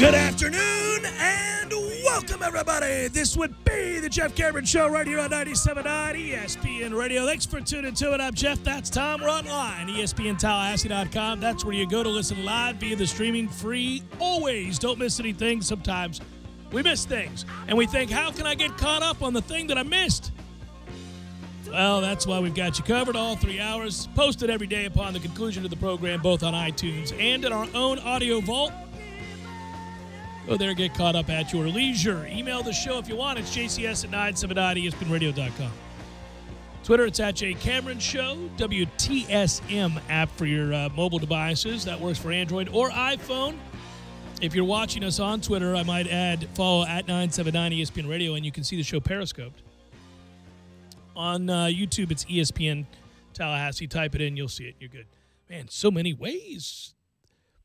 Good afternoon and welcome, everybody. This would be the Jeff Cameron Show right here on 97.9 ESPN Radio. Thanks for tuning to it. I'm Jeff. That's Tom. We're online, ESPNTallahassee.com. That's where you go to listen live via the streaming free. Always don't miss anything. Sometimes we miss things, and we think, how can I get caught up on the thing that I missed? Well, that's why we've got you covered all 3 hours, posted every day upon the conclusion of the program, both on iTunes and in our own audio vault. Go there, get caught up at your leisure. Email the show if you want. It's jcs@979espnradio.com. Twitter, it's at @JCameronShow. WTSM app for your mobile devices. That works for Android or iPhone. If you're watching us on Twitter, I might add follow at 979 ESPN Radio, and you can see the show periscoped. On YouTube, it's ESPN Tallahassee. Type it in, you'll see it. You're good. Man, so many ways.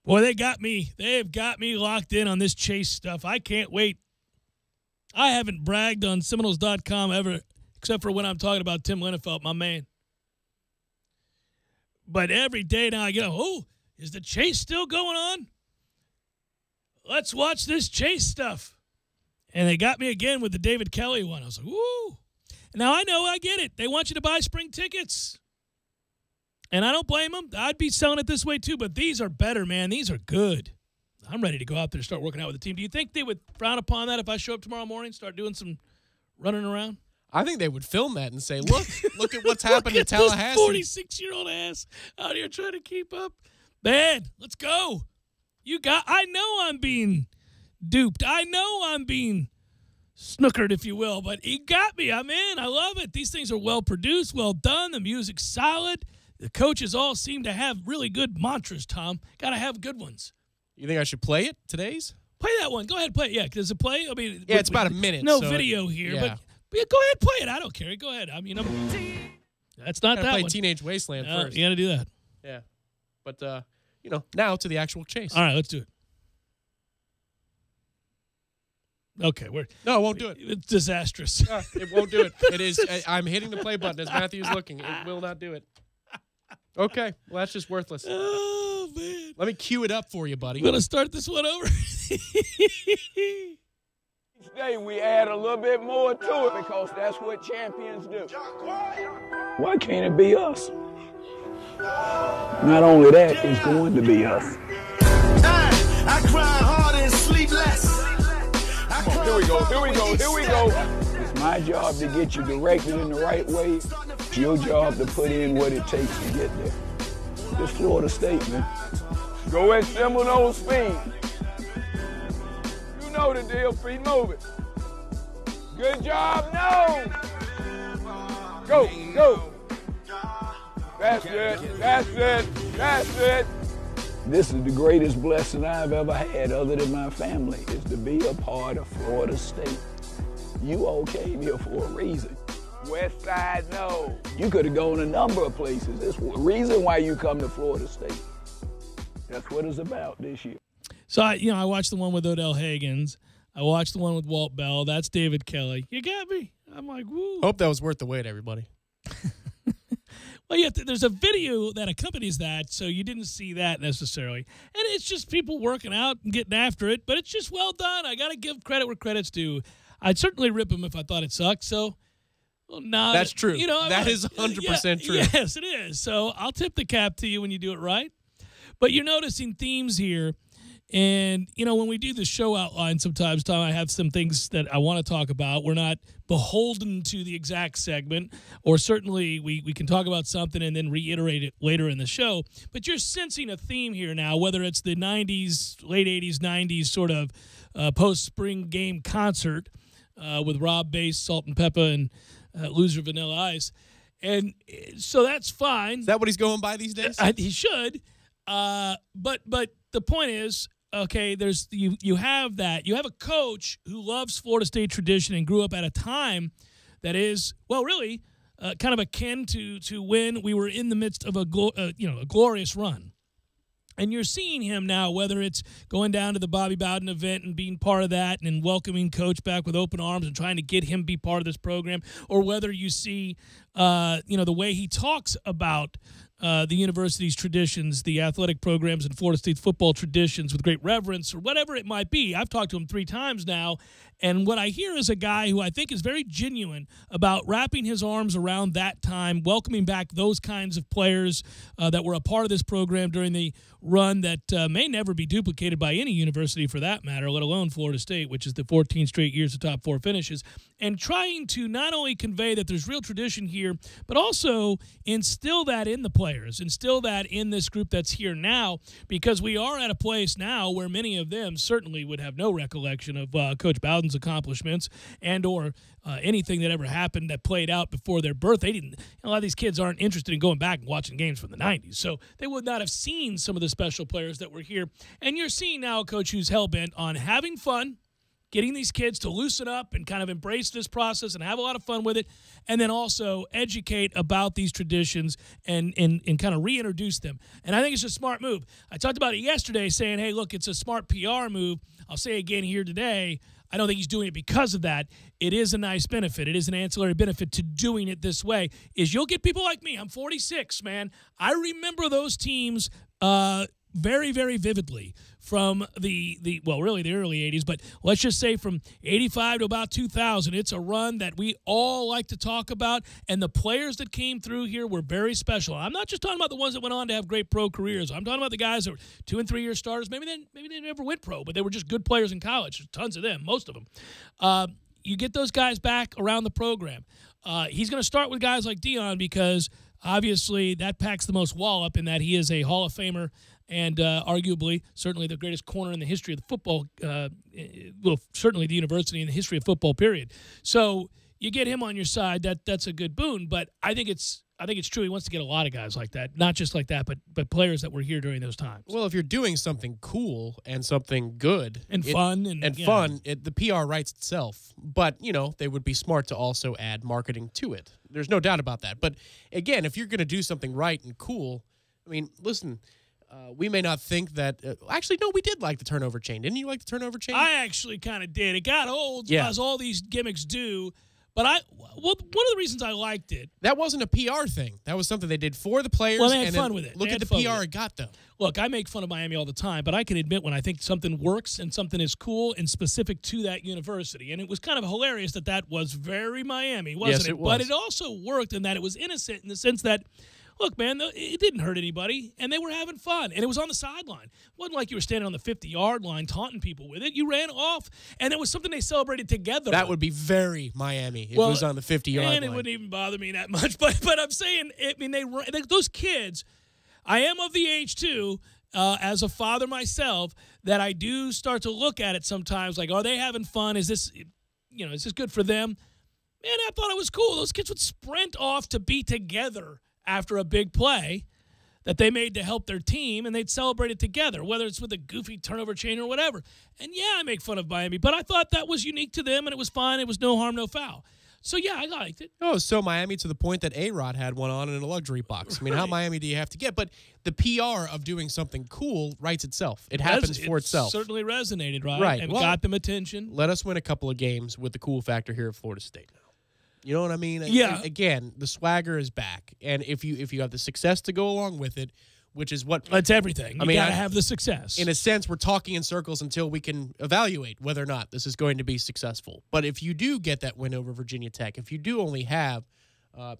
Boy, they got me. They've got me locked in on this Chase stuff. I can't wait. I haven't bragged on Seminoles.com ever, except for when I'm talking about Tim Linafelt, my man. But every day now I get, is the Chase still going on? Let's watch this Chase stuff. And they got me again with the David Kelly one. I was like, woo. Now, I know, I get it. They want you to buy spring tickets. And I don't blame them. I'd be selling it this way, too. But these are better, man. These are good. I'm ready to go out there and start working out with the team. Do you think they would frown upon that if I show up tomorrow morning, start doing some running around? I think they would film that and say, look at what's happened to Tallahassee. 46-year-old ass out here trying to keep up. Man, let's go. I know I'm being duped. I know I'm being snookered, if you will. But he got me. I'm in. I love it. These things are well produced, well done. The music's solid. The coaches all seem to have really good mantras, Tom. Got to have good ones. You think I should play it, today's? Play that one. Go ahead, play it. Yeah, does it play? I mean, yeah, it's about a minute. No video here, yeah. but yeah, go ahead, play it. I don't care. Go ahead. I mean, that's not that play one. Teenage Wasteland first. You got to do that. Yeah. But, now to the actual Chase. All right, let's do it. Okay, No, it won't do it. It's disastrous. It won't do it. It is. I'm hitting the play button as Matthew's looking. It will not do it. Okay, well, that's just worthless. Oh, man. Let me cue it up for you, buddy. I'm going to start this one over. Each day we add a little bit more to it because that's what champions do. Why can't it be us? Not only that, it's going to be us. I cry hard and sleep less. Here we go. It's my job to get you directed in the right way. It's your job to put in what it takes to get there. It's Florida State, man. Go at Seminole speed. You know the deal, feet moving. Good job, no! Go. That's it. This is the greatest blessing I've ever had other than my family, is to be a part of Florida State. You all came here for a reason. West Side, no. You could have gone a number of places. There's a reason why you come to Florida State. That's what it's about this year. So, I watched the one with Odell Higgins. I watched the one with Walt Bell. That's David Kelly. You got me. I'm like, woo. Hope that was worth the wait, everybody. Well, there's a video that accompanies that, so you didn't see that necessarily. And it's just people working out and getting after it, but it's just well done. I got to give credit where credit's due. I'd certainly rip him if I thought it sucked, so no. That's true. That is 100% true. Yes, it is. So I'll tip the cap to you when you do it right. But you're noticing themes here. And, when we do the show outline sometimes, Tom, I have some things that I want to talk about. We're not beholden to the exact segment, or certainly we can talk about something and then reiterate it later in the show. But you're sensing a theme here now, whether it's the 90s, late 80s, 90s sort of post-spring game concert with Rob Bass, Salt and Pepper, and Loser Vanilla Ice. And so that's fine. Is that what he's going by these days? He should. But the point is, okay, there's you have that. You have a coach who loves Florida State tradition and grew up at a time that is, well, really kind of akin to when we were in the midst of a glorious run. And you're seeing him now, whether it's going down to the Bobby Bowden event and being part of that and welcoming Coach back with open arms and trying to get him be part of this program, or whether you see, the way he talks about the university's traditions, the athletic programs and Florida State's football traditions with great reverence or whatever it might be. I've talked to him 3 times now, and what I hear is a guy who I think is very genuine about wrapping his arms around that time, welcoming back those kinds of players that were a part of this program during the run that may never be duplicated by any university for that matter, let alone Florida State, which is the 14 straight years of top 4 finishes, and trying to not only convey that there's real tradition here, but also instill that in the players, instill that in this group that's here now, because we are at a place now where many of them certainly would have no recollection of Coach Bowden's accomplishments and or anything that ever happened that played out before their birth. A lot of these kids aren't interested in going back and watching games from the 90s, so they would not have seen some of the special players that were here. And you're seeing now a coach who's hell-bent on having fun, getting these kids to loosen up and kind of embrace this process and have a lot of fun with it, and then also educate about these traditions and kind of reintroduce them. And I think it's a smart move. I talked about it yesterday saying, hey, look, it's a smart PR move. I'll say again here today, I don't think he's doing it because of that. It is a nice benefit. It is an ancillary benefit to doing it this way, is you'll get people like me. I'm 46, man. I remember those teams very, very vividly from the early 80s, but let's just say from 85 to about 2000. It's a run that we all like to talk about, and the players that came through here were very special. I'm not just talking about the ones that went on to have great pro careers. I'm talking about the guys that were 2- and 3-year starters. Maybe they never went pro, but they were just good players in college. There's tons of them, most of them. You get those guys back around the program. He's going to start with guys like Deion because obviously that packs the most wallop in that he is a Hall of Famer and arguably, certainly the greatest corner in the history of the football, certainly the university in the history of football, period. So you get him on your side, that's a good boon. But I think it's true. He wants to get a lot of guys like that, not just like that, but players that were here during those times. Well, if you're doing something cool and something good and fun, the PR writes itself. But they would be smart to also add marketing to it. There's no doubt about that. But again, if you're going to do something right and cool, I mean, listen. We may not think that actually, no, we did like the turnover chain. Didn't you like the turnover chain? I actually kind of did. It got old, as all these gimmicks do. But one of the reasons I liked it. That wasn't a PR thing. That was something they did for the players. Well, they had fun with it. Look at the PR it got, though. Look, I make fun of Miami all the time, but I can admit when I think something works and something is cool and specific to that university. And it was kind of hilarious that was very Miami, wasn't it? Yes, it was. But it also worked in that it was innocent in the sense that, look, man, it didn't hurt anybody, and they were having fun, and it was on the sideline. It wasn't like you were standing on the 50-yard line taunting people with it. You ran off, and it was something they celebrated together. That would be very Miami if it was on the 50-yard line. And it wouldn't even bother me that much. But I'm saying, those kids, I am of the age, too, as a father myself, that I do start to look at it sometimes like, are they having fun? Is this good for them? Man, I thought it was cool. Those kids would sprint off to be together after a big play that they made to help their team, and they'd celebrate it together, whether it's with a goofy turnover chain or whatever. And, I make fun of Miami, but I thought that was unique to them, and it was fine. It was no harm, no foul. So, I liked it. Oh, so Miami to the point that A-Rod had one on in a luxury box. I mean, how Miami do you have to get? But the PR of doing something cool writes itself. It happens for itself. It certainly resonated, right? Right. And got them attention. Let us win a couple of games with the cool factor here at Florida State now. You know what I mean? Yeah. Again, the swagger is back, and if you have the success to go along with it, which is what that's everything. You gotta have the success. In a sense, we're talking in circles until we can evaluate whether or not this is going to be successful. But if you do get that win over Virginia Tech, if you do only have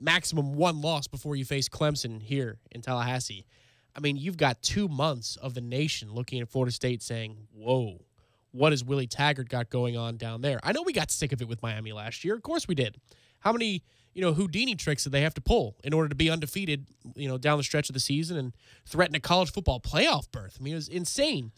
maximum one loss before you face Clemson here in Tallahassee, I mean, you've got 2 months of the nation looking at Florida State saying, "Whoa, what has Willie Taggart got going on down there?" I know we got sick of it with Miami last year. Of course we did. How many, Houdini tricks did they have to pull in order to be undefeated, down the stretch of the season and threaten a college football playoff berth? I mean, it was insane.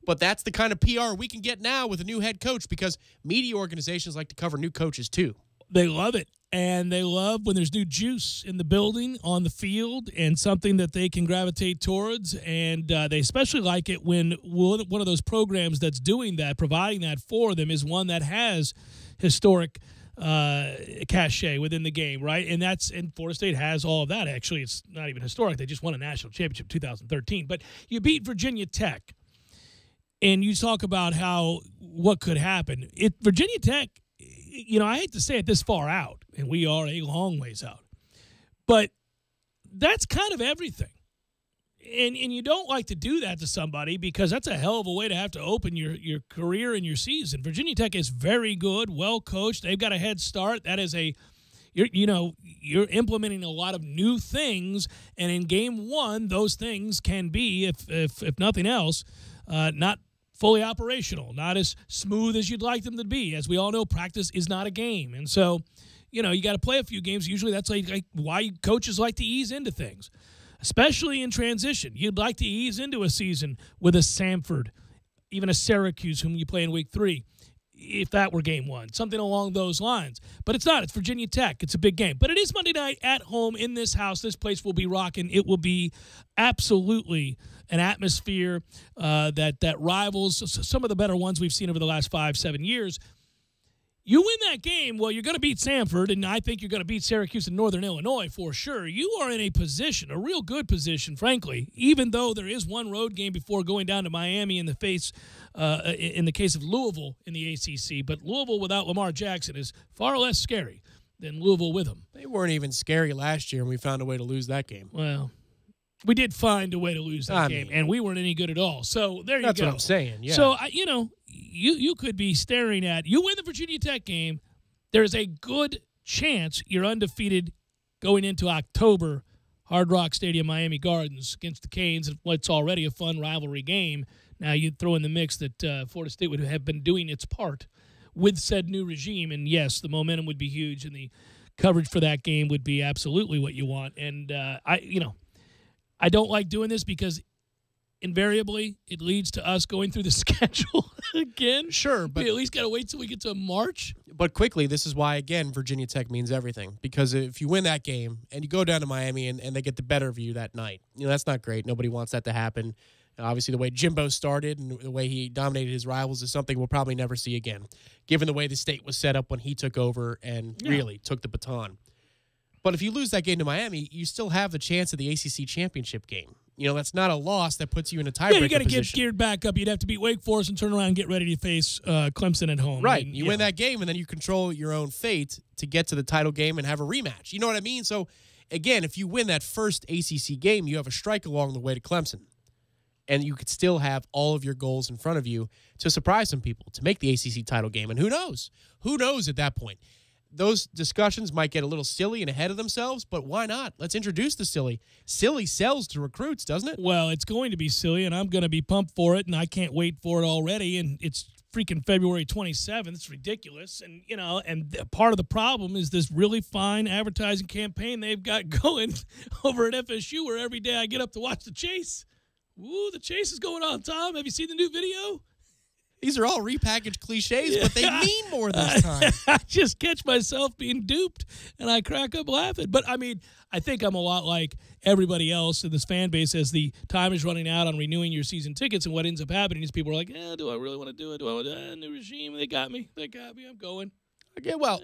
But that's the kind of PR we can get now with a new head coach because media organizations like to cover new coaches too. They love it. And they love when there's new juice in the building, on the field, and something that they can gravitate towards. And they especially like it when one of those programs that's doing that, providing that for them, is one that has historic cachet within the game, right? And Florida State has all of that. Actually, it's not even historic. They just won a national championship in 2013. But you beat Virginia Tech, and you talk about what could happen. Virginia Tech, I hate to say it this far out, and we are a long ways out, but that's kind of everything. And you don't like to do that to somebody because that's a hell of a way to have to open your career and your season. Virginia Tech is very good, well coached. They've got a head start. That is you're implementing a lot of new things, and in game one, those things can be, if nothing else, not fully operational, not as smooth as you'd like them to be. As we all know, practice is not a game, and so you got to play a few games. Usually, that's like why coaches like to ease into things. Especially in transition. You'd like to ease into a season with a Samford, even a Syracuse, whom you play in week 3, if that were game 1, something along those lines. But it's not. It's Virginia Tech. It's a big game. But it is Monday night at home in this house. This place will be rocking. It will be absolutely an atmosphere that rivals some of the better ones we've seen over the last 5-7 years. You win that game, well, you're going to beat Samford, and I think you're going to beat Syracuse and Northern Illinois for sure. You are in a position, a real good position, frankly, even though there is one road game before going down to Miami in the case of Louisville in the ACC. But Louisville without Lamar Jackson is far less scary than Louisville with him. They weren't even scary last year, and we found a way to lose that game. Well, we did find a way to lose that game, and we weren't any good at all. So there you go. That's what I'm saying, yeah. So, you could be staring at, you win the Virginia Tech game, there's a good chance you're undefeated going into October, Hard Rock Stadium, Miami Gardens against the Canes, what's already a fun rivalry game. Now you throw in the mix that Florida State would have been doing its part with said new regime, and yes, the momentum would be huge, and the coverage for that game would be absolutely what you want. And I don't like doing this because invariably it leads to us going through the schedule again. Sure, but we at least got to wait till we get to March. But quickly, this is why, again, Virginia Tech means everything. Because if you win that game and you go down to Miami and they get the better of you that night, that's not great. Nobody wants that to happen. Obviously, the way Jimbo started and the way he dominated his rivals is something we'll probably never see again, given the way the state was set up when he took over and really took the baton. But if you lose that game to Miami, you still have the chance of the ACC championship game. That's not a loss that puts you in a tiebreaker position. You got to get geared back up. You'd have to beat Wake Forest and turn around and get ready to face Clemson at home. Right. You win that game, and then you control your own fate to get to the title game and have a rematch. You know what I mean? So, again, if you win that first ACC game, you have a strike along the way to Clemson. And you could still have all of your goals in front of you to surprise some people, to make the ACC title game. And who knows? Who knows at that point? Those discussions might get a little silly and ahead of themselves, but why not? Let's introduce the silly. Silly sells to recruits, doesn't it? Well, it's going to be silly, and I'm going to be pumped for it, and I can't wait for it already. And it's freaking February 27th. It's ridiculous. And, part of the problem is this really fine advertising campaign they've got going over at FSU, where every day I get up to watch the chase. Ooh, the chase is going on, Tom. Have you seen the new video? These are all repackaged cliches, but they mean more this time. I just catch myself being duped, and I crack up laughing. But, I think I'm a lot like everybody else in this fan base as the time is running out on renewing your season tickets, and what ends up happening is people are like, do I really want to do it? Do I want a new regime? They got me. I'm going. Okay, well,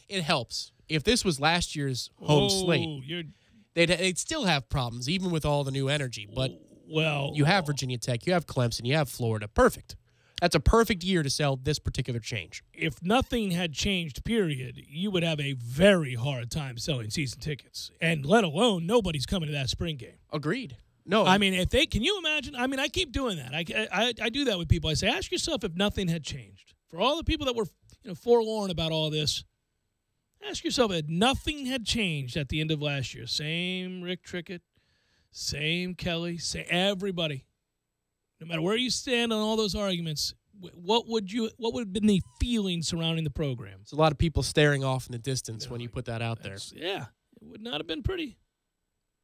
it helps. If this was last year's home slate, they'd still have problems, even with all the new energy. But you have Virginia Tech, you have Clemson, you have Florida. Perfect. That's a perfect year to sell this particular change. If nothing had changed, period, you would have a very hard time selling season tickets. And let alone, nobody's coming to that spring game. Agreed. No. Can you imagine? I keep doing that. I do that with people. I say, ask yourself if nothing had changed. For all the people that were forlorn about all this, ask yourself if nothing had changed at the end of last year. Same Rick Trickett, same Kelly, same everybody. No matter where you stand on all those arguments, what would have been the feeling surrounding the program? There's a lot of people staring off in the distance when you put that out there. Yeah, it would not have been pretty.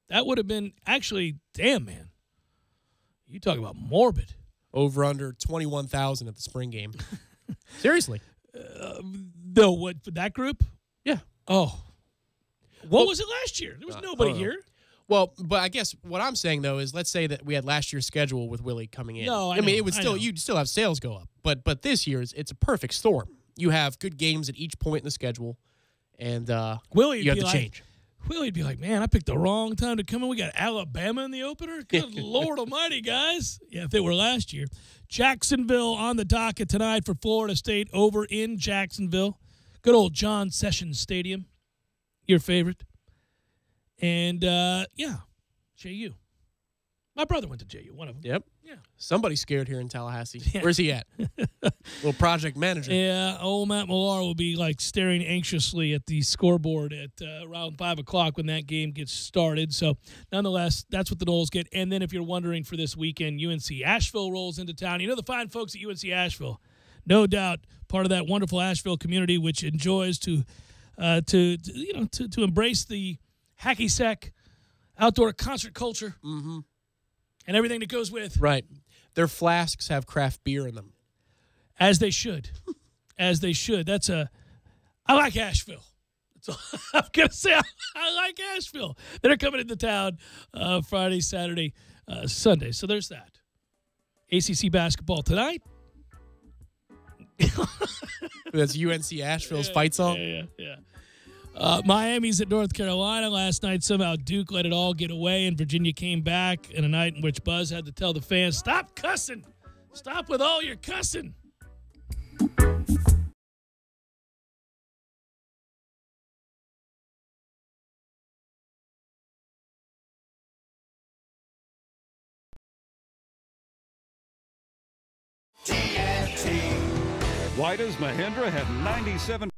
That would have been actually, damn, man. You talk about morbid. Over under 21,000 at the spring game. Seriously. What, for that group? Yeah. Oh. What was it last year? There was nobody here. Well, but I guess what I'm saying, though, is let's say that we had last year's schedule with Willie coming in. No, I mean, it would still you'd still have sales go up. But this year's, it's a perfect storm. You have good games at each point in the schedule, and Willie you have to change. Willie'd be like, man, I picked the wrong time to come in. We got Alabama in the opener? Good Lord almighty, guys. Yeah, if it were last year. Jacksonville on the docket tonight for Florida State over in Jacksonville. Good old John Sessions Stadium. Your favorite. And, JU. My brother went to JU, one of them. Yep. Yeah. Somebody's scared here in Tallahassee. Yeah. Where's he at? Little project manager. Yeah, old Matt Millar will be like staring anxiously at the scoreboard at around 5 o'clock when that game gets started. So, nonetheless, that's what the Noles get. And then if you're wondering for this weekend, UNC Asheville rolls into town. You know the fine folks at UNC Asheville, no doubt part of that wonderful Asheville community which enjoys to embrace the hacky sack outdoor concert culture. Mm-hmm. And everything that goes with. Right. Their flasks have craft beer in them. As they should. As they should. I like Asheville. That's all I'm going to say. I like Asheville. They're coming into town Friday, Saturday, Sunday. So there's that. ACC basketball tonight. That's UNC Asheville's fight song? Yeah. Miami's at North Carolina last night. Somehow Duke let it all get away, and Virginia came back in a night in which Buzz had to tell the fans, stop cussing. Stop with all your cussing. Why does Mahindra have 97?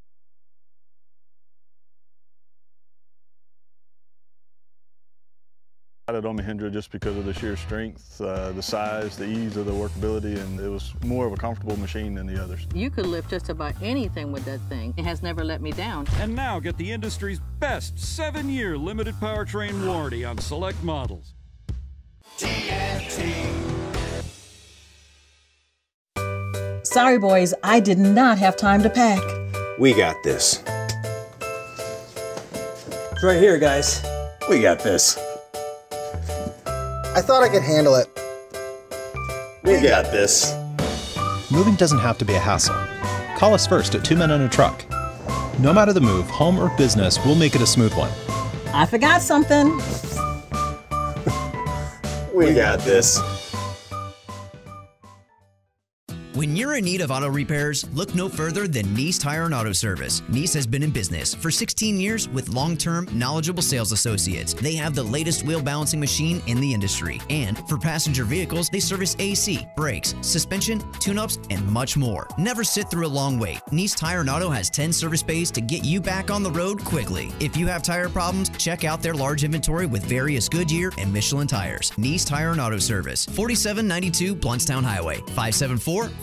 On Mahindra just because of the sheer strength, the size, the ease of the workability, and it was more of a comfortable machine than the others. You could lift just about anything with that thing. It has never let me down. And now get the industry's best 7-year limited powertrain warranty on select models. Sorry, boys, I did not have time to pack. We got this. It's right here, guys. We got this. I thought I could handle it. We got this. Moving doesn't have to be a hassle. Call us first at 2 Men on a Truck. No matter the move, home or business, we'll make it a smooth one. I forgot something. We got this. When you're in need of auto repairs, look no further than Neese Tire and Auto Service. Neese has been in business for 16 years with long-term, knowledgeable sales associates. They have the latest wheel balancing machine in the industry. And for passenger vehicles, they service AC, brakes, suspension, tune-ups, and much more. Never sit through a long wait. Neese Tire and Auto has 10 service bays to get you back on the road quickly. If you have tire problems, check out their large inventory with various Goodyear and Michelin tires. Neese Tire and Auto Service, 4792 Bluntstown Highway, 574-4100.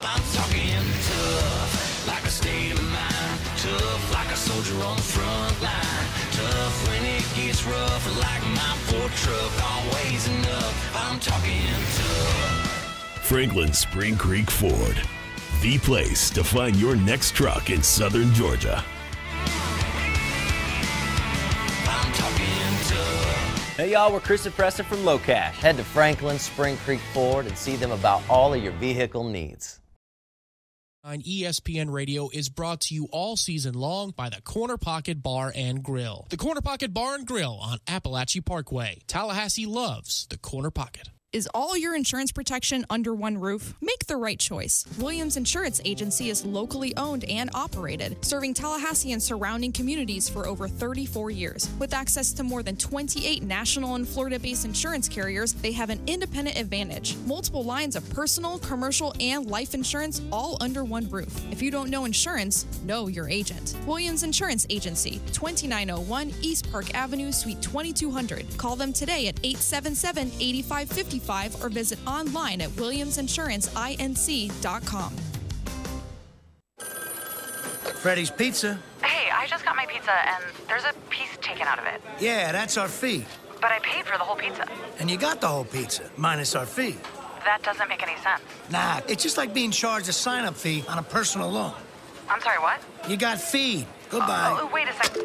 I'm talking tough, like a state of mind. Tough, like a soldier on the front line. Tough when it gets rough, like my Ford truck. Always enough, I'm talking tough. Franklin Spring Creek Ford, the place to find your next truck in southern Georgia. I'm talking tough. Hey y'all, we're Chris and Preston from Low Cash. Head to Franklin Spring Creek Ford and see them about all of your vehicle needs. ESPN Radio is brought to you all season long by the Corner Pocket Bar and Grill. The Corner Pocket Bar and Grill on Appalachia Parkway. Tallahassee loves the Corner Pocket. Is all your insurance protection under one roof? Make the right choice. Williams Insurance Agency is locally owned and operated, serving Tallahassee and surrounding communities for over 34 years. With access to more than 28 national and Florida-based insurance carriers, they have an independent advantage. Multiple lines of personal, commercial, and life insurance all under one roof. If you don't know insurance, know your agent. Williams Insurance Agency, 2901 East Park Avenue, Suite 2200. Call them today at 877-8555 or visit online at williamsinsurancinc.com. Freddy's Pizza. Hey, I just got my pizza and there's a piece taken out of it. Yeah, that's our fee. But I paid for the whole pizza. And you got the whole pizza, minus our fee. That doesn't make any sense. Nah, it's just like being charged a sign-up fee on a personal loan. I'm sorry, what? You got feed. Goodbye. Oh, wait a sec.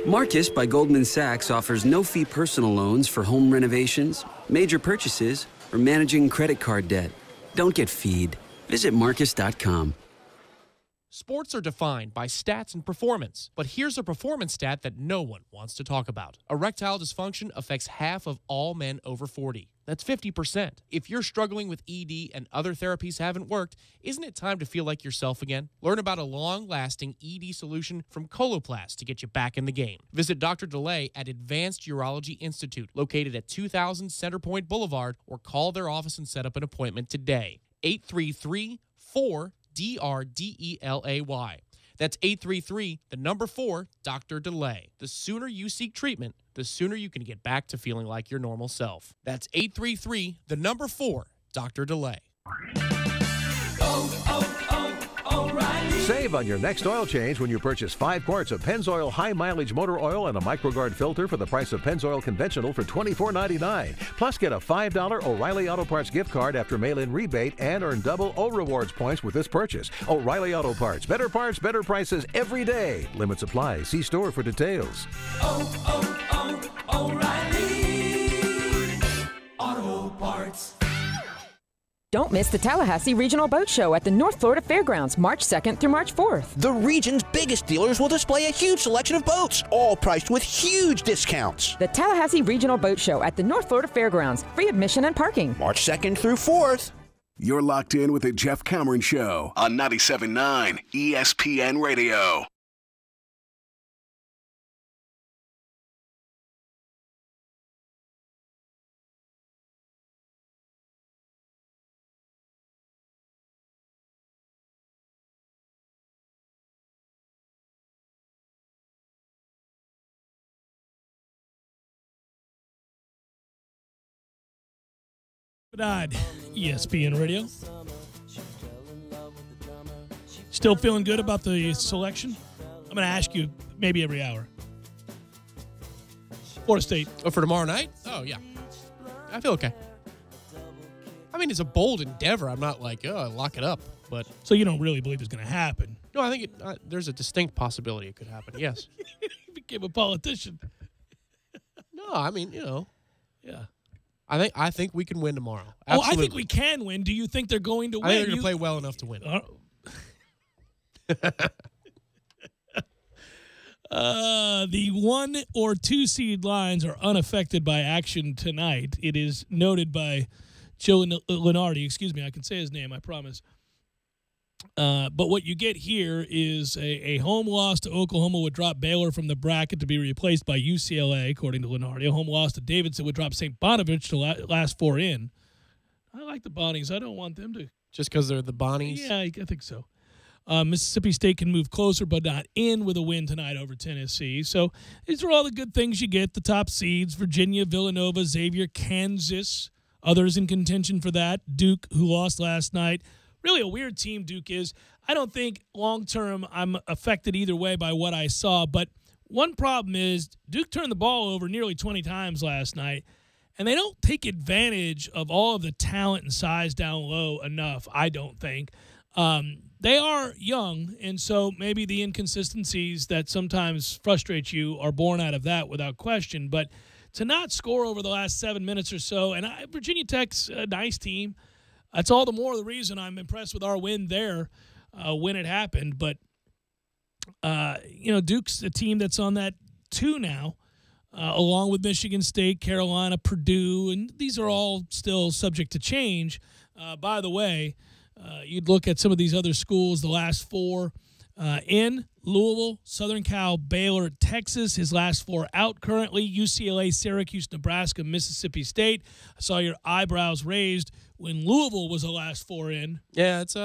Marcus by Goldman Sachs offers no-fee personal loans for home renovations, major purchases, or managing credit card debt. Don't get feed. Visit Marcus.com. Sports are defined by stats and performance, but here's a performance stat that no one wants to talk about. Erectile dysfunction affects half of all men over 40. That's 50%. If you're struggling with ED and other therapies haven't worked, isn't it time to feel like yourself again? Learn about a long-lasting ED solution from Coloplast to get you back in the game. Visit Dr. DeLay at Advanced Urology Institute, located at 2000 Centerpoint Boulevard, or call their office and set up an appointment today. 833-4-DRDELAY. That's 833-4, Dr. DeLay. The sooner you seek treatment, the sooner you can get back to feeling like your normal self. That's 833-4, Dr. DeLay. O'Reilly. Save on your next oil change when you purchase 5 quarts of Pennzoil High Mileage Motor Oil and a MicroGuard filter for the price of Pennzoil Conventional for $24.99. Plus, get a $5 O'Reilly Auto Parts gift card after mail-in rebate and earn double O Rewards points with this purchase. O'Reilly Auto Parts. Better parts, better prices every day. Limits apply. See store for details. O'Reilly Auto Parts. Don't miss the Tallahassee Regional Boat Show at the North Florida Fairgrounds, March 2nd through March 4th. The region's biggest dealers will display a huge selection of boats, all priced with huge discounts. The Tallahassee Regional Boat Show at the North Florida Fairgrounds, free admission and parking. March 2nd through 4th. You're locked in with the Jeff Cameron Show on 97.9 ESPN Radio. ESPN Radio. Still feeling good about the selection? I'm going to ask you maybe every hour. Florida State. Oh, for tomorrow night? Oh, yeah. I feel okay. I mean, it's a bold endeavor. I'm not like, lock it up. But so you don't really believe it's going to happen? No, I think there's a distinct possibility it could happen, yes. You became a politician. No, I mean, Yeah. I think we can win tomorrow. Absolutely. Oh, I think we can win. Do you think they're going to win? I think they're going to play well enough to win. The 1 or 2 seed lines are unaffected by action tonight. It is noted by Joe Lenardi. Excuse me, I can say his name, I promise. But what you get here is a home loss to Oklahoma would drop Baylor from the bracket to be replaced by UCLA, according to Lenardi. A home loss to Davidson would drop St. Bonaventure to last 4 in. I like the Bonnies. I don't want them to. Just because they're the Bonnies? Yeah, I think so. Mississippi State can move closer but not in with a win tonight over Tennessee. So these are all the good things you get. The top seeds, Virginia, Villanova, Xavier, Kansas. Others in contention for that. Duke, who lost last night. Really a weird team Duke is. I don't think long-term I'm affected either way by what I saw. But one problem is Duke turned the ball over nearly 20 times last night, and they don't take advantage of all of the talent and size down low enough, I don't think. They are young, and so maybe the inconsistencies that sometimes frustrate you are born out of that without question. But to not score over the last 7 minutes or so, and Virginia Tech's a nice team. That's all the more the reason I'm impressed with our win there when it happened. But, Duke's a team that's on that 2 now, along with Michigan State, Carolina, Purdue, and these are all still subject to change. By the way, you'd look at some of these other schools, the last 4 in Louisville, Southern Cal, Baylor, Texas, his last 4 out currently, UCLA, Syracuse, Nebraska, Mississippi State. I saw your eyebrows raised when Louisville was the last 4 in. Yeah, it's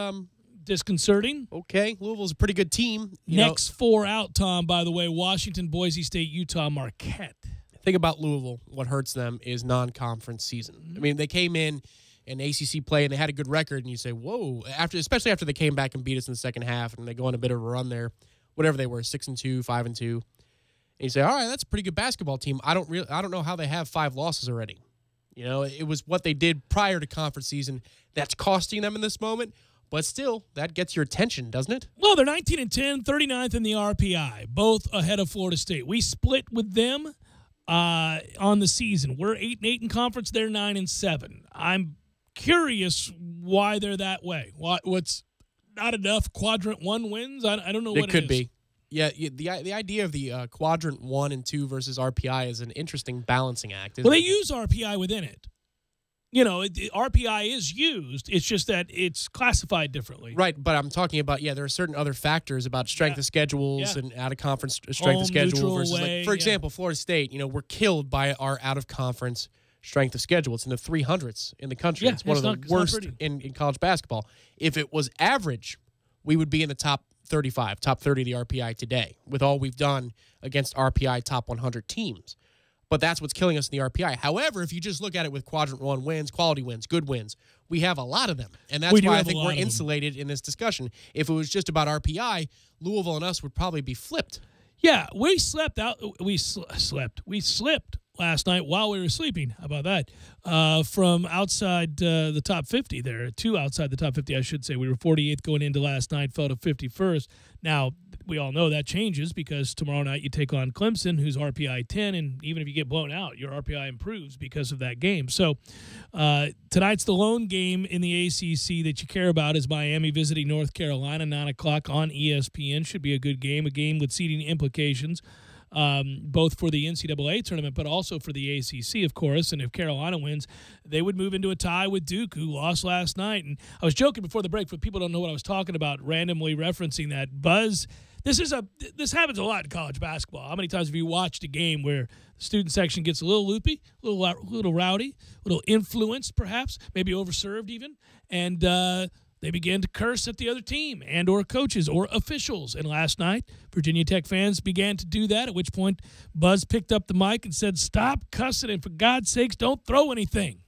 disconcerting. Okay, Louisville's a pretty good team. Next 4 out, Tom, by the way, Washington, Boise State, Utah, Marquette. The thing about Louisville, what hurts them is non-conference season. Mm-hmm. I mean, they came in ACC play and they had a good record, and you say, whoa, especially after they came back and beat us in the second half and they go on a bit of a run there, whatever they were, 6-2, 5-2. And you say, all right, that's a pretty good basketball team. I don't know how they have 5 losses already. It was what they did prior to conference season that's costing them in this moment. But still, that gets your attention, doesn't it? Well, they're 19-10, 39th in the RPI, both ahead of Florida State. We split with them on the season. We're 8-8 in conference. They're 9-7. I'm curious why they're that way. not enough quadrant 1 wins? I don't know what it is. It could be. Yeah, the idea of the quadrant 1 and 2 versus RPI is an interesting balancing act. Well, they use RPI within it. RPI is used. It's just that it's classified differently. Right, but I'm talking about, there are certain other factors about strength of schedules and out-of-conference strength of schedule versus, for example, Florida State, we're killed by our out-of-conference strength of schedule. It's in the 300s in the country. Yeah, it's one of the worst in college basketball. If it was average, we would be in the top 35, top 30 of the RPI today with all we've done against RPI top 100 teams. But that's what's killing us in the RPI. However, if you just look at it with quadrant 1 wins, quality wins, good wins, we have a lot of them. And that's why I think we're insulated in this discussion. If it was just about RPI, Louisville and us would probably be flipped. Yeah, we slept out. We slept. We slipped last night while we were sleeping. How about that? From outside the top 50 there, 2 outside the top 50, I should say. We were 48th going into last night, fell to 51st. Now, we all know that changes because tomorrow night you take on Clemson, who's RPI 10, and even if you get blown out, your RPI improves because of that game. So tonight's the lone game in the ACC that you care about is Miami visiting North Carolina, 9 o'clock on ESPN. Should be a good game, a game with seeding implications. Both for the NCAA tournament, but also for the ACC, of course. And if Carolina wins, they would move into a tie with Duke, who lost last night. And I was joking before the break, but people don't know what I was talking about, randomly referencing that. Buzz, this happens a lot in college basketball. How many times have you watched a game where the student section gets a little loopy, a little rowdy, a little influenced, perhaps, maybe overserved even, and they began to curse at the other team and or coaches or officials. And last night, Virginia Tech fans began to do that, at which point Buzz picked up the mic and said, "Stop cussing, and for God's sakes, don't throw anything."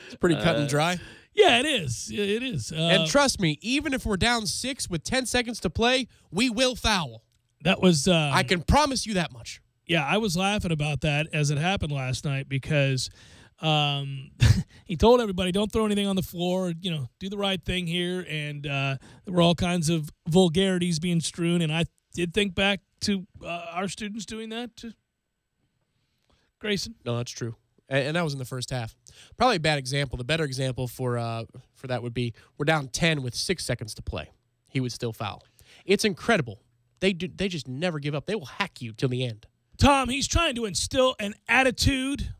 It's pretty cut and dry. Yeah, it is. It is. And trust me, even if we're down 6 with 10 seconds to play, we will foul. That was... I can promise you that much. Yeah, I was laughing about that as it happened last night because... he told everybody, don't throw anything on the floor, do the right thing here. And there were all kinds of vulgarities being strewn. And I did think back to our students doing that to Grayson. No, that's true. And that was in the first half. Probably a bad example. The better example for that would be we're down 10 with 6 seconds to play. He would still foul. It's incredible. They just never give up. They will hack you till the end. Tom, he's trying to instill an attitude,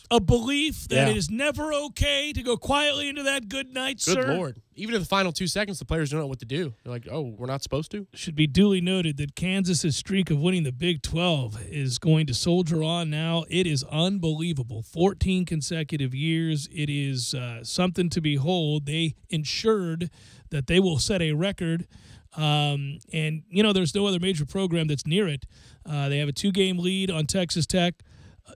a belief that it is never okay to go quietly into that good night, sir. Good Lord. Even in the final 2 seconds, the players don't know what to do. They're like, oh, we're not supposed to? Should be duly noted that Kansas's streak of winning the Big 12 is going to soldier on now. It is unbelievable. 14 consecutive years. It is something to behold. They ensured that they will set a record. And, there's no other major program that's near it. They have a 2-game lead on Texas Tech.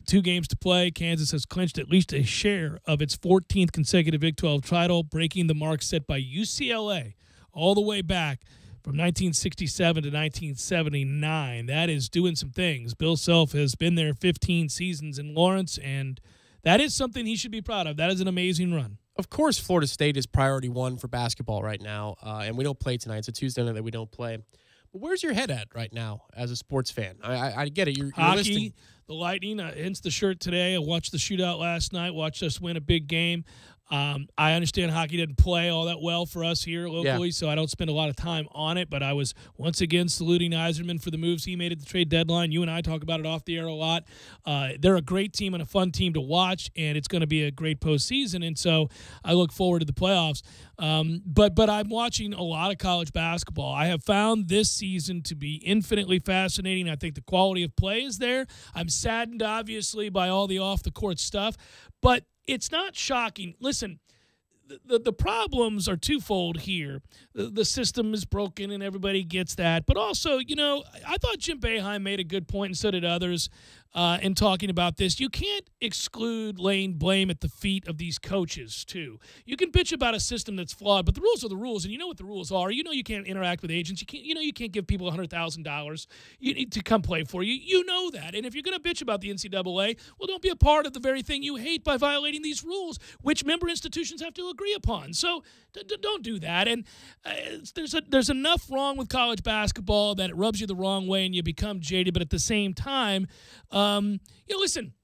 2 games to play. Kansas has clinched at least a share of its 14th consecutive Big 12 title, breaking the mark set by UCLA all the way back from 1967 to 1979. That is doing some things. Bill Self has been there 15 seasons in Lawrence, and that is something he should be proud of. That is an amazing run. Of course, Florida State is priority 1 for basketball right now, and we don't play tonight. It's a Tuesday night that we don't play. But where's your head at right now as a sports fan? I get it. You're Hockey, listening. The Lightning, hence the shirt today. I watched the shootout last night, watched us win a big game. I understand hockey didn't play all that well for us here locally, so I don't spend a lot of time on it, but I was once again saluting Yzerman for the moves he made at the trade deadline. You and I talk about it off the air a lot. They're a great team and a fun team to watch, and it's going to be a great postseason, and so I look forward to the playoffs. But I'm watching a lot of college basketball. I have found this season to be infinitely fascinating. I think the quality of play is there. I'm saddened, obviously, by all the off-the-court stuff, but it's not shocking. Listen, the problems are twofold here. The system is broken, and everybody gets that. But also, I thought Jim Boeheim made a good point, and so did others, in talking about this. You can't exclude laying blame at the feet of these coaches, too. You can bitch about a system that's flawed, but the rules are the rules, and you know what the rules are. You can't interact with agents. You can't give people $100,000 to come play for you. You know that. And if you're going to bitch about the NCAA, well, don't be a part of the very thing you hate by violating these rules, which member institutions have to agree upon. So don't do that. And there's enough wrong with college basketball that it rubs you the wrong way and you become jaded. But at the same time, listen,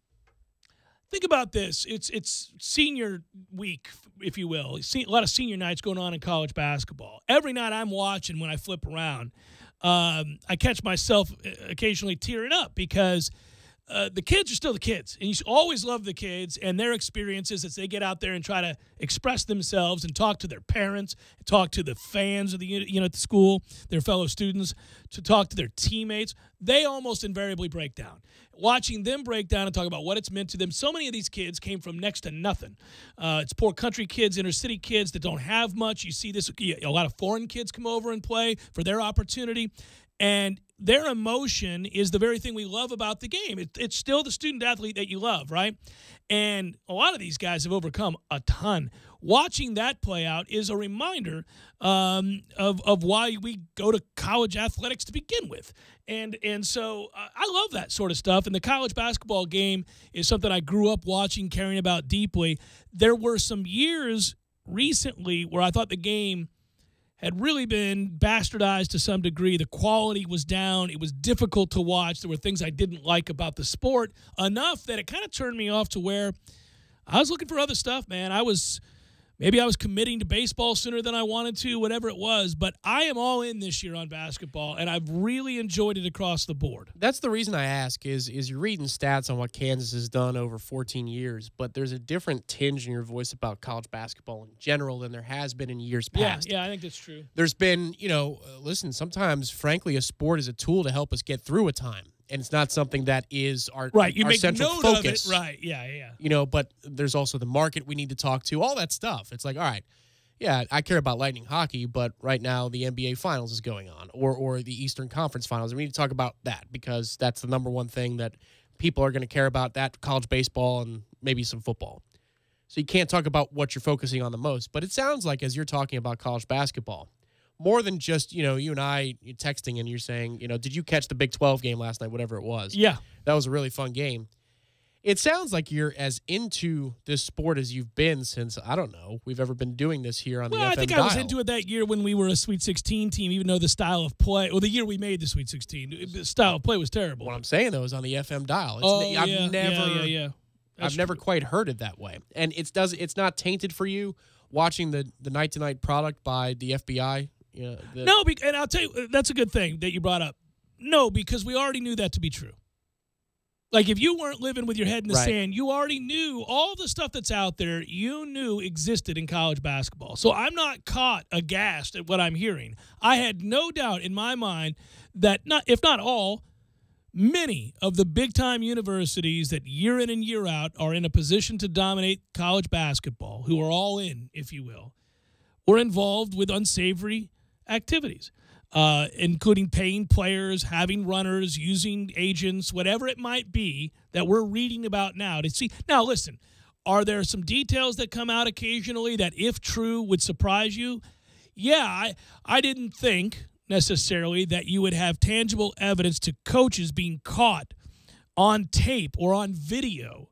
think about this. It's senior week, if you will. A lot of senior nights going on in college basketball. Every night I'm watching, when I flip around, I catch myself occasionally tearing up because the kids are still the kids. And you always love the kids and their experiences as they get out there and try to express themselves and talk to their parents, talk to the fans of the at the school, their fellow students, to talk to their teammates. They almost invariably break down. Watching them break down and talk about what it's meant to them. So many of these kids came from next to nothing. It's poor country kids, inner city kids that don't have much. You see this, a lot of foreign kids come over and play for their opportunity. And their emotion is the very thing we love about the game. It's still the student athlete that you love, right? And a lot of these guys have overcome a ton. Watching that play out is a reminder of why we go to college athletics to begin with. And so I love that sort of stuff. And the college basketball game is something I grew up watching, caring about deeply. There were some years recently where I thought the game had really been bastardized to some degree. The quality was down. It was difficult to watch. There were things I didn't like about the sport, enough that it kind of turned me off to where I was looking for other stuff, man. Maybe I was committing to baseball sooner than I wanted to, whatever it was. But I am all in this year on basketball, and I've really enjoyed it across the board. That's the reason I ask is you're reading stats on what Kansas has done over 14 years, but there's a different tinge in your voice about college basketball in general than there has been in years past. Yeah, I think that's true. There's been, listen, sometimes, frankly, a sport is a tool to help us get through a time. And it's not something that is our central focus. Of it. Right, yeah. But there's also the market we need to talk to, all that stuff. It's like, all right, yeah, I care about Lightning hockey, but right now the NBA Finals is going on, or the Eastern Conference Finals. We need to talk about that because that's the number one thing that people are going to care about, that college baseball and maybe some football. So you can't talk about what you're focusing on the most. But it sounds like as you're talking about college basketball, more than just, you and I texting and you're saying, did you catch the Big 12 game last night, whatever it was? Yeah. That was a really fun game. It sounds like you're as into this sport as you've been since, I don't know, we've ever been doing this here on the FM I think dial. I was into it that year when we were a Sweet 16 team, even though the style of play, the year we made the Sweet 16, the style of play was terrible. What I'm saying, though, is on the FM dial. I've never quite heard it that way. And it's not tainted for you watching the night-to-night product by the FBI? No, and I'll tell you, that's a good thing that you brought up. No, because we already knew that to be true. Like, if you weren't living with your head in the sand, you already knew all the stuff that's out there, you knew existed in college basketball. So I'm not caught aghast at what I'm hearing. I had no doubt in my mind that, if not all, many of the big-time universities that year in and year out are in a position to dominate college basketball, who are all in, if you will, were involved with unsavory activities, including paying players, having runners, using agents, whatever it might be that we're reading about now to see. Now, listen, are there some details that come out occasionally that, if true, would surprise you? Yeah, I didn't think necessarily that you would have tangible evidence to coaches being caught on tape or on video.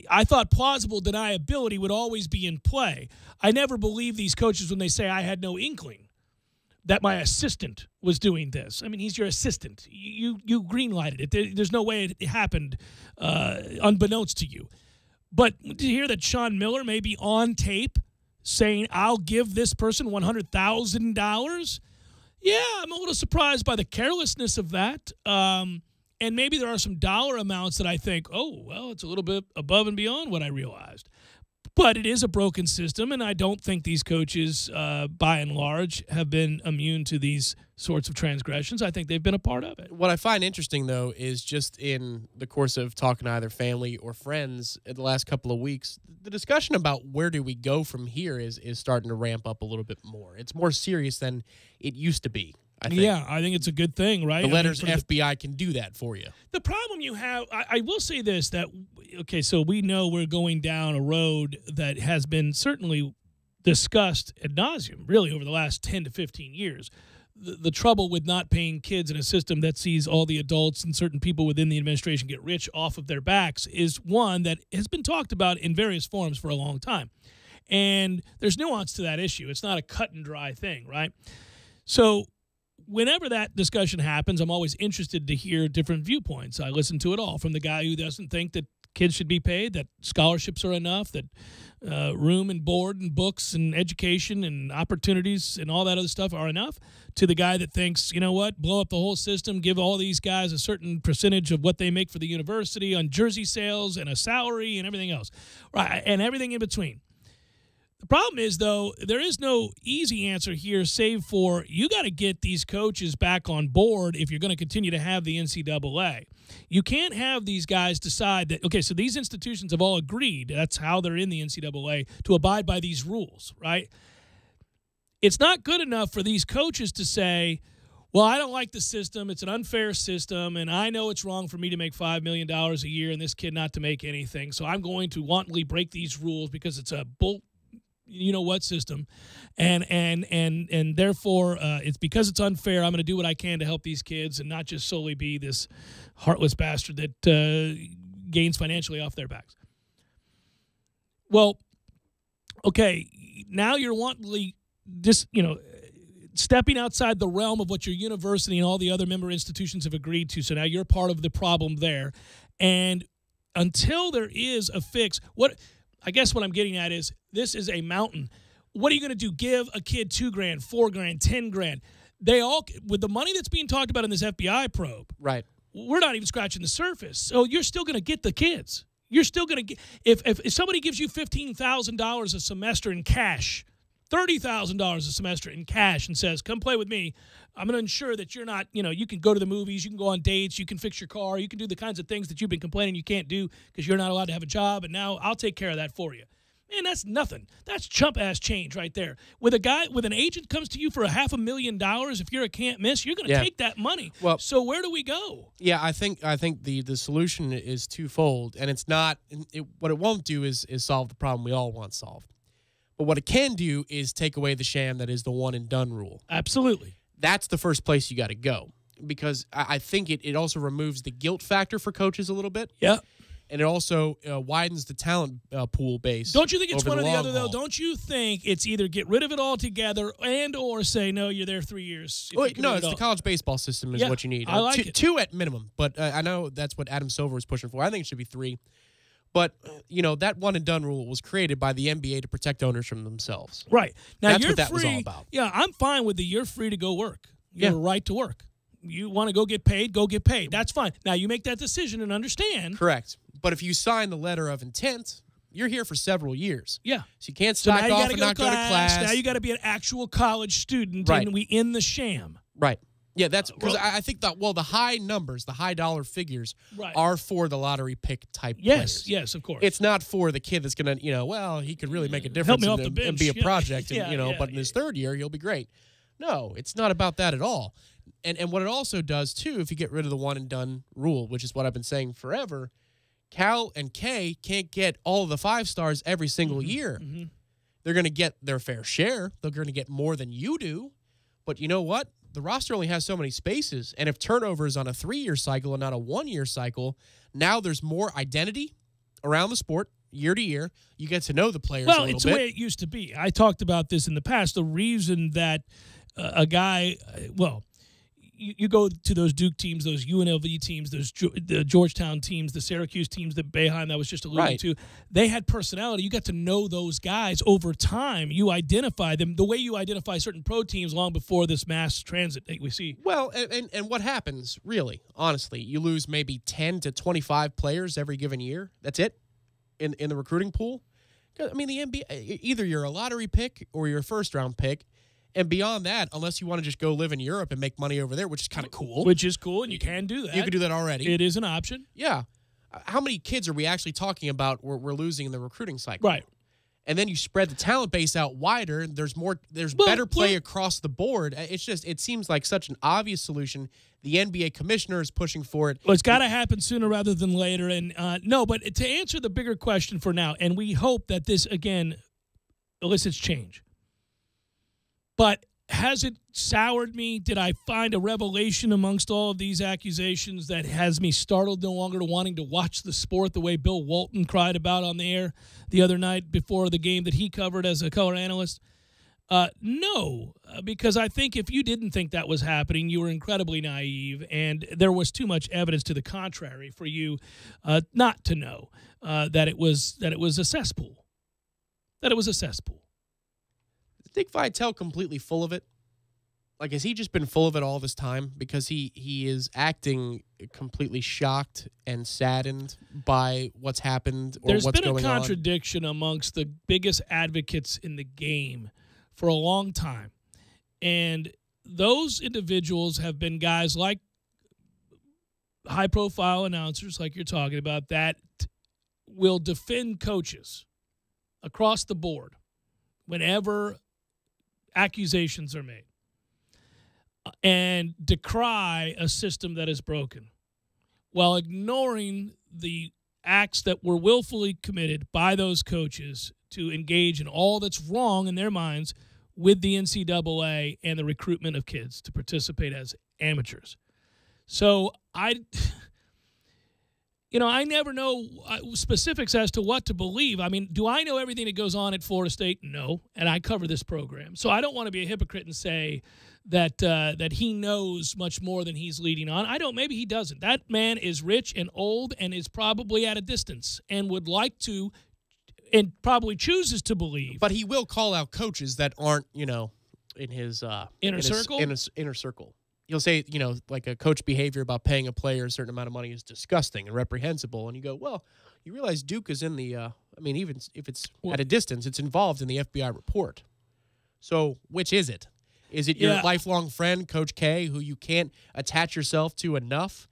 I thought plausible deniability would always be in play. I never believe these coaches when they say I had no inkling that my assistant was doing this. I mean, he's your assistant. You green-lighted it. There's no way it happened unbeknownst to you. But to hear that Sean Miller may be on tape saying, I'll give this person $100,000, yeah, I'm a little surprised by the carelessness of that. And maybe there are some dollar amounts that I think, oh, well, it's a little bit above and beyond what I realized. But it is a broken system, and I don't think these coaches, by and large, have been immune to these sorts of transgressions. I think they've been a part of it. What I find interesting, though, is just in the course of talking to either family or friends in the last couple of weeks, the discussion about where do we go from here is starting to ramp up a little bit more. It's more serious than it used to be. I think. Yeah, I think it's a good thing, right? The letters FBI can do that for you. The problem you have, I will say this, that, okay, so we know we're going down a road that has been certainly discussed ad nauseum, really, over the last 10 to 15 years. The trouble with not paying kids in a system that sees all the adults and certain people within the administration get rich off of their backs is one that has been talked about in various forms for a long time. And there's nuance to that issue. It's not a cut and dry thing, right? So whenever that discussion happens, I'm always interested to hear different viewpoints. I listen to it all, from the guy who doesn't think that kids should be paid, that scholarships are enough, that room and board and books and education and opportunities and all that other stuff are enough, to the guy that thinks, you know what, blow up the whole system, give all these guys a certain percentage of what they make for the university on jersey sales and a salary and everything else, right, and everything in between. The problem is, though, there is no easy answer here, save for you got to get these coaches back on board if you're going to continue to have the NCAA. You can't have these guys decide that, okay, so these institutions have all agreed, that's how they're in the NCAA, to abide by these rules, right? It's not good enough for these coaches to say, well, I don't like the system, it's an unfair system, and I know it's wrong for me to make $5 million a year and this kid not to make anything, so I'm going to wantonly break these rules because it's a you-know-what system, and therefore it's because it's unfair, I'm going to do what I can to help these kids and not just solely be this heartless bastard that gains financially off their backs. Well, okay, now you're wantonly stepping outside the realm of what your university and all the other member institutions have agreed to, so now you're part of the problem there. And until there is a fix, I guess what I'm getting at is this is a mountain. What are you going to do? Give a kid $2,000, $4,000, $10,000? They all, with the money that's being talked about in this FBI probe, right? We're not even scratching the surface. So you're still going to get the kids. You're still going to get, if somebody gives you $15,000 a semester in cash, $30,000 a semester in cash, and says, come play with me, I'm going to ensure that you're not, you can go to the movies, you can go on dates, you can fix your car, you can do the kinds of things that you've been complaining you can't do because you're not allowed to have a job, and now I'll take care of that for you. Man, that's nothing. That's chump-ass change right there. With an agent comes to you for $500,000, if you're a can't miss, you're going to take that money. Well, so where do we go? Yeah, I think the solution is twofold, and it's not what it won't do is solve the problem we all want solved. But what it can do is take away the sham that is the one-and-done rule. Absolutely. That's the first place you got to go, because I think it also removes the guilt factor for coaches a little bit. Yeah. And it also widens the talent pool base. Don't you think it's one or the other, haul. though? Don't you think it's either get rid of it altogether and or say, no, you're there 3 years? No, it's the college baseball system is what you need. I like it. 2 at minimum, but I know that's what Adam Silver is pushing for. I think it should be 3. But, that one-and-done rule was created by the NBA to protect owners from themselves. Right. Now, that's you're what that free, was all about. Yeah, I'm fine with you're free to go work. You have a right to work. You want to go get paid, go get paid. That's fine. Now, you make that decision and understand. Correct. But if you sign the letter of intent, you're here for several years. Yeah. So you can't slack off and not go to class. Now you got to be an actual college student, and we end the sham. Right. Yeah, that's because I think that, the high numbers, the high dollar figures are for the lottery pick type players. Yes, of course. It's not for the kid that's going to, he could really make a difference and be a project, but in his third year, he'll be great. No, it's not about that at all. And what it also does, too, if you get rid of the one-and-done rule, which is what I've been saying forever, Cal and K can't get all of the 5 stars every single year. Mm-hmm. They're going to get their fair share. They're going to get more than you do. But you know what? The roster only has so many spaces. And if turnover is on a 3-year cycle and not a 1-year cycle, now there's more identity around the sport year to year. You get to know the players a little bit. Well, it's the way it used to be. I talked about this in the past. The reason that a guy, you go to those Duke teams, those UNLV teams, the Georgetown teams, the Syracuse teams, the Boeheim that was just alluding to, they had personality. You got to know those guys over time. You identify them the way you identify certain pro teams long before this mass transit that we see. Well, and what happens, really, honestly, you lose maybe 10 to 25 players every given year. That's it in the recruiting pool. I mean, the NBA, either you're a lottery pick or you're a first-round pick. And beyond that, unless you want to just go live in Europe and make money over there, which is kind of cool. Which is cool, and you can do that. You can do that already. It is an option. Yeah. How many kids are we actually talking about we're losing in the recruiting cycle? Right. And then you spread the talent base out wider, and there's better play across the board. It seems like such an obvious solution. The NBA commissioner is pushing for it. Well, it's got to happen sooner rather than later. And but to answer the bigger question for now, and we hope that this, again, elicits change. But has it soured me? Did I find a revelation amongst all of these accusations that has me startled no longer to wanting to watch the sport the way Bill Walton cried about on the air the other night before the game that he covered as a color analyst? No, because I think if you didn't think that was happening, you were incredibly naive, and there was too much evidence to the contrary for you not to know that it was a cesspool. That it was a cesspool. Is Dick Vitale completely full of it? Like, has he just been full of it all this time? Because he is acting completely shocked and saddened by what's happened or what's going on. There's been a contradiction amongst the biggest advocates in the game for a long time. And those individuals have been guys like high-profile announcers like you're talking about that will defend coaches across the board whenever accusations are made and decry a system that is broken while ignoring the acts that were willfully committed by those coaches to engage in all that's wrong in their minds with the NCAA and the recruitment of kids to participate as amateurs. So I never know specifics as to what to believe. I mean, do I know everything that goes on at Florida State? No, and I cover this program. So I don't want to be a hypocrite and say that he knows much more than he's leading on. I don't. Maybe he doesn't. That man is rich and old and is probably at a distance and would like to and probably chooses to believe. But he will call out coaches that aren't, in his inner circle. Inner circle. He'll say, like a coach behavior about paying a player a certain amount of money is disgusting and reprehensible. And you go, well, you realize Duke is in the, even if it's at a distance, it's involved in the FBI report. So which is it? Is it your lifelong friend, Coach K, who you can't attach yourself to enough,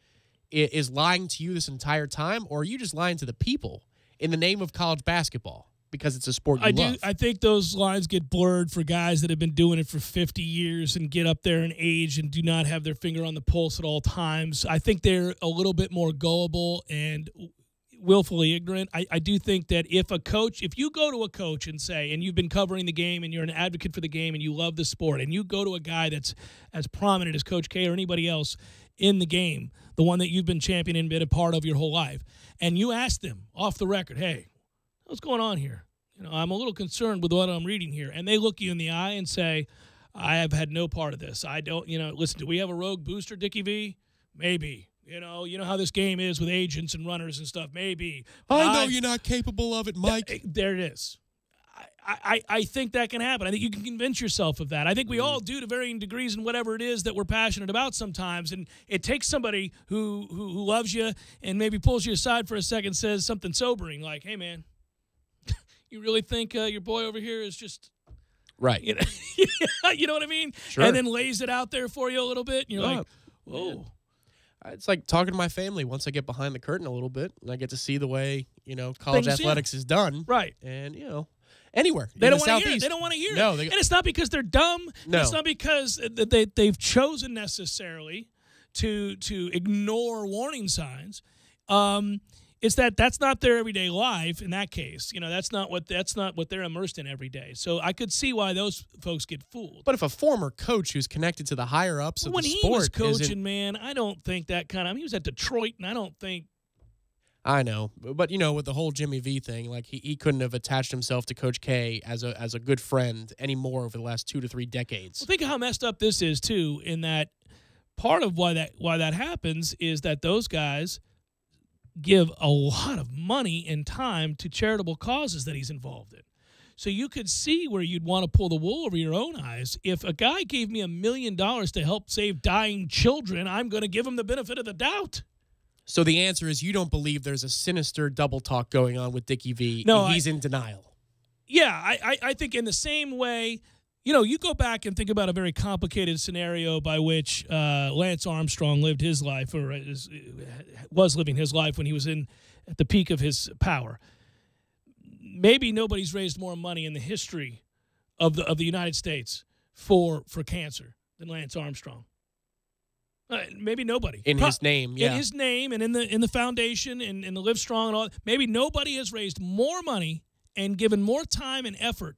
is lying to you this entire time? Or are you just lying to the people in the name of college basketball? Because it's a sport you love. I think those lines get blurred for guys that have been doing it for 50 years and get up there in age and do not have their finger on the pulse at all times. I think they're a little bit more gullible and willfully ignorant. I do think that if you go to a coach and say, and you've been covering the game and you're an advocate for the game and you love the sport, and you go to a guy that's as prominent as Coach K or anybody else in the game, the one that you've been championing and been a part of your whole life, and you ask them off the record, hey, what's going on here? I'm a little concerned with what I'm reading here. And they look you in the eye and say, I have had no part of this. I don't, listen, do we have a rogue booster, Dickie V? Maybe. You know how this game is with agents and runners and stuff. Maybe. I know you're not capable of it, Mike. There it is. I think that can happen. I think you can convince yourself of that. I think we all do to varying degrees in whatever it is that we're passionate about sometimes. And it takes somebody who loves you and maybe pulls you aside for a second, says something sobering like, hey, man, you really think your boy over here is just right? You know what I mean? Sure. And then lays it out there for you a little bit, and you're like, whoa. It's like talking to my family once I get behind the curtain a little bit, and I get to see the way college athletics is done, right? And anywhere they don't want to hear it. They don't want to hear it. No, and it's not because they're dumb. No. It's not because they've chosen necessarily to ignore warning signs. It's that's not their everyday life in that case. That's not what they're immersed in every day. So I could see why those folks get fooled. But if a former coach who's connected to the higher ups of the sport, when he was coaching, man, I don't think that kind of. He was at Detroit, and I don't think. I know, but with the whole Jimmy V thing, like he couldn't have attached himself to Coach K as a good friend anymore over the last 2 to 3 decades. Well, think of how messed up this is too. In that part of why that happens is that those guys give a lot of money and time to charitable causes that he's involved in. So you could see where you'd want to pull the wool over your own eyes. If a guy gave me $1 million to help save dying children, I'm going to give him the benefit of the doubt. So the answer is you don't believe there's a sinister double talk going on with Dickie V. No, he's in denial. Yeah, I think in the same way, you go back and think about a very complicated scenario by which Lance Armstrong lived his life, or was living his life when he was at the peak of his power. Maybe nobody's raised more money in the history of the United States for cancer than Lance Armstrong. Maybe nobody in his name, in his name, and in the foundation and the Live Strong and all. Maybe nobody has raised more money and given more time and effort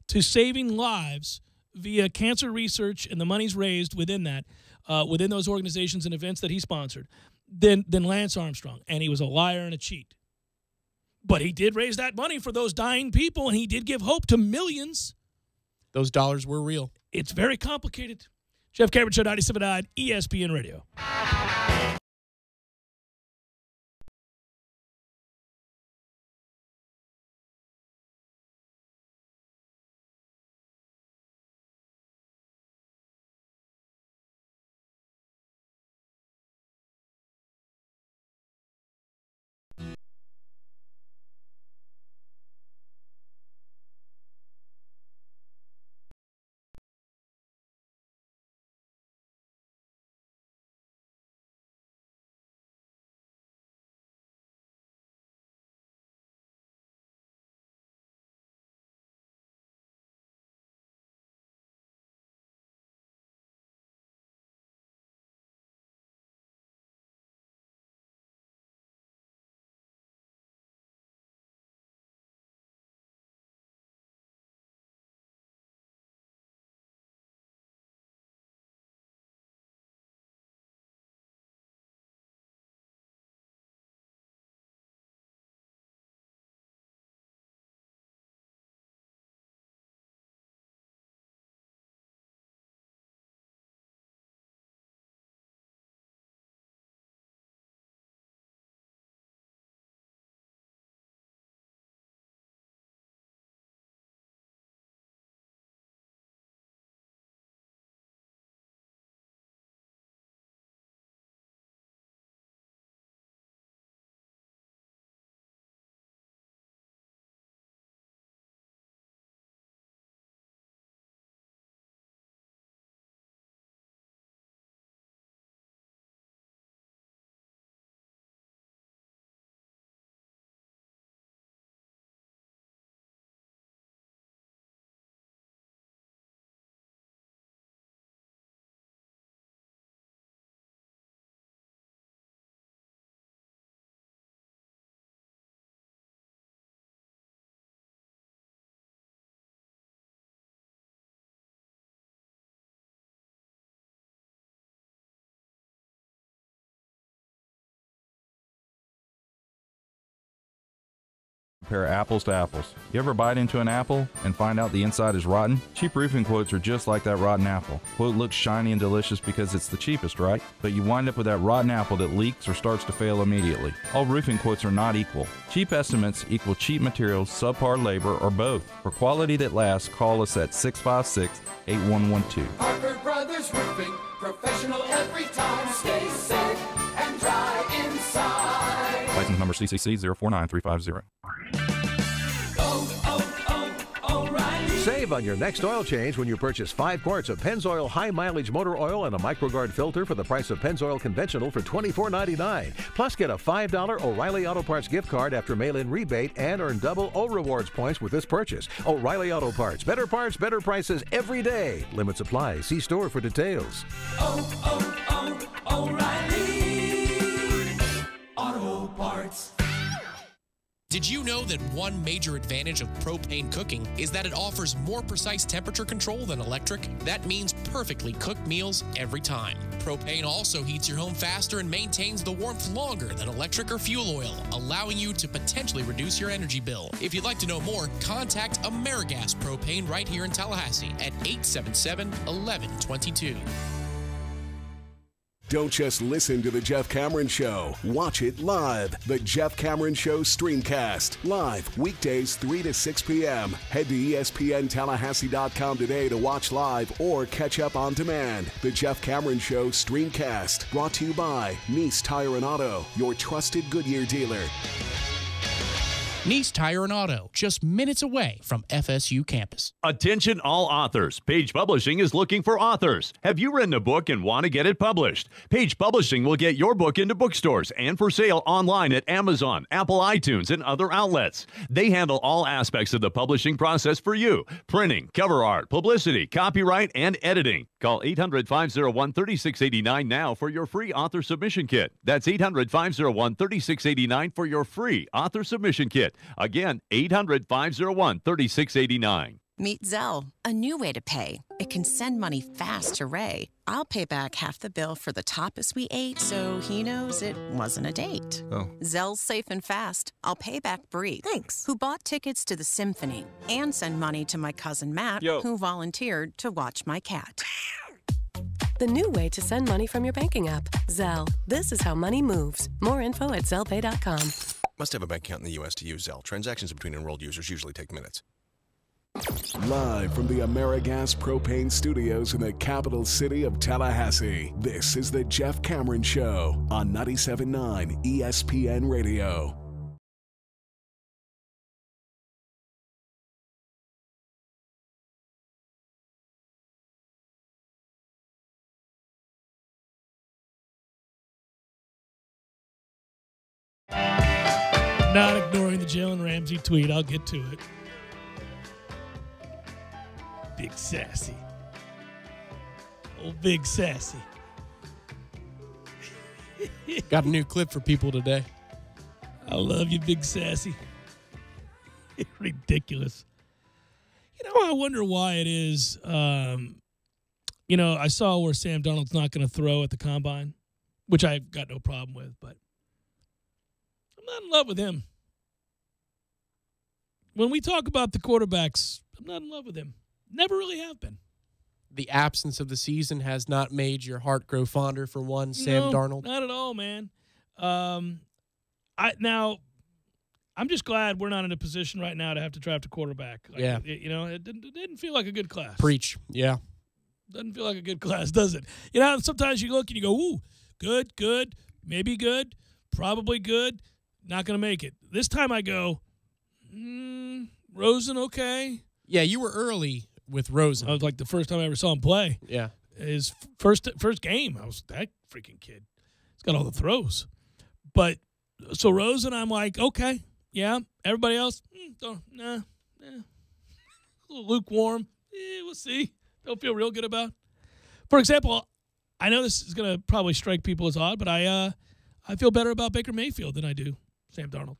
to saving lives via cancer research and the money's raised within that, within those organizations and events that he sponsored, than Lance Armstrong. And he was a liar and a cheat. But he did raise that money for those dying people, and he did give hope to millions. those dollars were real. It's very complicated. Jeff Cameron Show, 97.9 ESPN Radio. Compare apples to apples. You ever bite into an apple and find out the inside is rotten? Cheap roofing quotes are just like that rotten apple. Quote looks shiny and delicious because it's the cheapest, right? But you wind up with that rotten apple that leaks or starts to fail immediately. All roofing quotes are not equal. Cheap estimates equal cheap materials, subpar labor, or both. For quality that lasts, call us at 656-8112. Parker Brothers Roofing, professional every time. Stay safe and dry inside. License number CCC 049350. Save on your next oil change when you purchase 5 quarts of Pennzoil High Mileage Motor Oil and a MicroGuard filter for the price of Pennzoil Conventional for $24.99. Plus, get a $5 O'Reilly Auto Parts gift card after mail-in rebate and earn double O Rewards points with this purchase. O'Reilly Auto Parts. Better parts, better prices every day. Limits apply. See store for details. O'Reilly Auto Parts. Did you know that one major advantage of propane cooking is that it offers more precise temperature control than electric? That means perfectly cooked meals every time. Propane also heats your home faster and maintains the warmth longer than electric or fuel oil, allowing you to potentially reduce your energy bill. If you'd like to know more, contact AmeriGas Propane right here in Tallahassee at 877-1122. Don't just listen to The Jeff Cameron Show. Watch it live. The Jeff Cameron Show Streamcast. Live weekdays 3 to 6 p.m. Head to ESPNTallahassee.com today to watch live or catch up on demand. The Jeff Cameron Show Streamcast. Brought to you by Nice Tire and Auto, your trusted Goodyear dealer. Nice Tire and Auto, just minutes away from FSU campus. Attention all authors. Page Publishing is looking for authors. Have you written a book and want to get it published? Page Publishing will get your book into bookstores and for sale online at Amazon, Apple iTunes, and other outlets. They handle all aspects of the publishing process for you. Printing, cover art, publicity, copyright, and editing. Call 800-501-3689 now for your free author submission kit. That's 800-501-3689 for your free author submission kit. Again, 800-501-3689. Meet Zelle, a new way to pay. It can send money fast to Ray. I'll pay back half the bill for the tapas we ate, so he knows it wasn't a date. Oh. Zelle's safe and fast. I'll pay back Bree. Thanks. Who bought tickets to the symphony and send money to my cousin Matt, who volunteered to watch my cat. The new way to send money from your banking app, Zelle. This is how money moves. More info at ZellePay.com. Must have a bank account in the U.S. to use Zelle. Transactions between enrolled users usually take minutes. Live from the AmeriGas Propane Studios in the capital city of Tallahassee, this is the Jeff Cameron Show on 97.9 ESPN Radio. Not ignoring the Jalen Ramsey tweet. I'll get to it. Big Sassy. Old Big Sassy. Got a new clip for people today. I love you, Big Sassy. Ridiculous. You know, I wonder why it is. You know, I saw where Sam Darnold's not going to throw at the combine, which I've got no problem with, but I'm not in love with him. When we talk about the quarterbacks, I'm not in love with him. Never really have been. The absence of the season has not made your heart grow fonder for one Sam Darnold? Not at all, man. I'm just glad we're not in a position right now to have to draft a quarterback. Like, yeah. You know, it didn't feel like a good class. Preach. Yeah. Doesn't feel like a good class, does it? You know, sometimes you look and you go, ooh, good, maybe good, probably good, not going to make it. This time I go, Rosen, okay. Yeah, you were early with Rosen. I was like the first time I ever saw him play. Yeah. His first game, I was that freaking kid. He's got all the throws. But so Rosen, I'm like, okay, yeah. Everybody else, nah. A little lukewarm. We'll see. Don't feel real good about. For example, I know this is going to probably strike people as odd, but I feel better about Baker Mayfield than I do Sam Darnold.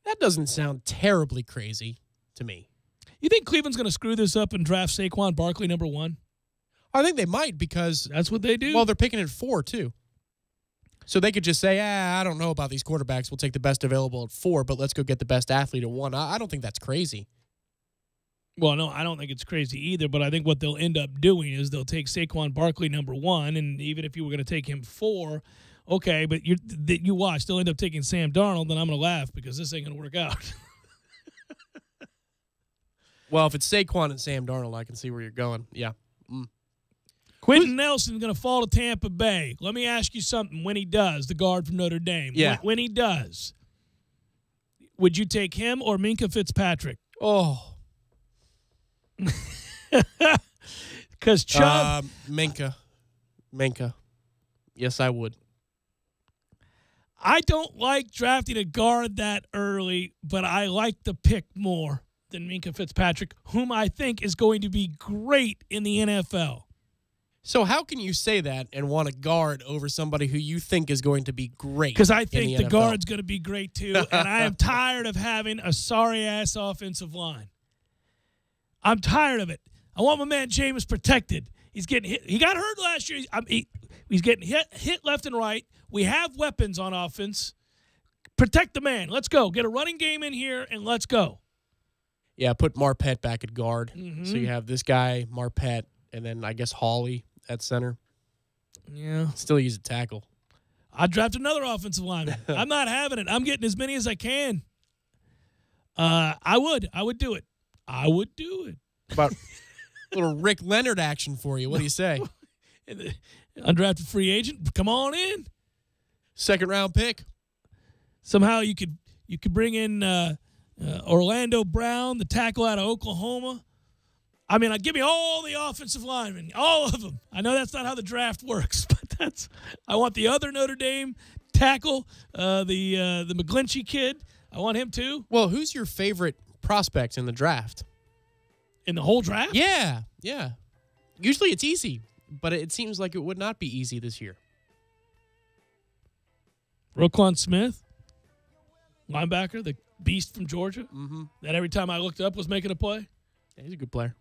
That doesn't sound terribly crazy to me. You think Cleveland's going to screw this up and draft Saquon Barkley number 1? I think they might because that's what they do. Well, they're picking at 4 too. So they could just say, I don't know about these quarterbacks. We'll take the best available at 4, but let's go get the best athlete at 1. I don't think that's crazy. Well, no, I don't think it's crazy either, but I think what they'll end up doing is they'll take Saquon Barkley number 1, and even if you were going to take him 4, okay, but you watch, they'll end up taking Sam Darnold, then I'm going to laugh because this ain't going to work out. Well, if it's Saquon and Sam Darnold, I can see where you're going. Yeah. Quentin Nelson's going to fall to Tampa Bay. Let me ask you something. When he does, the guard from Notre Dame. Yeah. When he does, would you take him or Minkah Fitzpatrick? Oh. Because Chubb. Minkah. Yes, I would. I don't like drafting a guard that early, but I like the pick more than Minkah Fitzpatrick, whom I think is going to be great in the NFL. So how can you say that and want a guard over somebody who you think is going to be great? Because I think the guard's going to be great too, and I am tired of having a sorry-ass offensive line. I'm tired of it. I want my man Jameis protected. He's getting hit. He got hurt last year. He's getting hit left and right. We have weapons on offense. Protect the man. Let's go. Get a running game in here, and let's go. Yeah, put Marpet back at guard. Mm-hmm. So you have this guy, Marpet, and then I guess Hawley at center. Yeah. Still use a tackle. I'd draft another offensive lineman. I'm not having it. I'm getting as many as I can. I would do it. I would do it. About a little Rick Leonard action for you. What do you say? Undrafted free agent. Come on in. Second round pick. Somehow you could bring in Orlando Brown, the tackle out of Oklahoma. I mean, give me all the offensive linemen, all of them. I know that's not how the draft works, but I want the other Notre Dame tackle, the McGlinchey kid. I want him too. Well, who's your favorite prospect in the draft? In the whole draft? Yeah. Usually it's easy, but it seems like it would not be easy this year. Roquan Smith? linebacker, the beast from Georgia, that every time I looked up was making a play. Yeah, he's a good player.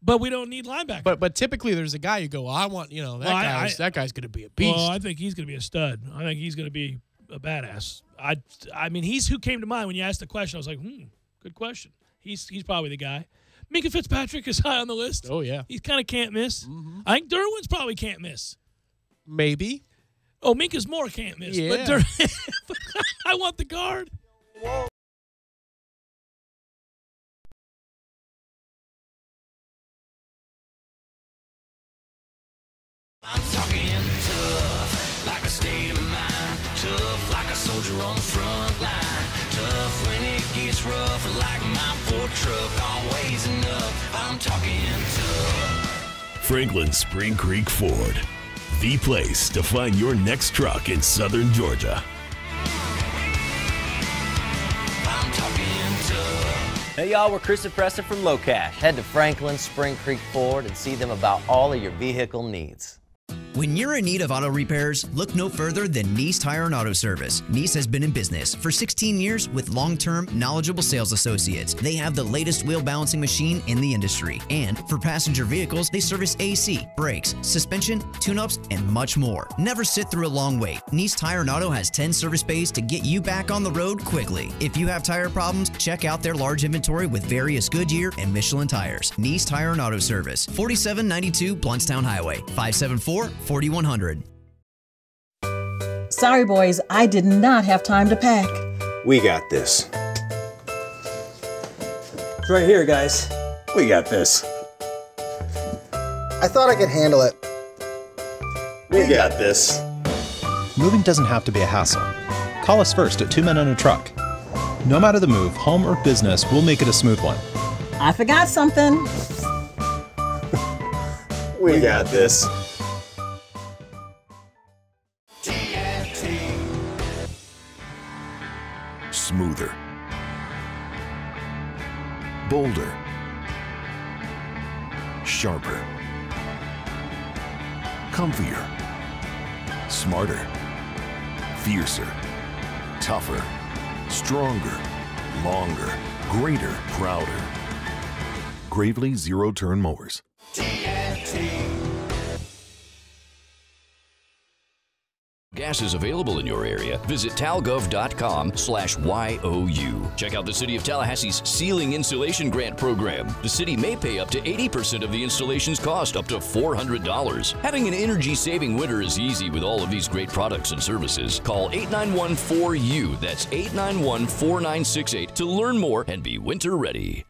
But we don't need linebacker. But typically there's a guy you go, I want, that guy's going to be a beast. Well, I think he's going to be a stud. I think he's going to be a badass. I mean, he's who came to mind when you asked the question. I was like, good question. He's probably the guy. Minka Fitzpatrick is high on the list. Oh, yeah. He's kind of can't miss. I think Derwin's probably can't miss. Maybe. Oh, Minka's more can't miss. Yeah. But I want the guard. I'm talking tough, like a state of mind. Tough, like a soldier on the front line. Tough when it gets rough, like my Ford truck. Always enough. I'm talking tough. Franklin Spring Creek Ford, the place to find your next truck in southern Georgia. I'm talking tough. Hey y'all, we're Chris and Preston from Low Cash. Head to Franklin Spring Creek Ford and see them about all of your vehicle needs. When you're in need of auto repairs, look no further than Nice Tire and Auto Service. Nice has been in business for 16 years with long-term, knowledgeable sales associates. They have the latest wheel balancing machine in the industry. And for passenger vehicles, they service AC, brakes, suspension, tune-ups, and much more. Never sit through a long wait. Nice Tire and Auto has 10 service bays to get you back on the road quickly. If you have tire problems, check out their large inventory with various Goodyear and Michelin tires. Nice Tire and Auto Service, 4792 Bluntstown Highway, 574-4100. Sorry, boys, I did not have time to pack. We got this. It's right here, guys. We got this. I thought I could handle it. We got this. Moving doesn't have to be a hassle. Call us first at 2 Men and a Truck. No matter the move, home or business, we'll make it a smooth one. I forgot something. We got this. Smoother, bolder, sharper, comfier, smarter, fiercer, tougher, stronger, longer, greater, prouder. Gravely Zero-Turn Mowers. Gas is available in your area. Visit talgov.com/YOU. Check out the City of Tallahassee's Ceiling Insulation Grant Program. The city may pay up to 80% of the installation's cost, up to $400. Having an energy-saving winter is easy with all of these great products and services. Call 891-4U. That's 891-4968 to learn more and be winter ready.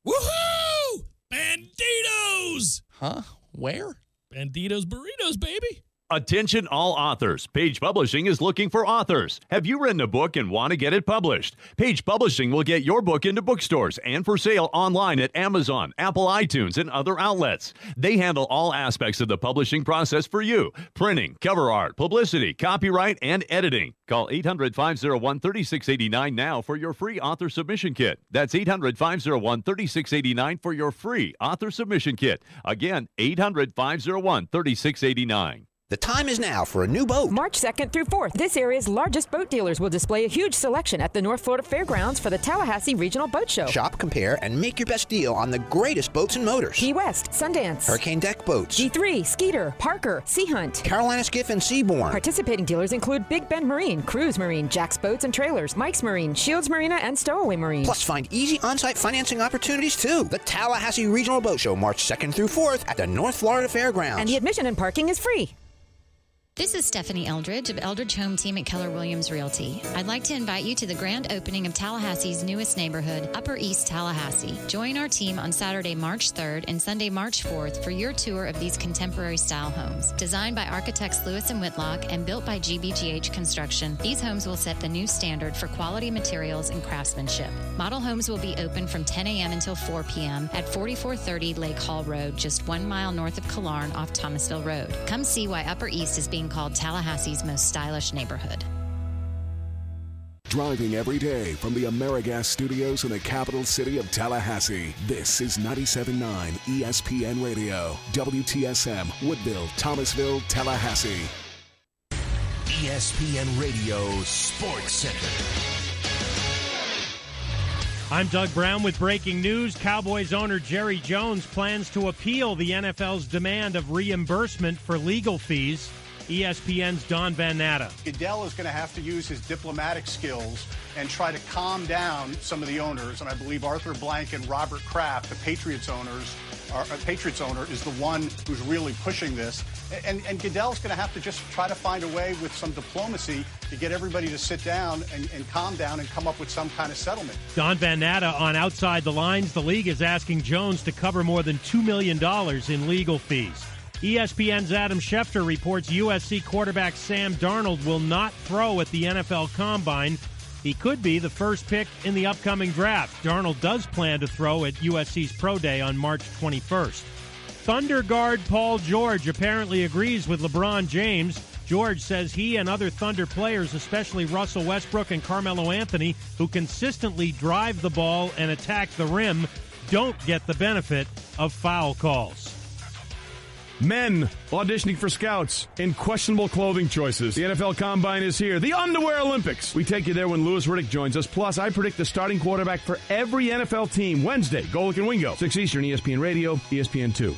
Woohoo! Banditos! Huh? Where? Banditos Burritos, baby. Attention all authors. Page Publishing is looking for authors. Have you written a book and want to get it published? Page Publishing will get your book into bookstores and for sale online at Amazon, Apple iTunes, and other outlets. They handle all aspects of the publishing process for you. Printing, cover art, publicity, copyright, and editing. Call 800-501-3689 now for your free author submission kit. That's 800-501-3689 for your free author submission kit. Again, 800-501-3689. The time is now for a new boat. March 2nd through 4th, this area's largest boat dealers will display a huge selection at the North Florida Fairgrounds for the Tallahassee Regional Boat Show. Shop, compare, and make your best deal on the greatest boats and motors. Key West, Sundance, Hurricane Deck Boats, G3, Skeeter, Parker, Sea Hunt, Carolina Skiff, and Seabourn. Participating dealers include Big Bend Marine, Cruise Marine, Jack's Boats and Trailers, Mike's Marine, Shields Marina, and Stowaway Marine. Plus, find easy on-site financing opportunities, too. The Tallahassee Regional Boat Show, March 2nd through 4th at the North Florida Fairgrounds. And the admission and parking is free. This is Stephanie Eldridge of Eldridge Home Team at Keller Williams Realty. I'd like to invite you to the grand opening of Tallahassee's newest neighborhood, Upper East Tallahassee. Join our team on Saturday, March 3rd and Sunday, March 4th for your tour of these contemporary style homes. Designed by architects Lewis and Whitlock and built by GBGH Construction, these homes will set the new standard for quality materials and craftsmanship. Model homes will be open from 10 a.m. until 4 p.m. at 4430 Lake Hall Road, just 1 mile north of Killarn off Thomasville Road. Come see why Upper East is being called Tallahassee's most stylish neighborhood. Driving every day from the AmeriGas studios in the capital city of Tallahassee, this is 97.9 ESPN Radio, WTSM, Woodville, Thomasville, Tallahassee. ESPN Radio Sports Center. I'm Doug Brown with breaking news. Cowboys owner Jerry Jones plans to appeal the NFL's demand of reimbursement for legal fees. ESPN's Don Van Natta. Goodell is going to have to use his diplomatic skills and try to calm down some of the owners. And I believe Arthur Blank and Robert Kraft, the Patriots owner, is the one who's really pushing this. And Goodell's going to have to just try to find a way with some diplomacy to get everybody to sit down and calm down and come up with some kind of settlement. Don Van Natta on Outside the Lines. The league is asking Jones to cover more than $2 million in legal fees. ESPN's Adam Schefter reports USC quarterback Sam Darnold will not throw at the NFL Combine. He could be the first pick in the upcoming draft. Darnold does plan to throw at USC's Pro Day on March 21st. Thunder guard Paul George apparently agrees with LeBron James. George says he and other Thunder players, especially Russell Westbrook and Carmelo Anthony, who consistently drive the ball and attack the rim, don't get the benefit of foul calls. Men auditioning for scouts in questionable clothing choices. The NFL Combine is here. The Underwear Olympics. We take you there when Louis Riddick joins us. Plus, I predict the starting quarterback for every NFL team. Wednesday, Golic and Wingo. 6 Eastern, ESPN Radio, ESPN2.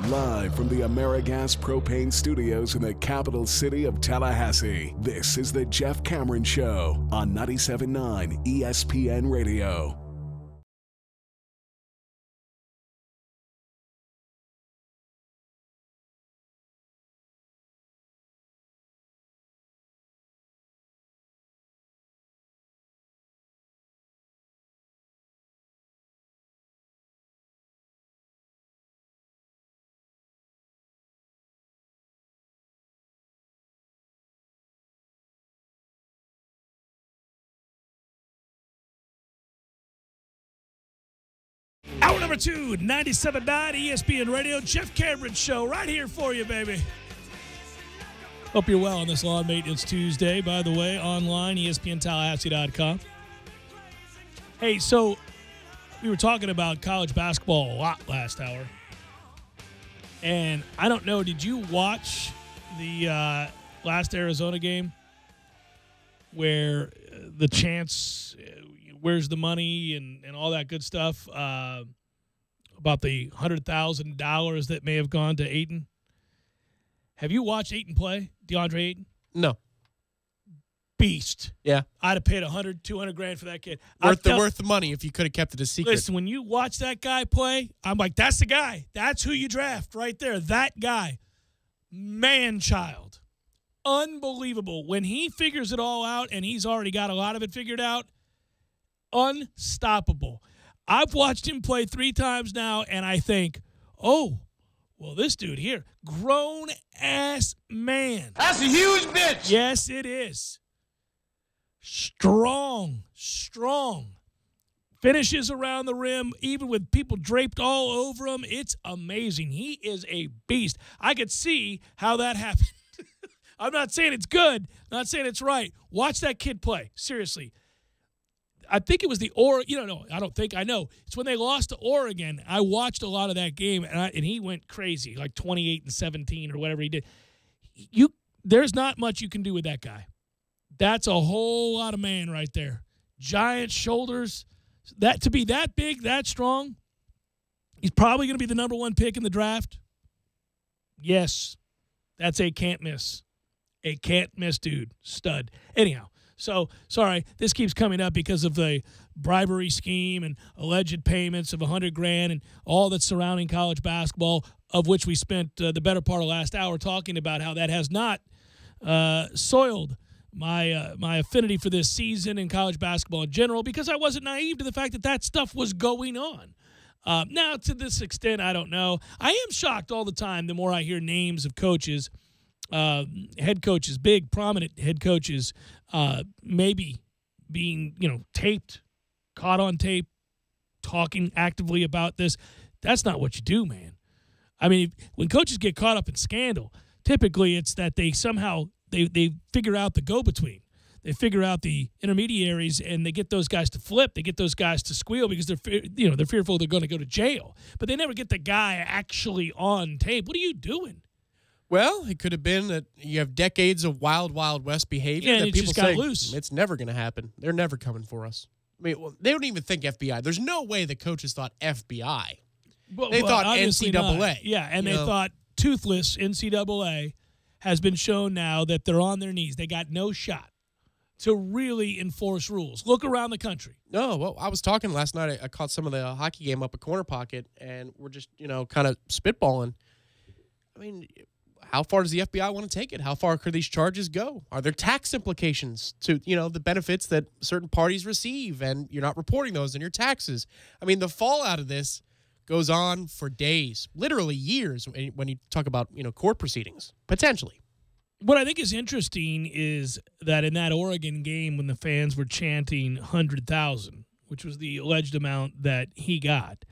Live from the AmeriGas Propane Studios in the capital city of Tallahassee, this is the Jeff Cameron Show on 97.9 ESPN Radio. Hour number 2, 97.9 ESPN Radio, Jeff Cameron Show, right here for you, baby. Hope you're well on this Lawn Maintenance Tuesday. By the way, online, ESPNTallahassee.com. Hey, so we were talking about college basketball a lot last hour. And I don't know, did you watch the last Arizona game where the chance, where's the money and all that good stuff about the $100,000 that may have gone to Ayton? Have you watched Ayton play, DeAndre Ayton? No. Beast. Yeah. I'd have paid $100,000, $200,000 for that kid. Worth the money if you could have kept it a secret. Listen, when you watch that guy play, I'm like, that's the guy. That's who you draft right there. That guy. Man-child. Unbelievable. When he figures it all out, and he's already got a lot of it figured out, unstoppable. I've watched him play 3 times now, and I think, oh, well, this dude here, grown-ass man. That's a huge bitch. Yes, it is. Strong. Finishes around the rim, even with people draped all over him. It's amazing. He is a beast. I could see how that happened. I'm not saying it's good. I'm not saying it's right. Watch that kid play. Seriously. I think it was the no, I don't think. I know. It's when they lost to Oregon. I watched a lot of that game, and he went crazy, like 28-17 or whatever he did. There's not much you can do with that guy. That's a whole lot of man right there. Giant shoulders. That to be that big, that strong, he's probably going to be the number 1 pick in the draft. Yes, that's a can't miss. A can't miss dude. Stud. Anyhow. So, sorry, this keeps coming up because of the bribery scheme and alleged payments of $100,000 and all that's surrounding college basketball, of which we spent the better part of last hour talking about how that has not soiled my affinity for this season and college basketball in general, because I wasn't naive to the fact that stuff was going on. Now, to this extent, I don't know. I am shocked all the time the more I hear names of coaches, head coaches, big, prominent head coaches, maybe being, taped, caught on tape, talking actively about this. That's not what you do, man. I mean, when coaches get caught up in scandal, typically it's that they somehow, they figure out the go-between. They figure out the intermediaries, and they get those guys to flip. They get those guys to squeal because they're fearful they're going to go to jail. But they never get the guy actually on tape. What are you doing? Well, it could have been that you have decades of wild, wild west behavior Yeah, that it people just got say loose. it's never going to happen. They're never coming for us. I mean, they don't even think FBI. There's no way the coaches thought FBI. They thought obviously NCAA. not. Yeah, and they thought toothless NCAA has been shown now that they're on their knees. They got no shot to really enforce rules. Look around the country. No, well, I was talking last night. I caught some of the hockey game up at Corner Pocket, and we're just, kind of spitballing. I mean, how far does the FBI want to take it? How far could these charges go? Are there tax implications to, the benefits that certain parties receive, and you're not reporting those in your taxes? I mean, the fallout of this goes on for days, literally years, when you talk about, court proceedings, potentially. What I think is interesting is that in that Oregon game when the fans were chanting 100,000, which was the alleged amount that he got,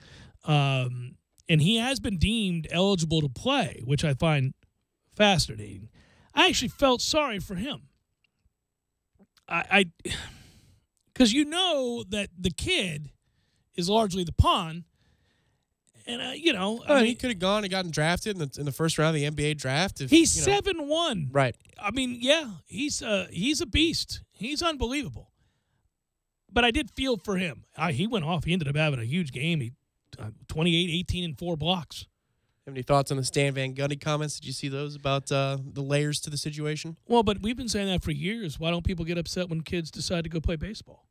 and he has been deemed eligible to play, which I find fascinating. I actually felt sorry for him. Because that the kid is largely the pawn. And, he could have gone and gotten drafted in the first round of the NBA draft. He's 7-1. Right. I mean, yeah, he's a beast. He's unbelievable. But I did feel for him. He went off. He ended up having a huge game. He 28, 18, and 4 blocks. Have any thoughts on the Stan Van Gundy comments? Did you see those about the layers to the situation? Well, but we've been saying that for years. Why don't people get upset when kids decide to go play baseball?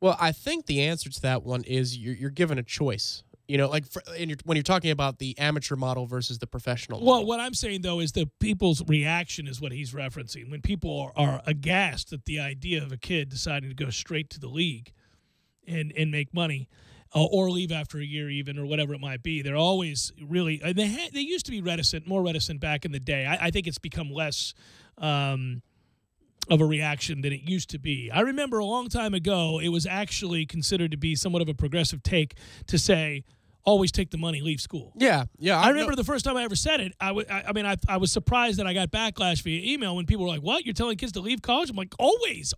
Well, I think the answer to that one is you're given a choice. When you're talking about the amateur model versus the professional model. Well, what I'm saying, though, is the people's reaction is what he's referencing. When people are aghast at the idea of a kid deciding to go straight to the league and make money or leave after a year even or whatever it might be, they're always really – they used to be more reticent back in the day. I think it's become less of a reaction than it used to be. I remember a long time ago, it was actually considered to be somewhat of a progressive take to say – always take the money, leave school. Yeah. I remember the first time I ever said it, I was surprised that I got backlash via email when people were like, what, you're telling kids to leave college? I'm like, always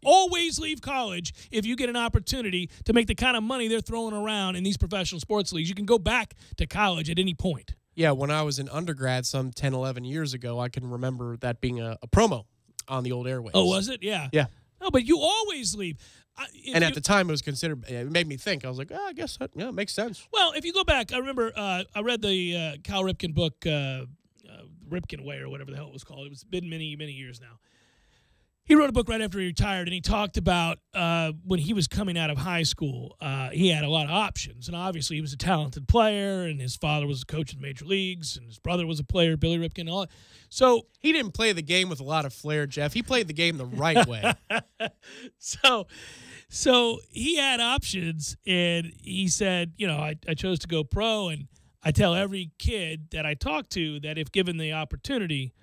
leave college if you get an opportunity to make the kind of money they're throwing around in these professional sports leagues. You can go back to college at any point. Yeah, when I was in undergrad some 10, 11 years ago, I can remember that being a promo on the old airwaves. Oh, was it? Yeah. Yeah. No, but you always leave. And at the time, it was considered. It made me think. I was like, I guess that makes sense. Well, if you go back, I remember I read the Cal Ripken book, Ripken Way or whatever the hell it was called. It was been many, many years now. He wrote a book right after he retired, and he talked about when he was coming out of high school, he had a lot of options. And obviously, he was a talented player, and his father was a coach in the major leagues, and his brother was a player, Billy Ripken, and all that. So he didn't play the game with a lot of flair, Jeff. He played the game the right way. So he had options, and he said, I chose to go pro, and I tell every kid that I talk to that if given the opportunity,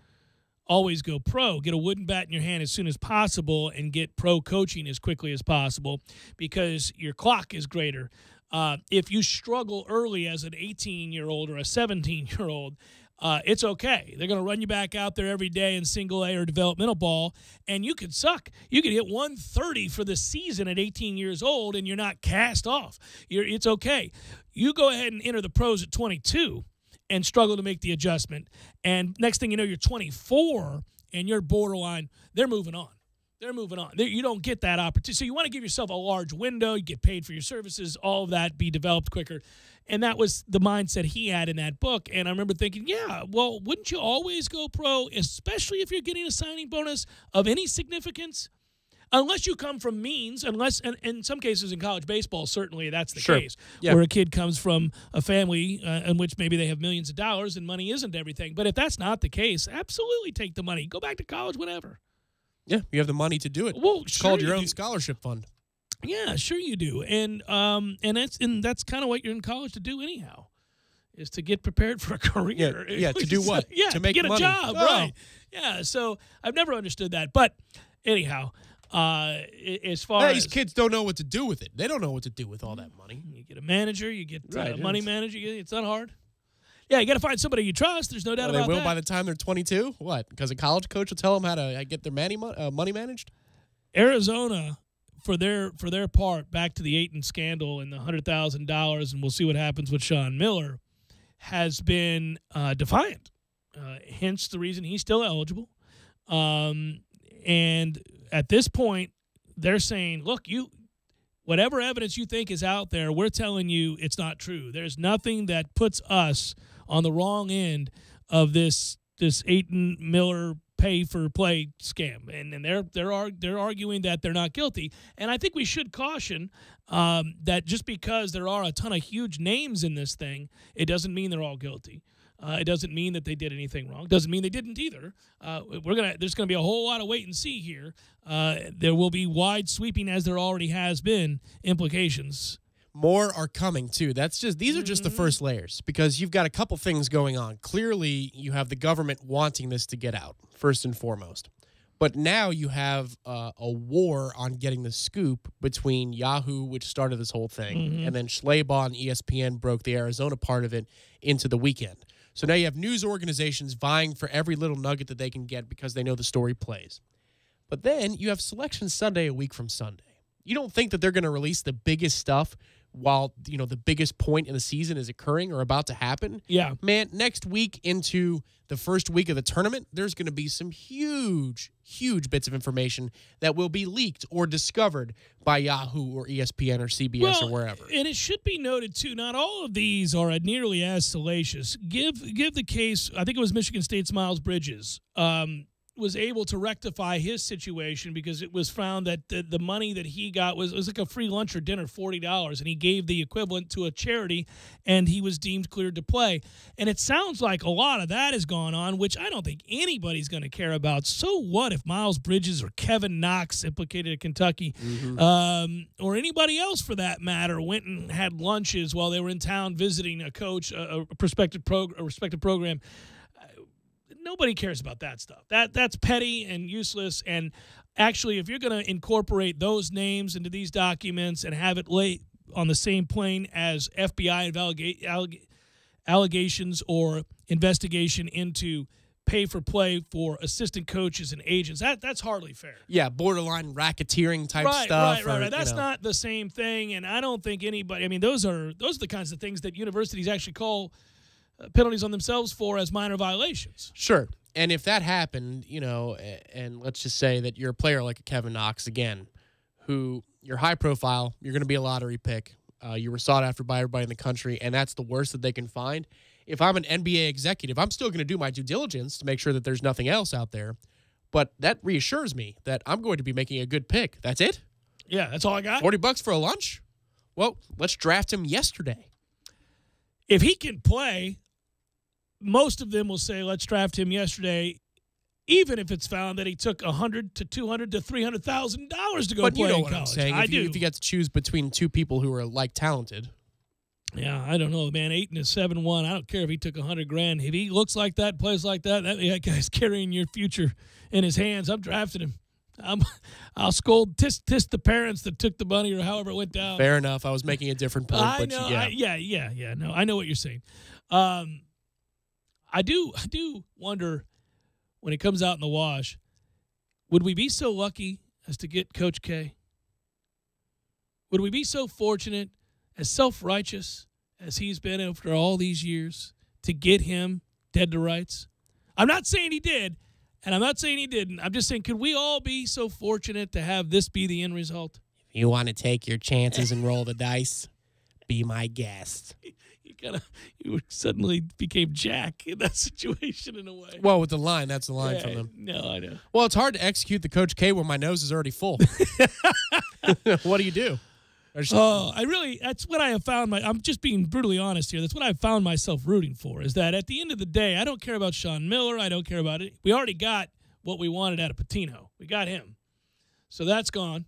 always go pro. Get a wooden bat in your hand as soon as possible and get pro coaching as quickly as possible because your clock is greater. If you struggle early as an 18-year-old or a 17-year-old, it's okay. They're going to run you back out there every day in single A or developmental ball, and you could suck. You could hit 130 for the season at 18 years old, and you're not cast off. It's okay. You go ahead and enter the pros at 22 and struggle to make the adjustment, and next thing you know, you're 24, and you're borderline. They're moving on. You don't get that opportunity. So you want to give yourself a large window. You get paid for your services. All of that be developed quicker. And that was the mindset he had in that book. And I remember thinking, yeah, well, wouldn't you always go pro, especially if you're getting a signing bonus of any significance? Unless you come from means, and in some cases in college baseball, certainly that's the case, where a kid comes from a family in which maybe they have millions of dollars and money isn't everything. But if that's not the case, absolutely take the money. Go back to college, whatever. Yeah, you have the money to do it. Well, it's called your own scholarship fund. Yeah, sure you do. And that's kind of what you're in college to do anyhow, is to get prepared for a career. Yeah, to do what? Yeah, to make get money. A job, right. Yeah, so I've never understood that. But anyhow, as far as these kids don't know what to do with it. They don't know what to do with all that money. You get a manager, you get a money manager. It's not hard. Yeah, you got to find somebody you trust. There's no doubt about that. They will by the time they're 22? What? Because a college coach will tell them how to get their money managed? Arizona, for their part, back to the Ayton scandal and the $100,000, and we'll see what happens with Sean Miller, has been defiant. hence the reason he's still eligible. And at this point, they're saying, look, whatever evidence you think is out there, we're telling you it's not true. There's nothing that puts us on the wrong end of this Ayton Miller pay-for-play scam. And they're arguing that they're not guilty. And I think we should caution that just because there are a ton of huge names in this thing, it doesn't mean they're all guilty. It doesn't mean that they did anything wrong. Doesn't mean they didn't either. There's gonna be a whole lot of wait and see here. There will be wide sweeping, as there already has been, implications. More are coming too. These are just the first layers, because you've got a couple things going on. Clearly, you have the government wanting this to get out first and foremost. But now you have a war on getting the scoop between Yahoo, which started this whole thing, and then Schleybaugh and ESPN broke the Arizona part of it into the weekend. So now you have news organizations vying for every little nugget that they can get because they know the story plays. But then you have Selection Sunday a week from Sunday. You don't think that they're going to release the biggest stuff while, the biggest point in the season is occurring or about to happen? Yeah. Man, next week into the first week of the tournament, there's going to be some huge, huge bits of information that will be leaked or discovered by Yahoo or ESPN or CBS or wherever. And it should be noted, too, not all of these are nearly as salacious. Give the case, I think it was Michigan State's Miles Bridges, was able to rectify his situation because it was found that the money that he got was like a free lunch or dinner, $40, and he gave the equivalent to a charity, and he was deemed cleared to play. And it sounds like a lot of that has gone on, which I don't think anybody's going to care about. So what if Miles Bridges or Kevin Knox, implicated at Kentucky, or anybody else for that matter, went and had lunches while they were in town visiting a coach, a respective program? Nobody cares about that stuff. That's petty and useless. And actually, if you're going to incorporate those names into these documents and have it lay on the same plane as FBI allegations or investigation into pay-for-play for assistant coaches and agents, that's hardly fair. Yeah, borderline racketeering type stuff. Right. That's not the same thing, and I don't think anybody – I mean, those are the kinds of things that universities actually call – penalties on themselves for as minor violations. Sure. And if that happened, and let's just say that you're a player like a Kevin Knox, again, who you're high profile, you're going to be a lottery pick, you were sought after by everybody in the country, and that's the worst that they can find. If I'm an NBA executive, I'm still going to do my due diligence to make sure that there's nothing else out there, but that reassures me that I'm going to be making a good pick. That's it? Yeah, that's all I got. $40 for a lunch? Well, let's draft him yesterday. If he can play, most of them will say, let's draft him yesterday, even if it's found that he took $100,000 to $200,000 to $300,000 to go but play you know in what college. I'm saying. If you get to choose between two people who are like talented. Yeah, I don't know, man. Ayton is 7-1. I don't care if he took $100,000. If he looks like that, plays like that guy's carrying your future in his hands. I'm drafting him. I'll scold, tisk the parents that took the money or however it went down. Fair enough. I was making a different point. I but know. Yeah. No, I know what you're saying. I do wonder when it comes out in the wash, would we be so lucky as to get Coach K? Would we be so fortunate, as self-righteous as he's been after all these years, to get him dead to rights? I'm not saying he did, and I'm not saying he didn't. I'm just saying, could we all be so fortunate to have this be the end result? If you want to take your chances and roll the dice, be my guest. You suddenly became Jack in that situation in a way. Well, with the line, that's the line from them. No, I know. Well, it's hard to execute the Coach K when my nose is already full. What do you do? That's what I have found. I'm just being brutally honest here. That's what I've found myself rooting for, is that at the end of the day, I don't care about Sean Miller. I don't care about it. We already got what we wanted out of Patino. We got him. So that's gone.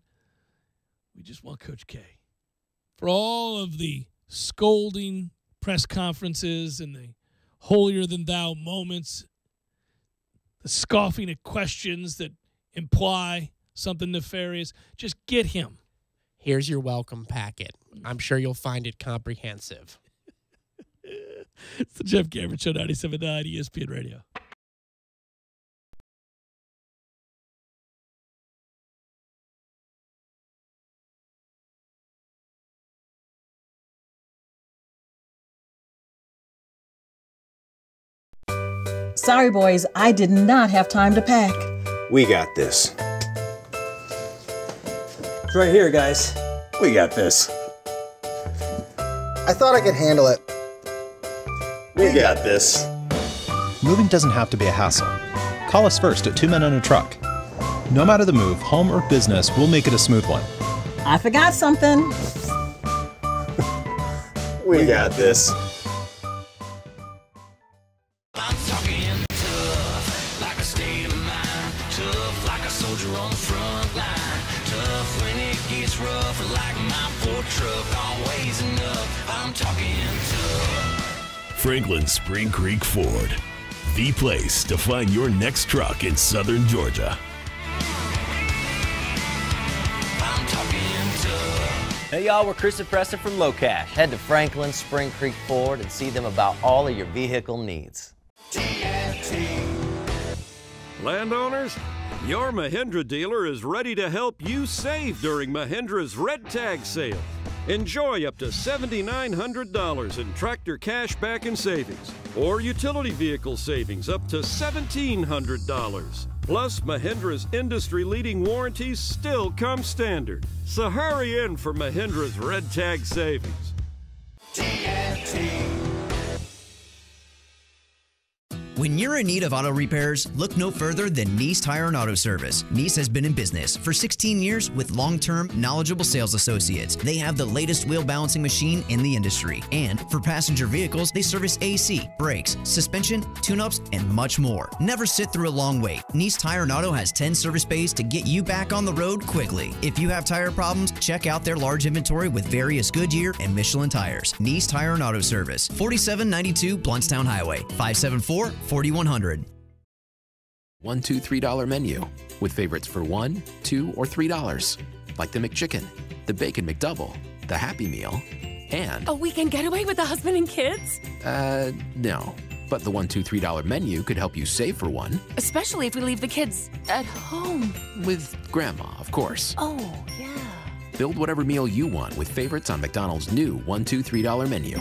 We just want Coach K. For all of the scolding press conferences and the holier-than-thou moments, the scoffing at questions that imply something nefarious, just get him. Here's your welcome packet. I'm sure you'll find it comprehensive. It's the Jeff Cameron Show, 97.9 ESPN Radio. Sorry, boys, I did not have time to pack. We got this. It's right here, guys. We got this. I thought I could handle it. We got this. Moving doesn't have to be a hassle. Call us first at 2 Men and a Truck. No matter the move, home or business, we'll make it a smooth one. I forgot something. We got this. I'm talking tough, like a state of mind. Tough like a soldier on the front line. Tough when it gets rough, like my Ford truck. Always enough. I'm talking tough. Franklin Spring Creek Ford, the place to find your next truck in southern Georgia. I'm talking tough. Hey y'all, we're Chris and Preston from Low Cash. Head to Franklin Spring Creek Ford and see them about all of your vehicle needs. Landowners, your Mahindra dealer is ready to help you save during Mahindra's Red Tag Sale. Enjoy up to $7,900 in tractor cash back and savings, or utility vehicle savings up to $1,700. Plus, Mahindra's industry-leading warranties still come standard. So hurry in for Mahindra's Red Tag Savings. When you're in need of auto repairs, look no further than Nice Tire and Auto Service. Nice has been in business for 16 years with long-term, knowledgeable sales associates. They have the latest wheel balancing machine in the industry. And for passenger vehicles, they service AC, brakes, suspension, tune-ups, and much more. Never sit through a long wait. Nice Tire and Auto has 10 service bays to get you back on the road quickly. If you have tire problems, check out their large inventory with various Goodyear and Michelin tires. Nice Tire and Auto Service, 4792 Bluntstown Highway, 574-4100. $1, $2, $3 menu with favorites for $1, $2, or $3, like the McChicken, the Bacon McDouble, the Happy Meal, and a weekend getaway with the husband and kids? No. But the $1, $2, $3 menu could help you save for one. Especially if we leave the kids at home. With Grandma, of course. Oh, yeah. Build whatever meal you want with favorites on McDonald's new $1, $2, $3 menu.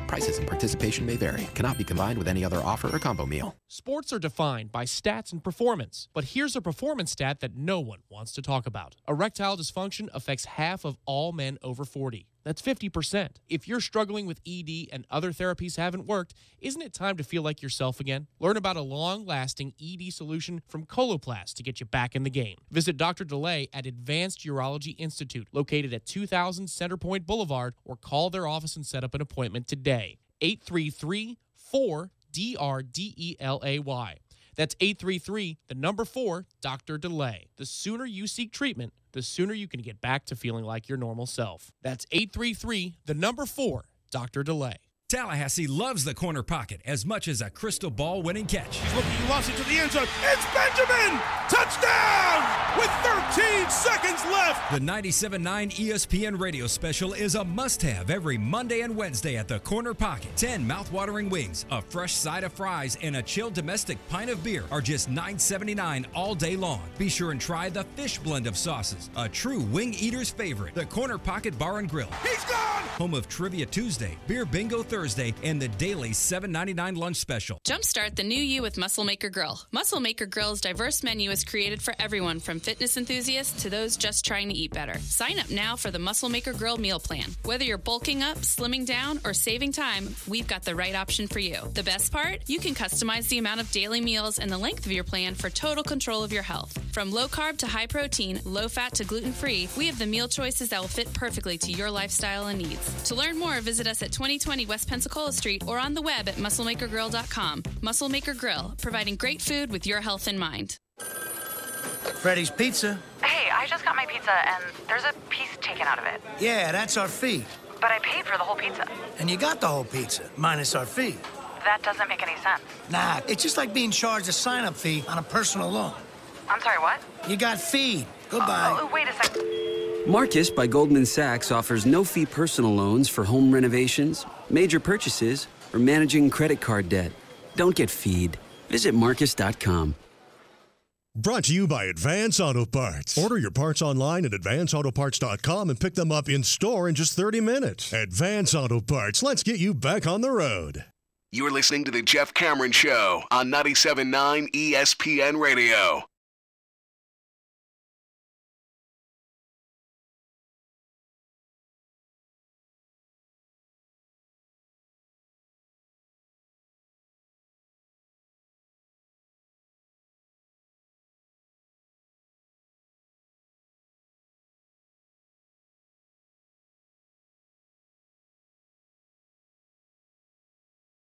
Prices and participation may vary. Cannot be combined with any other offer or combo meal. Sports are defined by stats and performance, but here's a performance stat that no one wants to talk about. Erectile dysfunction affects half of all men over 40. That's 50%. If you're struggling with ED and other therapies haven't worked, isn't it time to feel like yourself again? Learn about a long-lasting ED solution from Coloplast to get you back in the game. Visit Dr. DeLay at Advanced Urology Institute, located at 2000 Centerpoint Boulevard, or call their office and set up an appointment today. 833-4-DRDELAY. That's 833, the number 4, Dr. DeLay. The sooner you seek treatment, the sooner you can get back to feeling like your normal self. That's 833, the number 4, Dr. DeLay. Tallahassee loves the corner pocket as much as a crystal ball winning catch. He's looking, he lost it to the end zone. It's Benjamin! Touchdown! With 13 seconds left. The 97.9 ESPN radio special is a must-have every Monday and Wednesday at the corner pocket. 10 mouth-watering wings, a fresh side of fries, and a chilled domestic pint of beer are just $9.79 all day long. Be sure and try the fish blend of sauces, a true wing eater's favorite. The Corner Pocket Bar and Grill. He's gone! Home of Trivia Tuesday, Beer Bingo Thursday, and the daily $7.99 lunch special. Jumpstart the new you with Muscle Maker Grill. Muscle Maker Grill's diverse menu is created for everyone from fitness enthusiasts to those just trying to eat better. Sign up now for the Muscle Maker Grill meal plan. Whether you're bulking up, slimming down, or saving time, we've got the right option for you. The best part? You can customize the amount of daily meals and the length of your plan for total control of your health. From low carb to high protein, low fat to gluten free, we have the meal choices that will fit perfectly to your lifestyle and needs. To learn more, visit us at 2020 West Pensacola Street or on the web at musclemakergrill.com. Muscle Maker Grill, providing great food with your health in mind. Freddy's Pizza. Hey, I just got my pizza and there's a piece taken out of it. Yeah, that's our fee. But I paid for the whole pizza. And you got the whole pizza, minus our fee. That doesn't make any sense. Nah, it's just like being charged a sign-up fee on a personal loan. I'm sorry, what? You got feed. Goodbye. Oh, wait a sec. Marcus by Goldman Sachs offers no-fee personal loans for home renovations, major purchases, or managing credit card debt. Don't get feed. Visit Marcus.com. Brought to you by Advance Auto Parts. Order your parts online at advanceautoparts.com and pick them up in store in just 30 minutes. Advance Auto Parts. Let's get you back on the road. You're listening to The Jeff Cameron Show on 97.9 ESPN Radio.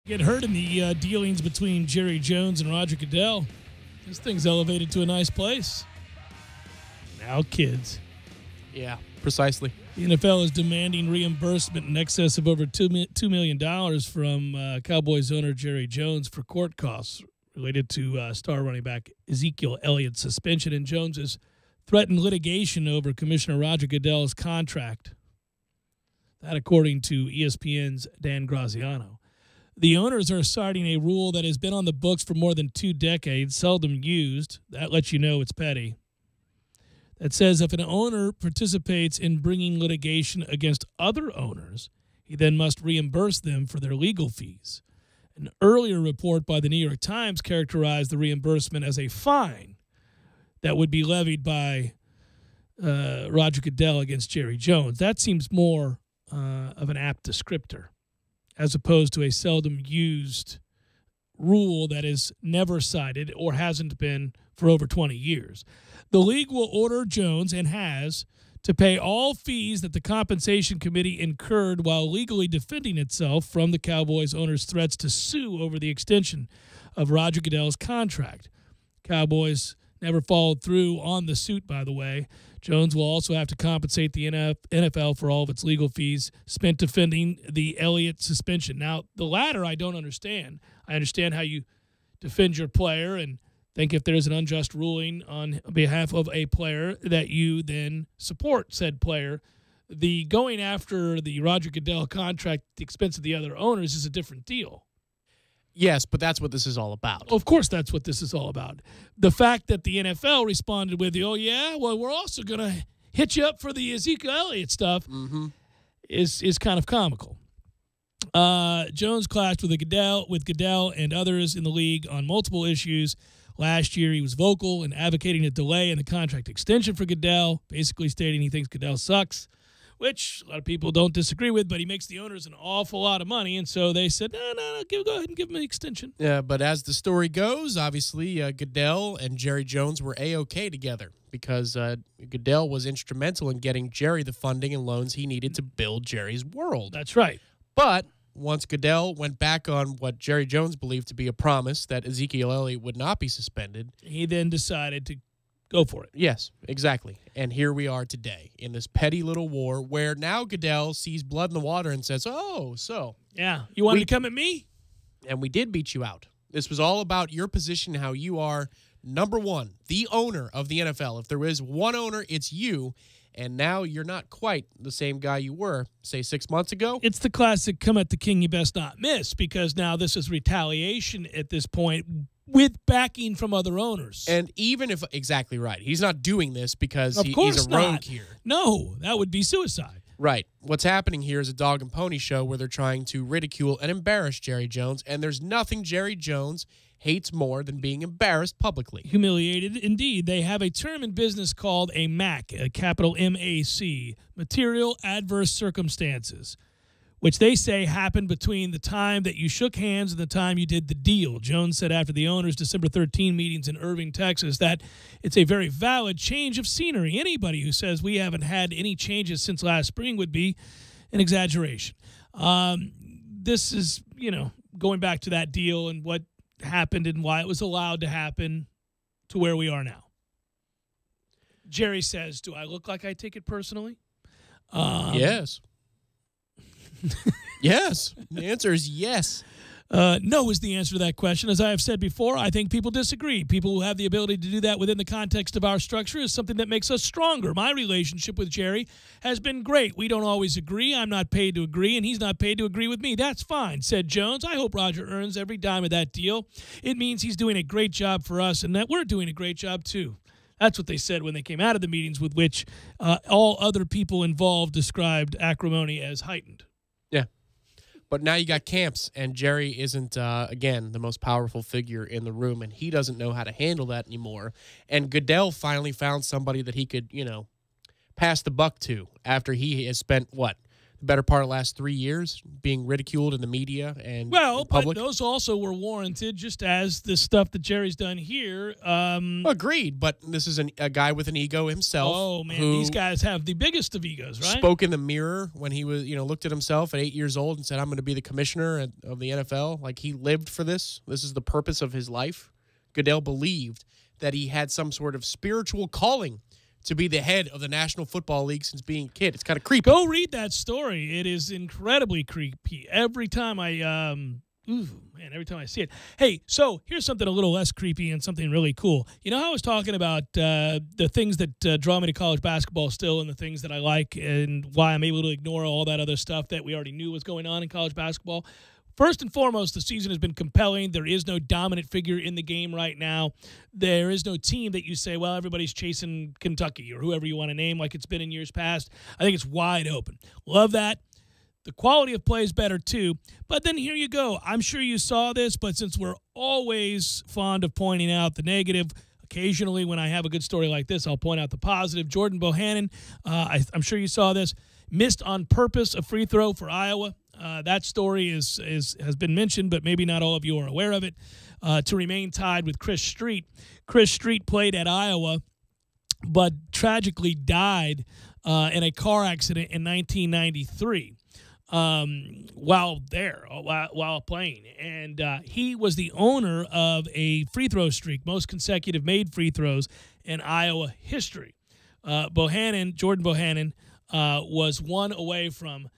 Get hurt in the dealings between Jerry Jones and Roger Goodell. This thing's elevated to a nice place. Now kids. Yeah, precisely. The NFL is demanding reimbursement in excess of over $2 million from Cowboys owner Jerry Jones for court costs related to star running back Ezekiel Elliott's suspension, and Jones has threatened litigation over Commissioner Roger Goodell's contract. That according to ESPN's Dan Graziano. The owners are citing a rule that has been on the books for more than 2 decades, seldom used. That lets you know it's petty. That says if an owner participates in bringing litigation against other owners, he then must reimburse them for their legal fees. An earlier report by the New York Times characterized the reimbursement as a fine that would be levied by Roger Goodell against Jerry Jones. That seems more of an apt descriptor, as opposed to a seldom used rule that is never cited or hasn't been for over 20 years. The league will order Jones, and has, to pay all fees that the compensation committee incurred while legally defending itself from the Cowboys owners' threats to sue over the extension of Roger Goodell's contract. Cowboys never followed through on the suit, by the way. Jones will also have to compensate the NFL for all of its legal fees spent defending the Elliott suspension. Now, the latter I don't understand. I understand how you defend your player and think if there's an unjust ruling on behalf of a player that you then support said player. The going after the Roger Goodell contract at the expense of the other owners is a different deal. Yes, but that's what this is all about. Of course that's what this is all about. The fact that the NFL responded with, oh, yeah, well, we're also going to hit you up for the Ezekiel Elliott stuff is kind of comical. Jones clashed with Goodell and others in the league on multiple issues. Last year, he was vocal in advocating a delay in the contract extension for Goodell, basically stating he thinks Goodell sucks, which a lot of people don't disagree with, but he makes the owners an awful lot of money, and so they said, no, go ahead and give him an extension. Yeah, but as the story goes, obviously Goodell and Jerry Jones were A-OK together because Goodell was instrumental in getting Jerry the funding and loans he needed to build Jerry's world. That's right. But once Goodell went back on what Jerry Jones believed to be a promise that Ezekiel Elliott would not be suspended, he then decided to go for it. Yes, exactly. And here we are today in this petty little war where now Goodell sees blood in the water and says, oh, so. Yeah, you wanted to come at me? And we did beat you out. This was all about your position, how you are, number one, the owner of the NFL. If there is one owner, it's you. And now you're not quite the same guy you were, say, 6 months ago. It's the classic come at the king you best not miss, because now this is retaliation at this point with backing from other owners. And even if, exactly right, he's not doing this because he's a rogue here. No, that would be suicide. Right. What's happening here is a dog and pony show where they're trying to ridicule and embarrass Jerry Jones, and there's nothing Jerry Jones hates more than being embarrassed publicly. Humiliated, indeed. They have a term in business called a MAC, a capital M-A-C, Material Adverse Circumstances, which they say happened between the time that you shook hands and the time you did the deal. Jones said after the owners' December 13 meetings in Irving, Texas, that it's a very valid change of scenery. Anybody who says we haven't had any changes since last spring would be an exaggeration. This is, going back to that deal and what happened and why it was allowed to happen to where we are now. Jerry says, do I look like I take it personally? Yes. Yes. The answer is yes. No is the answer to that question. As I have said before, I think people disagree. People who have the ability to do that within the context of our structure is something that makes us stronger. My relationship with Jerry has been great. We don't always agree. I'm not paid to agree, and he's not paid to agree with me. That's fine, said Jones. I hope Roger earns every dime of that deal. It means he's doing a great job for us and that we're doing a great job too. That's what they said when they came out of the meetings, with which all other people involved described acrimony as heightened. Yeah. But now you got Camps, and Jerry isn't, again, the most powerful figure in the room, and he doesn't know how to handle that anymore. And Goodell finally found somebody that he could, pass the buck to after he has spent, the better part of the last 3 years being ridiculed in the media and in public. But those also were warranted, just as the stuff that Jerry's done here. Agreed, but this is a guy with an ego himself. Oh, man, these guys have the biggest of egos, right? Spoke in the mirror when he was, looked at himself at 8 years old and said, I'm going to be the commissioner of the NFL. Like, he lived for this. This is the purpose of his life. Goodell believed that he had some sort of spiritual calling to be the head of the National Football League since being a kid. It's kind of creepy. Go read that story. It is incredibly creepy. Every time every time I see it. Hey, so here's something a little less creepy and something really cool. You know how I was talking about the things that draw me to college basketball still and the things that I like and why I'm able to ignore all that other stuff that we already knew was going on in college basketball? First and foremost, the season has been compelling. There is no dominant figure in the game right now. There is no team that you say, well, everybody's chasing Kentucky or whoever you want to name like it's been in years past. I think it's wide open. Love that. The quality of play is better too. But then here you go. I'm sure you saw this, but since we're always fond of pointing out the negative, occasionally when I have a good story like this, I'll point out the positive. Jordan Bohannon, I'm sure you saw this, missed on purpose a free throw for Iowa. That story has been mentioned, but maybe not all of you are aware of it, to remain tied with Chris Street. Chris Street played at Iowa, but tragically died in a car accident in 1993 while playing. And he was the owner of a free throw streak, most consecutive made free throws in Iowa history. Jordan Bohannon, was one away from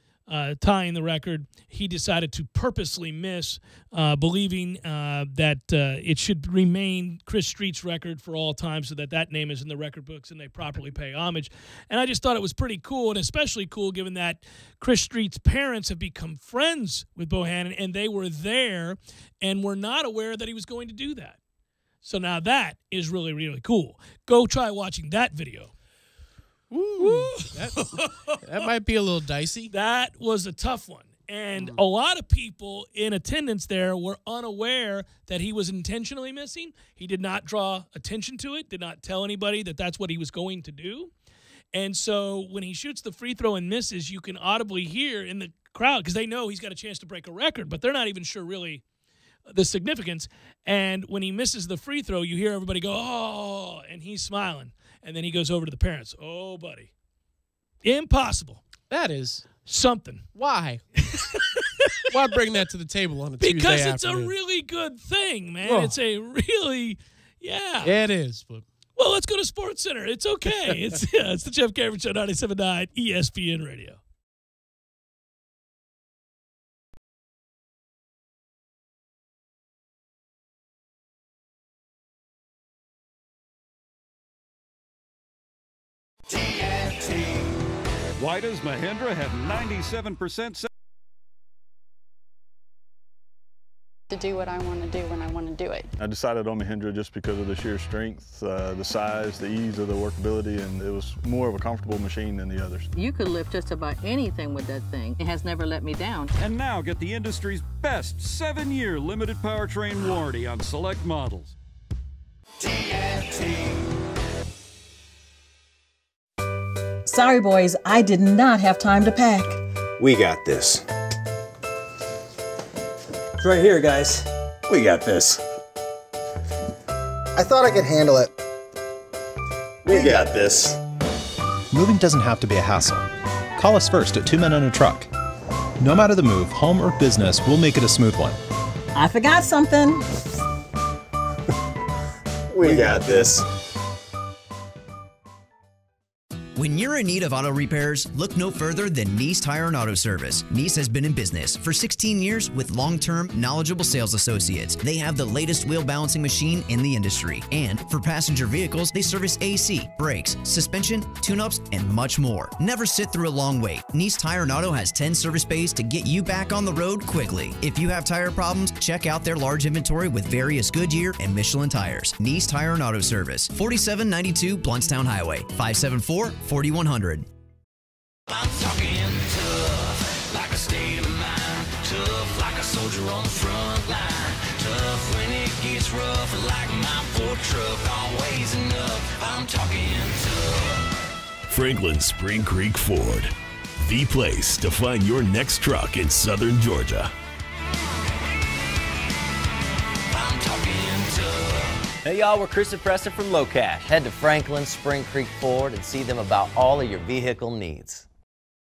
tying the record. He decided to purposely miss, believing that it should remain Chris Street's record for all time so that name is in the record books and they properly pay homage. And I just thought it was pretty cool, and especially cool given that Chris Street's parents have become friends with Bohannon, and they were there and were not aware that he was going to do that. So now that is really, really cool. Go try watching that video. Ooh, that might be a little dicey. That was a tough one. And a lot of people in attendance there were unaware that he was intentionally missing. He did not draw attention to it, did not tell anybody that that's what he was going to do. And so when he shoots the free throw and misses, you can audibly hear in the crowd, because they know he's got a chance to break a record, but they're not even sure really the significance. And when he misses the free throw, you hear everybody go, oh, and he's smiling. And then he goes over to the parents. Oh, buddy. Impossible. That is something. Why? Why bring that to the table on a Tuesday afternoon? Because it's afternoon? a really good thing, man. Oh. It's a really, yeah. Yeah, it is. But well, let's go to SportsCenter. It's okay. It's the Jeff Cameron Show, 97.9 ESPN Radio. Why does Mahindra have 97% to do what I want to do when I want to do it? I decided on Mahindra just because of the sheer strength, the size, the ease of the workability, and it was more of a comfortable machine than the others. You could lift just about anything with that thing. It has never let me down. And now get the industry's best 7-year limited powertrain warranty on select models. Sorry, boys, I did not have time to pack. We got this. It's right here, guys. We got this. I thought I could handle it. We got this. Moving doesn't have to be a hassle. Call us first at 2 Men and a Truck. No matter the move, home or business, we'll make it a smooth one. I forgot something. We got this. When you're in need of auto repairs, look no further than Nice Tire and Auto Service. Nice has been in business for 16 years with long-term, knowledgeable sales associates. They have the latest wheel balancing machine in the industry. And for passenger vehicles, they service AC, brakes, suspension, tune-ups, and much more. Never sit through a long wait. Nice Tire and Auto has 10 service bays to get you back on the road quickly. If you have tire problems, check out their large inventory with various Goodyear and Michelin tires. Nice Tire and Auto Service, 4792 Blountstown Highway, 574-4100. I'm talking tough, like a state of mind. Tough a soldier on the front line. Tough when it gets rough, like my Ford truck, always enough. I'm talking tough. Franklin Spring Creek Ford, the place to find your next truck in southern Georgia. I'm talking tough. Hey y'all, we're Chris and Preston from Low Cash. Head to Franklin Spring Creek Ford and see them about all of your vehicle needs.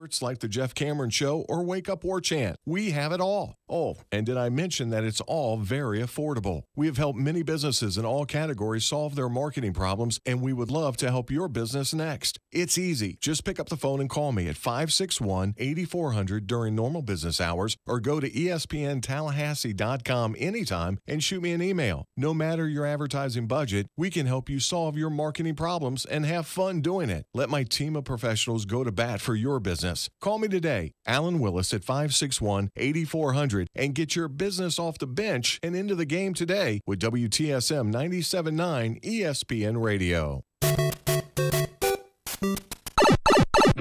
It's like the Jeff Cameron Show or Wake Up War Chant. We have it all. Oh, and did I mention that it's all very affordable? We have helped many businesses in all categories solve their marketing problems, and we would love to help your business next. It's easy. Just pick up the phone and call me at 561-8400 during normal business hours, or go to espntallahassee.com anytime and shoot me an email. No matter your advertising budget, we can help you solve your marketing problems and have fun doing it. Let my team of professionals go to bat for your business. Call me today, Alan Willis, at 561-8400, and get your business off the bench and into the game today with WTSM 97.9 ESPN Radio.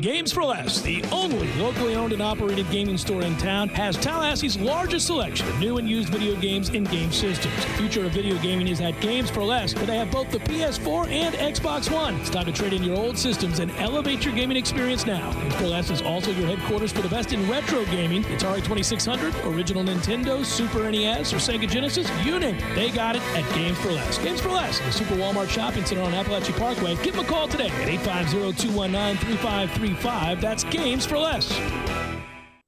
Games for Less, the only locally owned and operated gaming store in town, has Tallahassee's largest selection of new and used video games and game systems. The future of video gaming is at Games for Less, where they have both the PS4 and Xbox One. It's time to trade in your old systems and elevate your gaming experience now. Games for Less is also your headquarters for the best in retro gaming. Atari 2600, original Nintendo, Super NES, or Sega Genesis, you name it. They got it at Games for Less. Games for Less, the Super Walmart Shopping Center on Appalachia Parkway. Give them a call today at 850-219-3535. That's Games for Less.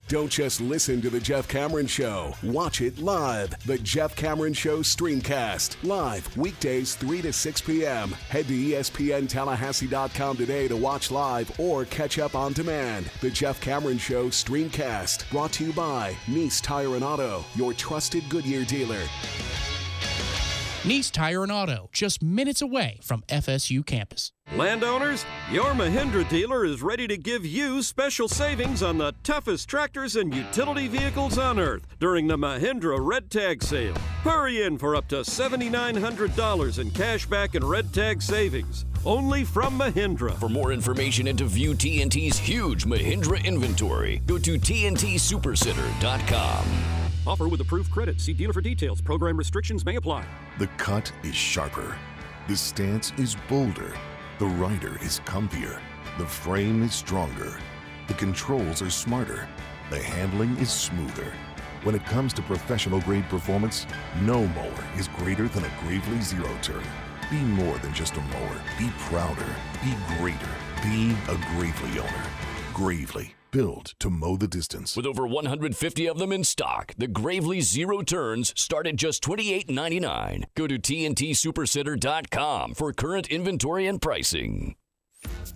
Don't just listen to The Jeff Cameron Show. Watch it live. The Jeff Cameron Show Streamcast. Live weekdays 3 to 6 p.m. Head to ESPNTallahassee.com today to watch live or catch up on demand. The Jeff Cameron Show Streamcast. Brought to you by Nice Tire and Auto, your trusted Goodyear dealer. Nice Tire and Auto, just minutes away from FSU campus. Landowners, your Mahindra dealer is ready to give you special savings on the toughest tractors and utility vehicles on earth during the Mahindra Red Tag Sale. Hurry in for up to $7,900 in cash back and red tag savings. Only from Mahindra. For more information and to view TNT's huge Mahindra inventory, go to TNTSupercenter.com. Offer with approved credit. See dealer for details. Program restrictions may apply. The cut is sharper. The stance is bolder. The rider is comfier. The frame is stronger. The controls are smarter. The handling is smoother. When it comes to professional grade performance, no mower is greater than a Gravely Zero Turn. Be more than just a mower. Be prouder. Be greater. Be a Gravely owner. Gravely. Built to mow the distance. With over 150 of them in stock, the Gravely Zero Turns start at just $28.99. Go to TNTSupercenter.com for current inventory and pricing.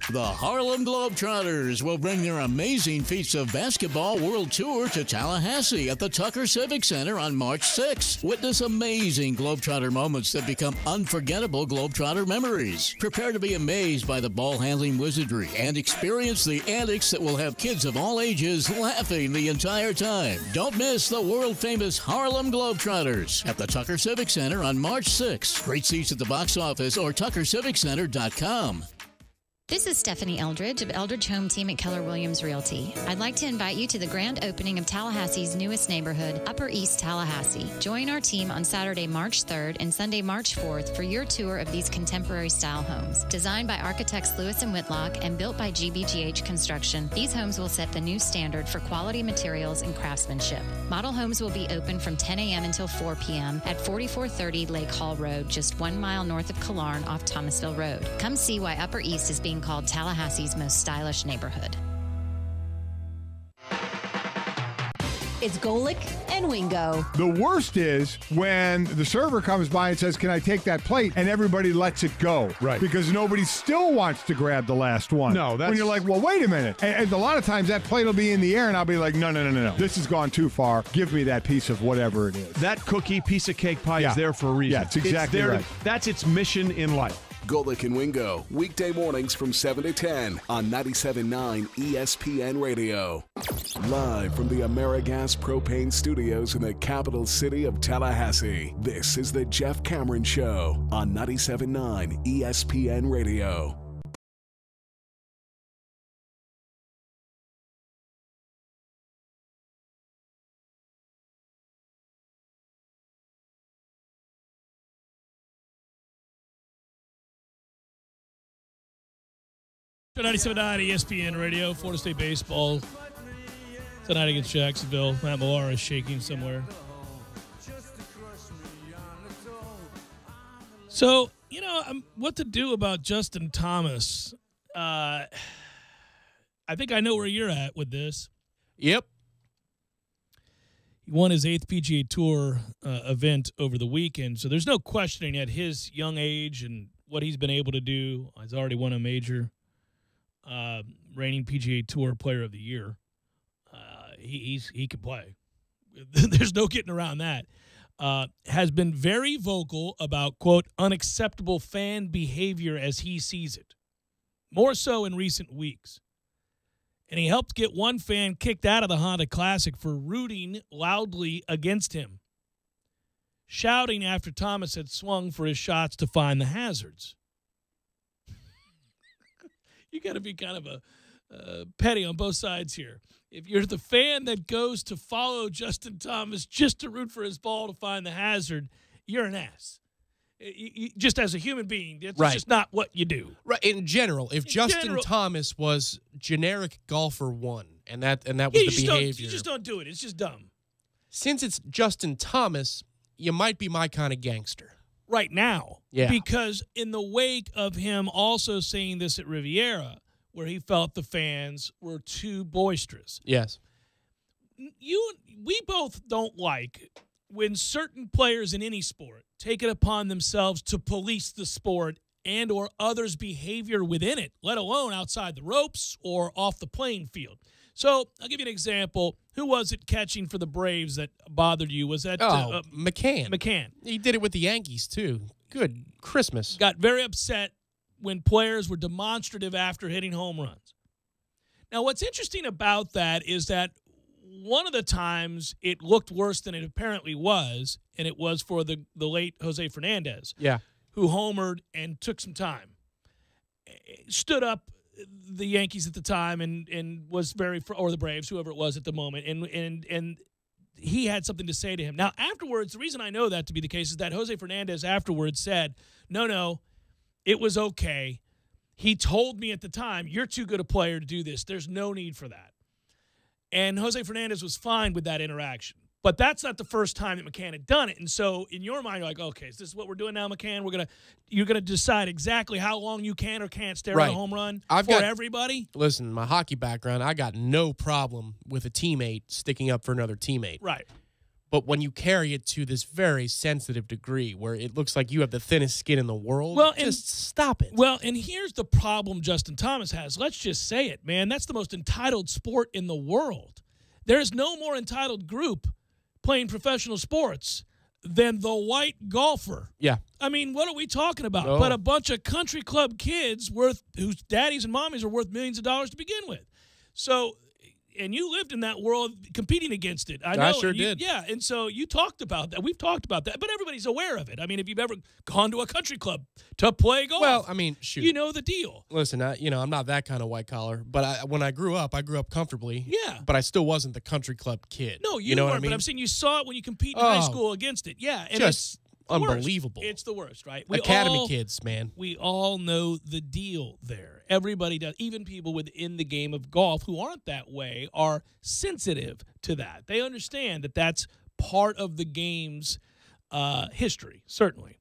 The Harlem Globetrotters will bring their amazing feats of basketball world tour to Tallahassee at the Tucker Civic Center on March 6th. Witness amazing Globetrotter moments that become unforgettable Globetrotter memories. Prepare to be amazed by the ball-handling wizardry and experience the antics that will have kids of all ages laughing the entire time. Don't miss the world-famous Harlem Globetrotters at the Tucker Civic Center on March 6th. Great seats at the box office or tuckerciviccenter.com. This is Stephanie Eldridge of Eldridge Home Team at Keller Williams Realty. I'd like to invite you to the grand opening of Tallahassee's newest neighborhood, Upper East Tallahassee. Join our team on Saturday, March 3rd and Sunday, March 4th for your tour of these contemporary style homes. Designed by architects Lewis and Whitlock and built by GBGH Construction, these homes will set the new standard for quality materials and craftsmanship. Model homes will be open from 10 a.m. until 4 p.m. at 4430 Lake Hall Road, just 1 mile north of Killarn off Thomasville Road. Come see why Upper East is being called Tallahassee's most stylish neighborhood. It's Golick and Wingo. The worst is when the server comes by and says, "Can I take that plate?" and everybody lets it go. Right. Because nobody still wants to grab the last one. No, that's... When you're like, well, wait a minute. And a lot of times that plate will be in the air and I'll be like, no. This has gone too far. Give me that piece of whatever it is. That cookie, piece of cake pie is there for a reason. Yeah, it's exactly right. That's its mission in life. Golick and Wingo, weekday mornings from 7 to 10 on 97.9 ESPN Radio. Live from the AmeriGas Propane Studios in the capital city of Tallahassee, this is the Jeff Cameron Show on 97.9 ESPN Radio. 97.9 ESPN Radio, Florida State baseball tonight against Jacksonville. Matt Millar is shaking somewhere. So, what to do about Justin Thomas? I think I know where you're at with this. Yep. He won his 8th PGA Tour event over the weekend, so there's no questioning at his young age and what he's been able to do. He's already won a major. Reigning PGA Tour Player of the Year. He can play. There's no getting around that. Has been very vocal about, quote, unacceptable fan behavior as he sees it. More so in recent weeks. And he helped get one fan kicked out of the Honda Classic for rooting loudly against him, shouting after Thomas had swung for his shots to find the hazards. You got to be kind of a petty on both sides here. If you're the fan that goes to follow Justin Thomas just to root for his ball to find the hazard, you're an ass. Just as a human being, it's just not what you do. Right. In general, if Justin Thomas was generic golfer 1, and that was the behavior. You just don't do it. It's just dumb. Since it's Justin Thomas, you might be my kind of gangster. Right now. Yeah. Because in the wake of him also saying this at Riviera, where he felt the fans were too boisterous. Yes. We both don't like when certain players in any sport take it upon themselves to police the sport and or others' behavior within it, let alone outside the ropes or off the playing field. So I'll give you an example. Who was it catching for the Braves that bothered you? Was that McCann? McCann. He did it with the Yankees, too. Good Christmas. Got very upset when players were demonstrative after hitting home runs. Now, what's interesting about that is that one of the times it looked worse than it apparently was, and it was for the late Jose Fernandez, who homered and took some time. Stood up the Yankees at the time and was or the Braves, whoever it was at the moment, and he had something to say to him. Now, afterwards, the reason I know that to be the case is that Jose Fernandez afterwards said, no, it was okay. He told me at the time, you're too good a player to do this. There's no need for that. And Jose Fernandez was fine with that interaction. But that's not the first time that McCann had done it. And so in your mind, you're like, okay, is this what we're doing now, McCann? You're gonna decide exactly how long you can or can't stare at a home run everybody? Listen, my hockey background, I got no problem with a teammate sticking up for another teammate. Right. But when you carry it to this very sensitive degree where it looks like you have the thinnest skin in the world, just stop it. Well, and here's the problem Justin Thomas has. Let's just say it, man. That's the most entitled sport in the world. There's no more entitled group playing professional sports than the white golfer. Yeah. I mean, what are we talking about? No. But a bunch of country club kids whose daddies and mommies are worth millions of dollars to begin with. So, and you lived in that world competing against it. I know. I sure did. Yeah, and so you talked about that. We've talked about that, but everybody's aware of it. I mean, if you've ever gone to a country club to play golf, well, I mean, shoot, you know the deal. Listen, I'm not that kind of white collar, but when I grew up comfortably. Yeah. But I still wasn't the country club kid. No, you know weren't, what I mean? but I'm saying you saw it when you compete in high school against it. Yeah, and just unbelievable. It's the worst, right? Academy kids, man. We all know the deal there. Everybody does. Even people within the game of golf who aren't that way are sensitive to that. They understand that that's part of the game's history, certainly.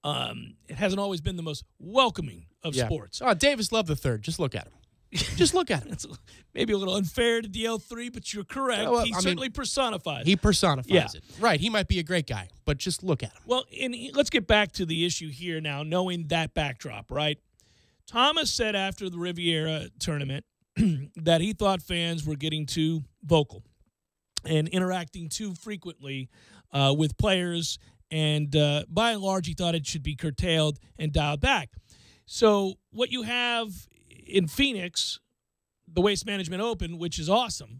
It hasn't always been the most welcoming of sports. Oh, Davis Love III. Just look at him. Just look at him. It's maybe a little unfair to DL3, but you're correct. Well, he certainly personifies. He personifies it. Right. He might be a great guy, but just look at him. Well, let's get back to the issue here now, knowing that backdrop, right? Thomas said after the Riviera tournament that he thought fans were getting too vocal and interacting too frequently with players, and by and large, he thought it should be curtailed and dialed back. So what you have in Phoenix, the Waste Management Open, which is awesome,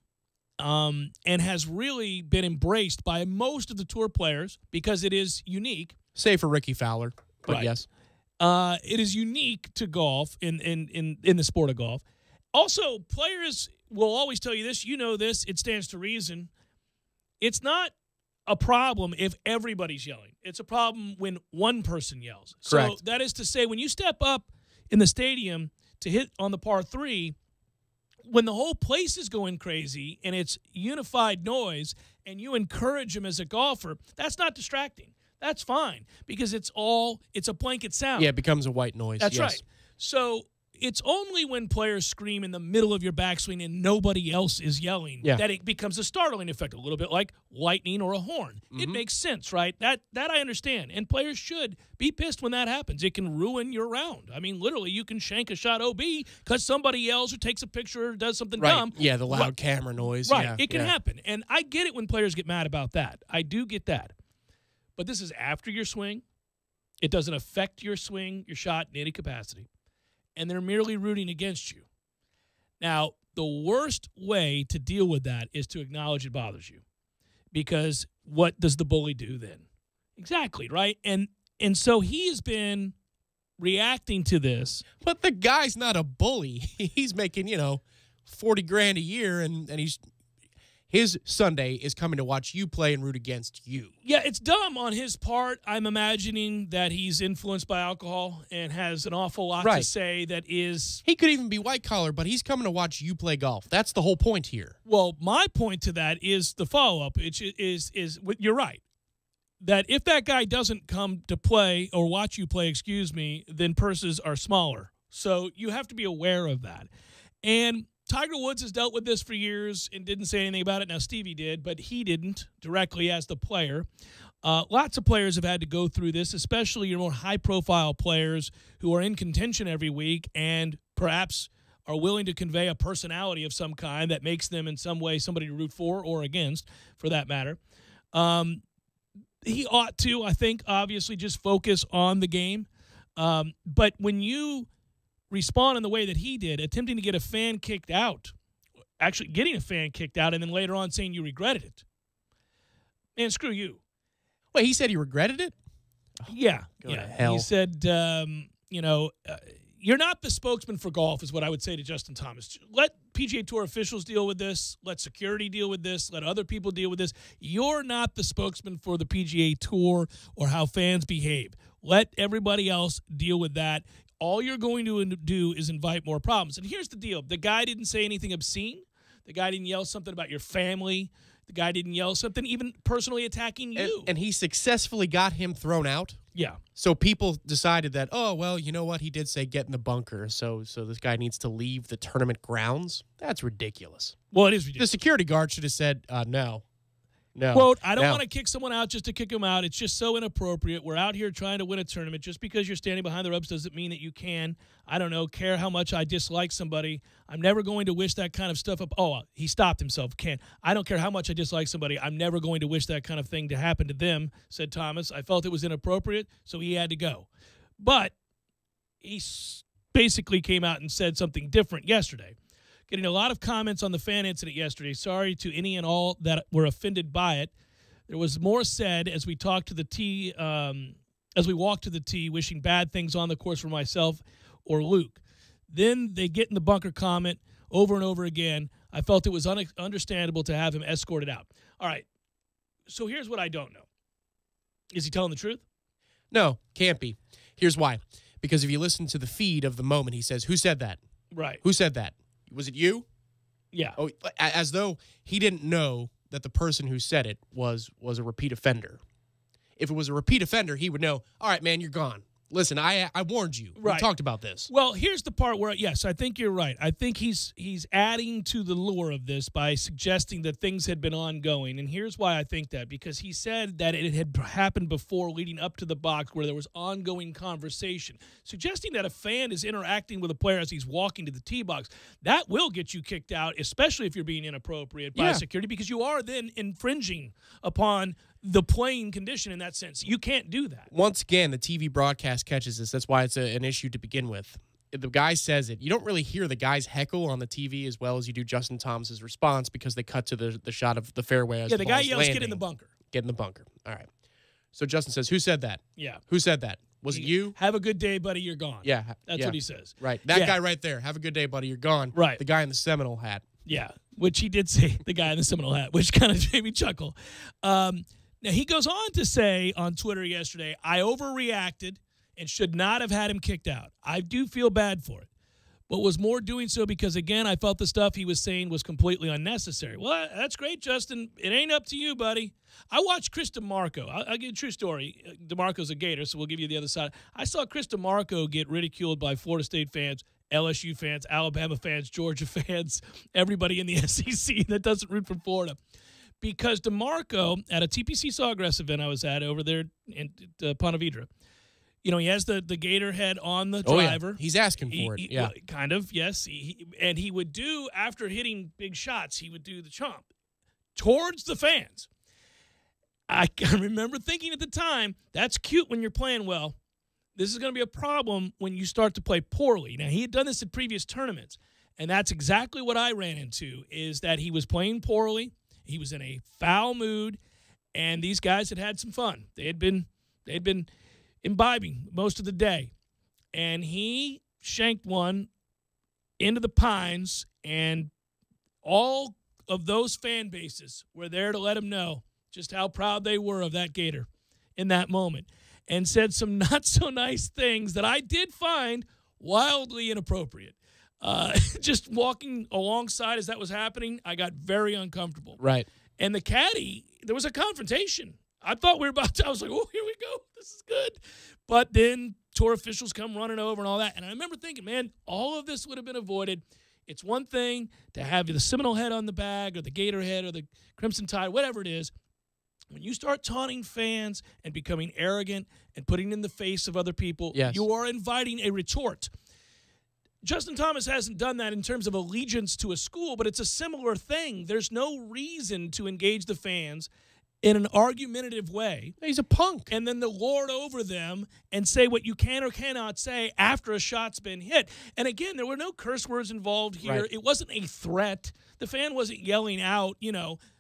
and has really been embraced by most of the tour players because it is unique. Save for Ricky Fowler, but right. Yes. It is unique to golf in the sport of golf. Also, players will always tell you this. You know this. It stands to reason. It's not a problem if everybody's yelling. It's a problem when one person yells. Correct. So that is to say, when you step up in the stadium to hit on the par 3, when the whole place is going crazy and it's unified noise and you encourage him as a golfer, that's not distracting. That's fine because it's a blanket sound. Yeah, it becomes a white noise. That's yes. right. So it's only when players scream in the middle of your backswing and nobody else is yelling that it becomes a startling effect, a little bit like lightning or a horn. It makes sense, right? That I understand. And players should be pissed when that happens. It can ruin your round. I mean, literally, you can shank a shot OB because somebody yells or takes a picture or does something dumb. Yeah, the loud camera noise. Right, Yeah, it can happen. And I get it when players get mad about that. I do get that. But this is after your swing. It doesn't affect your swing, your shot in any capacity. And they're merely rooting against you. Now, the worst way to deal with that is to acknowledge it bothers you. Because what does the bully do then? Exactly, right? And so he has been reacting to this. But the guy's not a bully. He's making, $40,000 a year, and his Sunday is coming to watch you play and root against you. Yeah, it's dumb on his part. I'm imagining that he's influenced by alcohol and has an awful lot to say that is... He could even be white collar, but he's coming to watch you play golf. That's the whole point here. Well, my point to that is the follow-up, which is you're right. That if that guy doesn't come to play or watch you play, then purses are smaller. So you have to be aware of that. And Tiger Woods has dealt with this for years and didn't say anything about it. Now, Stevie did, but he didn't directly as the player. Lots of players have had to go through this, especially your more high-profile players who are in contention every week and perhaps are willing to convey a personality of some kind that makes them in some way somebody to root for or against, for that matter. He ought to, I think, obviously just focus on the game. But when you respond in the way that he did, attempting to get a fan kicked out, actually getting a fan kicked out, and then later on saying you regretted it. Man, screw you. Wait, he said he regretted it? Yeah. Go to hell. He said, you're not the spokesman for golf is what I would say to Justin Thomas. Let PGA Tour officials deal with this. Let security deal with this. Let other people deal with this. You're not the spokesman for the PGA Tour or how fans behave. Let everybody else deal with that. All you're going to do is invite more problems. And here's the deal. The guy didn't say anything obscene. The guy didn't yell something about your family. The guy didn't yell something even personally attacking you. And he successfully got him thrown out. Yeah. So people decided that, oh, well, you know what? He did say get in the bunker, so this guy needs to leave the tournament grounds. That's ridiculous. Well, it is ridiculous. The security guard should have said, no. No. Quote, I don't want to kick someone out just to kick them out. It's just so inappropriate. We're out here trying to win a tournament. Just because you're standing behind the ropes doesn't mean that you can, care how much I dislike somebody. I'm never going to wish that kind of stuff up. Oh, he stopped himself. I don't care how much I dislike somebody. I'm never going to wish that kind of thing to happen to them, said Thomas. I felt it was inappropriate, so he had to go. But he basically came out and said something different yesterday. Getting a lot of comments on the fan incident yesterday. Sorry to any and all that were offended by it. There was more said as we talked to the tee, as we walked to the tee, wishing bad things on the course for myself or Luke. Then they get in the bunker comment over and over again. I felt it was understandable to have him escorted out. All right. So here's what I don't know. Is he telling the truth? No, can't be. Here's why. Because if you listen to the feed of the moment, he says, who said that? Right. Who said that? Was it you? Yeah. Oh, as though he didn't know that the person who said it was a repeat offender. If it was a repeat offender, he would know, all right, man, you're gone. Listen, I warned you. Right. We talked about this. Well, here's the part where, yes, I think you're right. I think he's adding to the lure of this by suggesting that things had been ongoing. And here's why I think that. Because he said that it had happened before leading up to the box where there was ongoing conversation. Suggesting that a fan is interacting with a player as he's walking to the tee box, that will get you kicked out, especially if you're being inappropriate by security, because you are then infringing upon the playing condition in that sense. You can't do that. Once again, the TV broadcast catches this. That's why it's an issue to begin with. If the guy says it, you don't really hear the guy's heckle on the TV as well as you do Justin Thomas's response because they cut to the shot of the fairway. As the guy yells, landing. get in the bunker. Get in the bunker. All right. So Justin says, who said that? Yeah. Who said that? Was it you? Have a good day, buddy. You're gone. Yeah. That's what he says. Right. That guy right there. Have a good day, buddy. You're gone. Right. The guy in the Seminole hat. Yeah. Which he did say, the guy in the Seminole hat, which kind of made me chuckle. Now, he goes on to say on Twitter yesterday, I overreacted and should not have had him kicked out. I do feel bad for it. but was more doing so because, again, I felt the stuff he was saying was completely unnecessary. Well, that's great, Justin. It ain't up to you, buddy. I watched Chris DeMarco. I'll give you a true story. DeMarco's a Gator, so we'll give you the other side. I saw Chris DeMarco get ridiculed by Florida State fans, LSU fans, Alabama fans, Georgia fans, everybody in the SEC that doesn't root for Florida. Because DeMarco, at a TPC Sawgrass event I was at over there in Ponte Vedra, he has the gator head on the driver. Yeah. He's asking for it. Yeah. Kind of, yes. And he would do, after hitting big shots, he would do the chomp towards the fans. I remember thinking at the time, that's cute when you're playing well. This is going to be a problem when you start to play poorly. Now, he had done this in previous tournaments, and that's exactly what I ran into, is that he was playing poorly. He was in a foul mood, and these guys had some fun. They had been imbibing most of the day, and he shanked one into the pines, and all of those fan bases were there to let him know just how proud they were of that gator in that moment, and said some not so nice things that I did find wildly inappropriate. Just walking alongside as that was happening, I got very uncomfortable. Right. And the caddy, there was a confrontation. I thought we were about to, I was like, oh, here we go. This is good. But then tour officials come running over and all that. And I remember thinking, man, all of this would have been avoided. It's one thing to have the Seminole head on the bag or the Gator head or the Crimson Tide, whatever it is. When you start taunting fans and becoming arrogant and putting in the face of other people, yes, you are inviting a retort. Justin Thomas hasn't done that in terms of allegiance to a school, but it's a similar thing. There's no reason to engage the fans in an argumentative way. He's a punk. And then to lord over them and say what you can or cannot say after a shot's been hit. And again, there were no curse words involved here. Right. It wasn't a threat. The fan wasn't yelling out,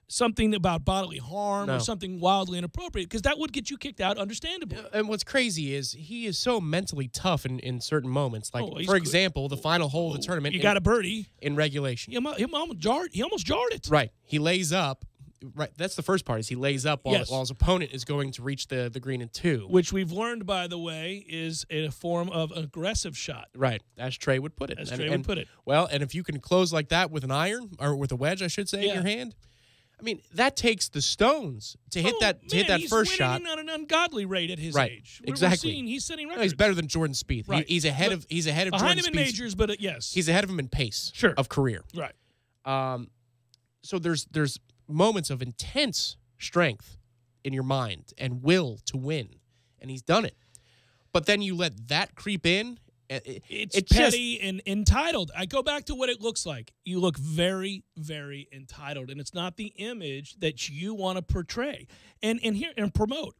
something about bodily harm or something wildly inappropriate, because that would get you kicked out, understandably. And what's crazy is he is so mentally tough in certain moments. Like, for example, the final hole of the tournament. You got a birdie. In regulation. He almost jarred it. Right. He lays up. Right. That's the first part, is he lays up while his opponent is going to reach the green in 2. Which we've learned, by the way, is a form of aggressive shot. Right. As Trey would put it. Would put it. Well, and if you can close like that with an iron, or with a wedge, I should say, in your hand, I mean, that takes the stones to hit that first shot. He's winning at an ungodly rate at his age. Exactly. He's setting records. No, he's better than Jordan Spieth. Right. He's ahead of Jordan Spieth. Behind him in majors, but yes. He's ahead of him in pace of career. Right. So there's moments of intense strength in your mind and will to win, and he's done it. But then you let that creep in. It's petty and entitled. I go back to what it looks like. You look very, very entitled, and it's not the image that you want to portray and promote.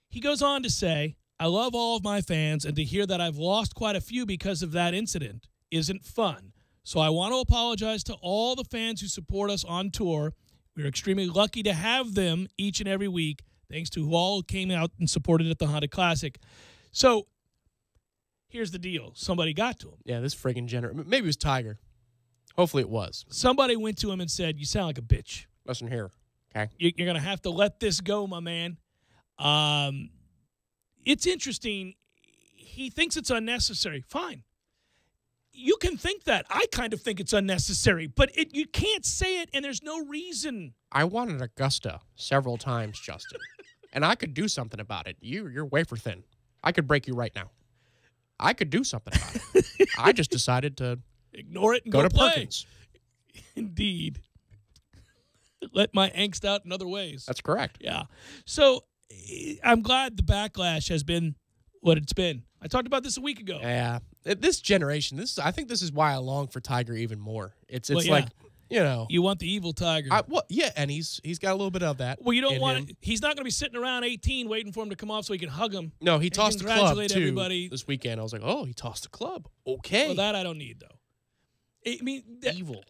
He goes on to say, I love all of my fans, and to hear that I've lost quite a few because of that incident isn't fun. So I want to apologize to all the fans who support us on tour. We're extremely lucky to have them each and every week, thanks to who all came out and supported at the Honda Classic. So here's the deal. Somebody got to him. Yeah, this friggin' generous. Maybe it was Tiger. Hopefully it was. Somebody went to him and said, you sound like a bitch. Listen here, okay? You're going to have to let this go, my man. It's interesting. He thinks it's unnecessary. Fine. You can think that. I kind of think it's unnecessary, but you can't say it, and there's no reason. I wanted Augusta several times, Justin, and I could do something about it. You're wafer thin. I could break you right now. I could do something about it. I just decided to ignore it and go to play. Perkins. Indeed. Let my angst out in other ways. That's correct. Yeah. So I'm glad the backlash has been what it's been. I talked about this a week ago. Yeah. This generation, I think this is why I long for Tiger even more. It's Well, yeah. like, You want the evil Tiger. And he's got a little bit of that. Well, you don't want him. it. He's not going to be sitting around 18 waiting for him to come off so he can hug him. No, he and tossed the club, congratulate too, everybody. this weekend. I was like, oh, he tossed the club. Okay. Well, that I don't need, though. I mean, evil.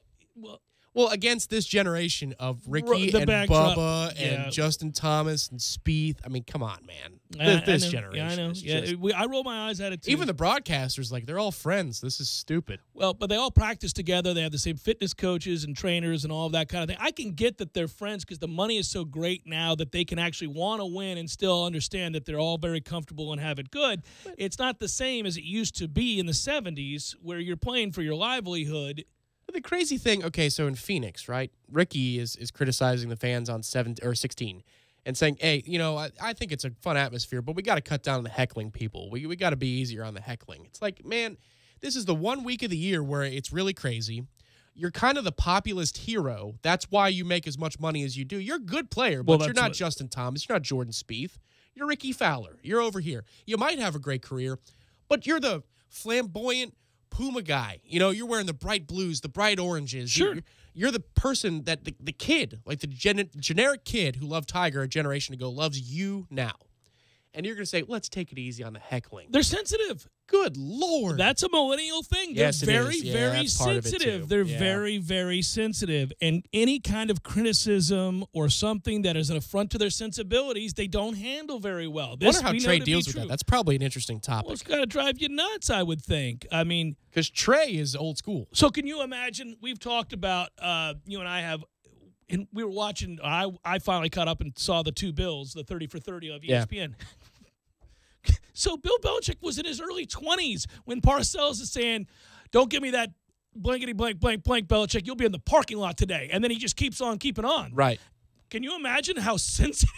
Well, against this generation of Ricky The and backdrop, Bubba yeah. and Justin Thomas and Spieth. I mean, come on, man. This generation. Yeah, I know. is Yeah, just- I roll my eyes at it too. even the broadcasters, like, they're all friends. This is stupid. Well, but they all practice together. They have the same fitness coaches and trainers and all of that kind of thing. I can get that they're friends because the money is so great now that they can actually want to win and still understand that they're all very comfortable and have it good. It's not the same as it used to be in the 70s where you're playing for your livelihood. But the crazy thing, okay, so in Phoenix, right, Ricky is criticizing the fans on 16 and saying, hey, you know, I think it's a fun atmosphere, but we got to cut down on the heckling people. We got to be easier on the heckling. It's like, man, this is the 1 week of the year where it's really crazy. You're kind of the populist hero. That's why you make as much money as you do. You're a good player, but you're not Justin Thomas. You're not Jordan Spieth. You're Ricky Fowler. You're over here. You might have a great career, but you're the flamboyant Puma guy. You know, you're wearing the bright blues, the bright oranges. Sure. You're the person that the kid, like the generic kid who loved Tiger a generation ago, loves you now. And you're going to say, let's take it easy on the heckling. They're sensitive. Good Lord. That's a millennial thing. They're Yes, it very, is. Yeah, very that's part of it, sensitive. too. They're Yeah. very, very sensitive. And any kind of criticism or something that is an affront to their sensibilities, they don't handle very well. I wonder how Trey deals with that. That's probably an interesting topic. Well, it's got to drive you nuts, I would think. I mean, because Trey is old school. So can you imagine? We've talked about, you and I have, and we were watching, I finally caught up and saw the two Bills, the 30 for 30 of ESPN. Yeah. So Bill Belichick was in his early 20s when Parcells is saying, don't give me that blankety blank blank blank Belichick. You'll be in the parking lot today. And then he just keeps on keeping on. Right. Can you imagine how sensitive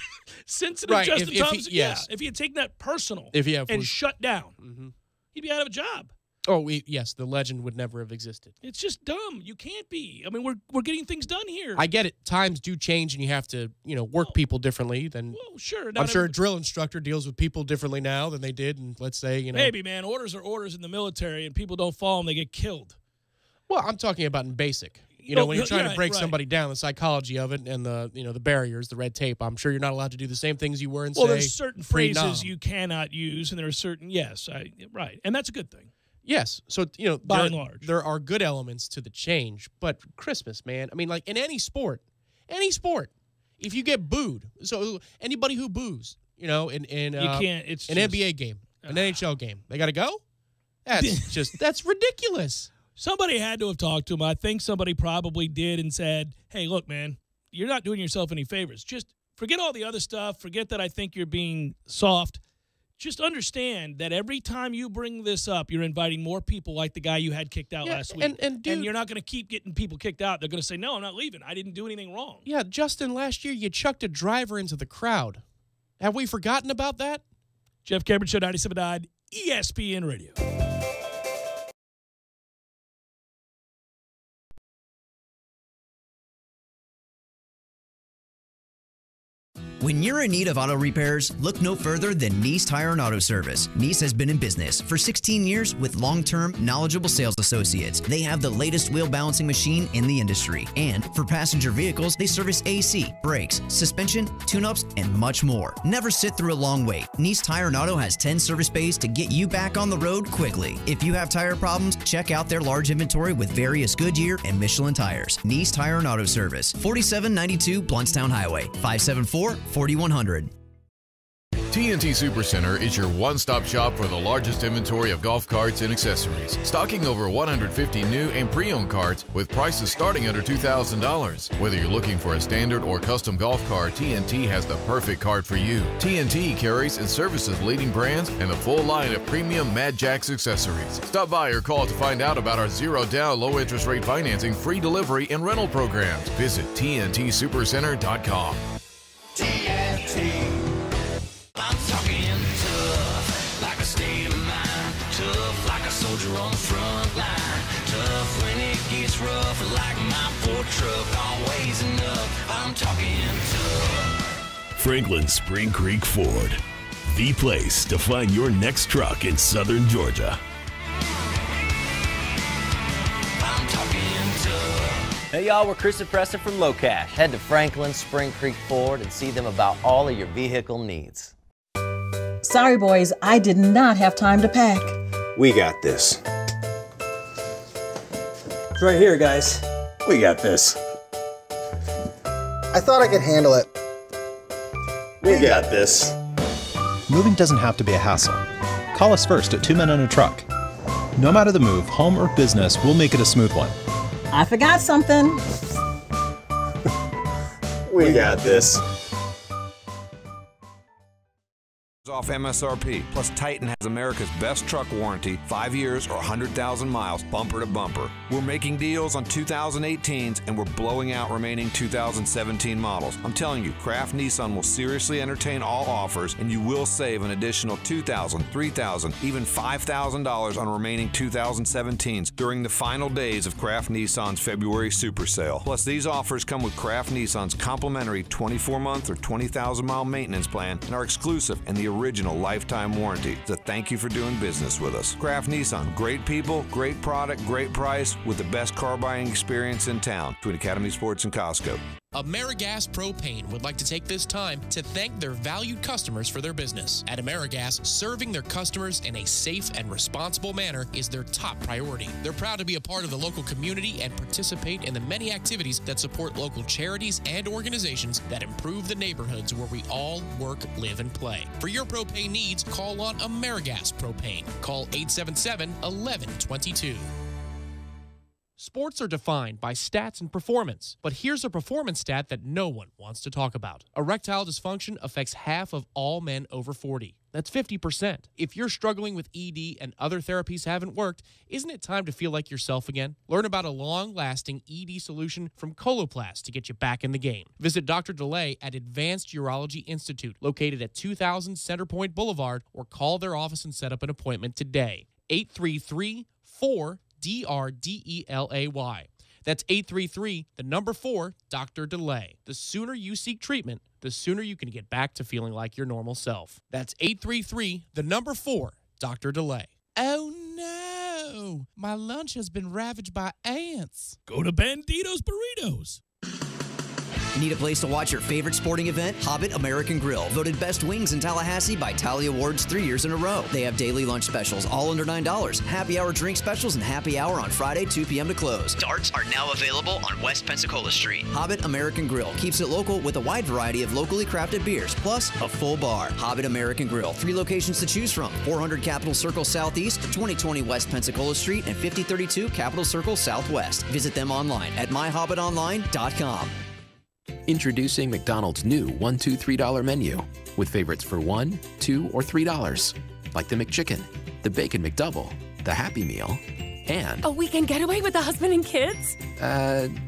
Right, Justin if Thomas? he- yes. Yeah, if he had taken that personal if and was- shut down, he'd be out of a job. Oh, yes, the legend would never have existed. It's just dumb. You can't be. I mean, we're getting things done here. I get it. Times do change, and you have to, work people differently than. Well, sure. I'm sure a drill instructor deals with people differently now than they did, and let's say, Maybe, man. Orders are orders in the military, and people don't follow them, they get killed. Well, I'm talking about in basic. When you're trying to break right. somebody down, the psychology of it and the barriers, the red tape. I'm sure you're not allowed to do the same things you were in. Well, say, there's certain pre-Nam. phrases you cannot use, and there are certain right, and that's a good thing. Yes. So, By and large. there are good elements to the change, but Christmas, man, I mean, like in any sport, if you get booed, so anybody who boos, in You can't. It's an just- NBA game, an NHL game, they got to go? That's ridiculous. Somebody had to have talked to him. I think somebody probably did and said, hey, look, man, you're not doing yourself any favors. Just forget all the other stuff. Forget that I think you're being soft. Just understand that every time you bring this up, you're inviting more people like the guy you had kicked out last week. And you're not going to keep getting people kicked out. They're going to say, no, I'm not leaving. I didn't do anything wrong. Yeah, Justin, last year you chucked a driver into the crowd. Have we forgotten about that? Jeff Cameron Show, 97.9 ESPN Radio. When you're in need of auto repairs, look no further than Nice Tire and Auto Service. Nice has been in business for 16 years with long-term, knowledgeable sales associates. They have the latest wheel balancing machine in the industry. And for passenger vehicles, they service AC, brakes, suspension, tune-ups, and much more. Never sit through a long wait. Nice Tire and Auto has 10 service bays to get you back on the road quickly. If you have tire problems, check out their large inventory with various Goodyear and Michelin tires. Nice Tire and Auto Service, 4792 Bluntstown Highway, 574-4100. TNT Supercenter is your one-stop shop for the largest inventory of golf carts and accessories, stocking over 150 new and pre-owned carts with prices starting under $2,000. Whether you're looking for a standard or custom golf cart, TNT has the perfect cart for you. TNT carries and services leading brands and the full line of premium Mad Jacks accessories. Stop by or call to find out about our zero-down, low-interest rate financing, free delivery, and rental programs. Visit TNTSupercenter.com. TNT. I'm talking tough, like a state of mind. Tough, like a soldier on the front line. Tough when it gets rough, like my Ford truck. Always enough. I'm talking tough. Franklin Spring Creek Ford, the place to find your next truck in southern Georgia. I'm talking tough. Hey y'all, we're Chris and Preston from Low Cash. Head to Franklin Spring Creek Ford and see them about all of your vehicle needs. Sorry, boys, I did not have time to pack. We got this. It's right here, guys. We got this. I thought I could handle it. We got this. Moving doesn't have to be a hassle. Call us first at 2 Men and a Truck. No matter the move, home or business, we'll make it a smooth one. I forgot something. We got this. Off MSRP. Plus, Titan has America's best truck warranty, 5 years or 100,000 miles, bumper to bumper. We're making deals on 2018s and we're blowing out remaining 2017 models. I'm telling you, Kraft Nissan will seriously entertain all offers and you will save an additional $2,000, $3,000, even $5,000 on remaining 2017s during the final days of Kraft Nissan's February Super Sale. Plus, these offers come with Kraft Nissan's complimentary 24-month or 20,000-mile maintenance plan and are exclusive and the original lifetime warranty. So thank you for doing business with us. Kraft Nissan, great people, great product, great price, with the best car buying experience in town. Between Academy Sports and Costco. AmeriGas Propane would like to take this time to thank their valued customers for their business. At AmeriGas, serving their customers in a safe and responsible manner is their top priority. They're proud to be a part of the local community and participate in the many activities that support local charities and organizations that improve the neighborhoods where we all work, live, and play. For your propane needs, call on AmeriGas Propane. Call 877-1122. Sports are defined by stats and performance, but here's a performance stat that no one wants to talk about. Erectile dysfunction affects half of all men over 40. That's 50%. If you're struggling with ED and other therapies haven't worked, isn't it time to feel like yourself again? Learn about a long-lasting ED solution from Coloplast to get you back in the game. Visit Dr. DeLay at Advanced Urology Institute, located at 2000 Centerpoint Boulevard, or call their office and set up an appointment today. 833-4DRDELAY. That's 833-4, Dr. DeLay. The sooner you seek treatment, the sooner you can get back to feeling like your normal self. That's 833-4, Dr. DeLay. Oh no, my lunch has been ravaged by ants. Go to Bandito's Burritos. Need a place to watch your favorite sporting event? Hobbit American Grill, voted best wings in Tallahassee by Tally Awards 3 years in a row. They have daily lunch specials, all under $9. Happy hour drink specials and happy hour on Friday, 2 p.m. to close. Darts are now available on West Pensacola Street. Hobbit American Grill keeps it local with a wide variety of locally crafted beers, plus a full bar. Hobbit American Grill, 3 locations to choose from: 400 Capitol Circle Southeast, 2020 West Pensacola Street, and 5032 Capitol Circle Southwest. Visit them online at myhobbitonline.com. Introducing McDonald's new $1, $2, $3 menu with favorites for $1, $2, or $3, like the McChicken, the Bacon McDouble, the Happy Meal, and a weekend getaway with the husband and kids?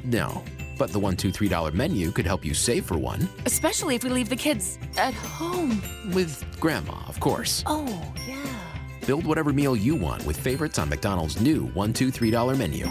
No. But the $1, $2, $3 menu could help you save for one. Especially if we leave the kids at home. With Grandma, of course. Oh, yeah. Build whatever meal you want with favorites on McDonald's new $1, $2, $3 menu.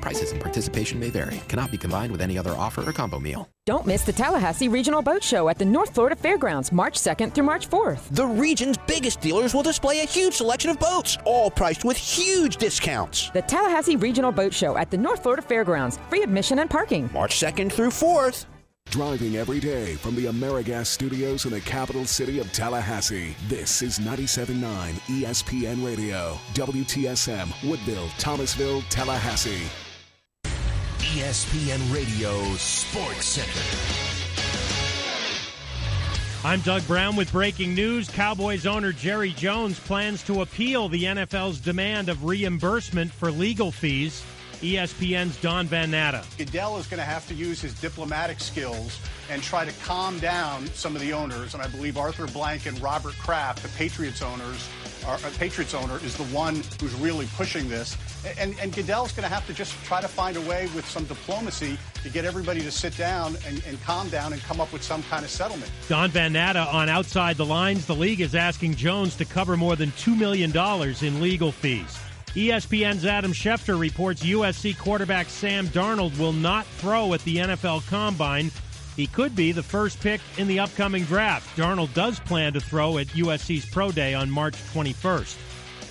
Prices and participation may vary. Cannot be combined with any other offer or combo meal. Don't miss the Tallahassee Regional Boat Show at the North Florida Fairgrounds, March 2nd through March 4th. The region's biggest dealers will display a huge selection of boats, all priced with huge discounts. The Tallahassee Regional Boat Show at the North Florida Fairgrounds. Free admission and parking. March 2nd through 4th. Driving every day from the AmeriGas studios in the capital city of Tallahassee, this is 97.9 ESPN Radio, WTSM, Woodville, Thomasville, Tallahassee. ESPN Radio Sports Center. I'm Doug Brown with breaking news. Cowboys owner Jerry Jones plans to appeal the NFL's demand of reimbursement for legal fees. ESPN's Don Van Natta. Goodell is going to have to use his diplomatic skills and try to calm down some of the owners. And I believe Arthur Blank and Robert Kraft, the Patriots owner, is the one who's really pushing this. And Goodell's going to have to just try to find a way with some diplomacy to get everybody to sit down and calm down and come up with some kind of settlement. Don Van Natta on Outside the Lines. The league is asking Jones to cover more than $2 million in legal fees. ESPN's Adam Schefter reports USC quarterback Sam Darnold will not throw at the NFL Combine. He could be the first pick in the upcoming draft. Darnold does plan to throw at USC's Pro Day on March 21st.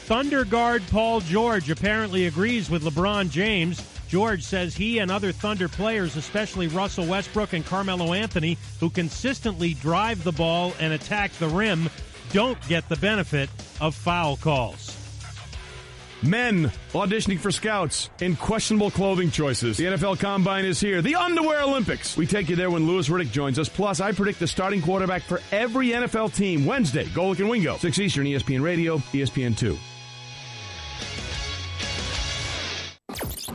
Thunder guard Paul George apparently agrees with LeBron James. George says he and other Thunder players, especially Russell Westbrook and Carmelo Anthony, who consistently drive the ball and attack the rim, don't get the benefit of foul calls. Men auditioning for scouts in questionable clothing choices. The NFL Combine is here. The Underwear Olympics. We take you there when Louis Riddick joins us. Plus, I predict the starting quarterback for every NFL team. Wednesday, Golic and Wingo. 6 Eastern, ESPN Radio, ESPN2.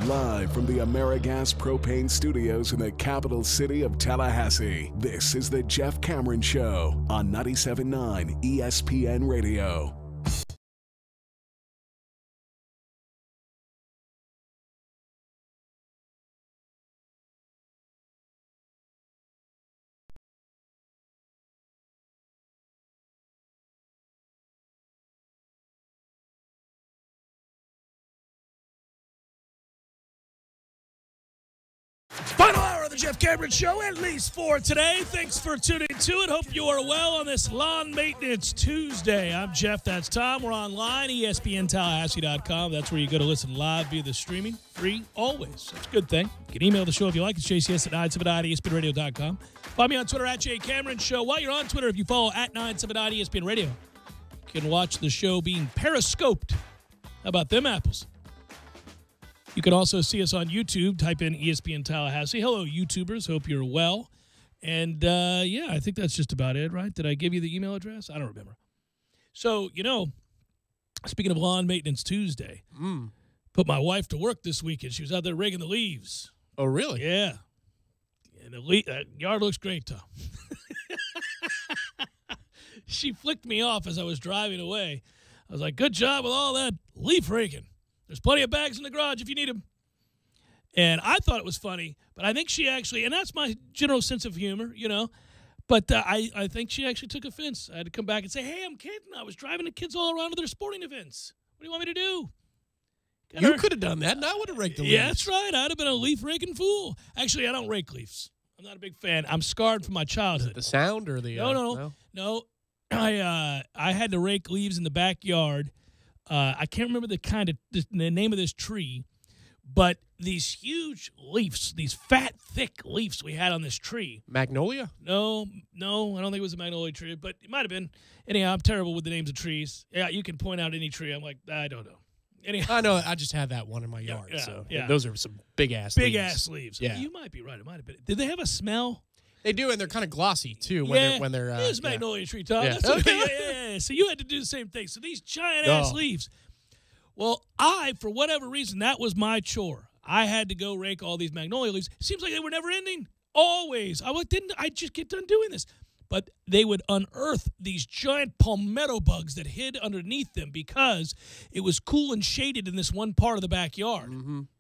Live from the AmeriGas Propane Studios in the capital city of Tallahassee, this is the Jeff Cameron Show on 97.9 ESPN Radio. Final hour of the Jeff Cameron Show, at least for today. Thanks for tuning to it. Hope you are well on this Lawn Maintenance Tuesday. I'm Jeff, that's Tom. We're online, ESPNTallahassee.com. That's where you go to listen live via the streaming. Free, always. That's a good thing. You can email the show if you like. It's JCS at 979ESPNRadio.com. Find me on Twitter at J Cameron Show. While you're on Twitter, if you follow at 979ESPN Radio, you can watch the show being periscoped. How about them apples? You can also see us on YouTube. Type in ESPN Tallahassee. Hello, YouTubers. Hope you're well. And, yeah, I think that's just about it, right? Did I give you the email address? I don't remember. So, speaking of Lawn Maintenance Tuesday, put my wife to work this weekend. She was out there raking the leaves. Oh, really? Yeah. And the yard looks great, Tom. She flicked me off as I was driving away. I was like, good job with all that leaf raking. There's plenty of bags in the garage if you need them. And I thought it was funny, but I think she actually, and that's my general sense of humor, but I think she actually took offense. I had to come back and say, hey, I'm kidding. I was driving the kids all around to their sporting events. What do you want me to do? You could have done that, and I would have raked the leaves. Yeah, that's right. I'd have been a leaf-raking fool. Actually, I don't rake leaves. I'm not a big fan. I'm scarred from my childhood. Is it the sound or the... No. I had to rake leaves in the backyard. I can't remember the name of this tree, but these huge leaves, these fat, thick leaves we had on this tree. Magnolia? No, I don't think it was a magnolia tree, but it might have been. Anyhow, I'm terrible with the names of trees. Yeah, you can point out any tree. I'm like, I don't know. Anyhow, I know. I just had that one in my yard. Yeah. Those are some big-ass leaves. Big-ass leaves. Yeah. You might be right. It might have been. Did they have a smell? They do, and they're kind of glossy, too, when they're it was magnolia tree, Tom. Yeah. That's okay. Yeah. So you had to do the same thing. So these giant-ass leaves. Well, for whatever reason, that was my chore. I had to go rake all these magnolia leaves. It seems like they were never ending. Always. Didn't I just get done doing this? But they would unearth these giant palmetto bugs that hid underneath them because it was cool and shaded in this one part of the backyard,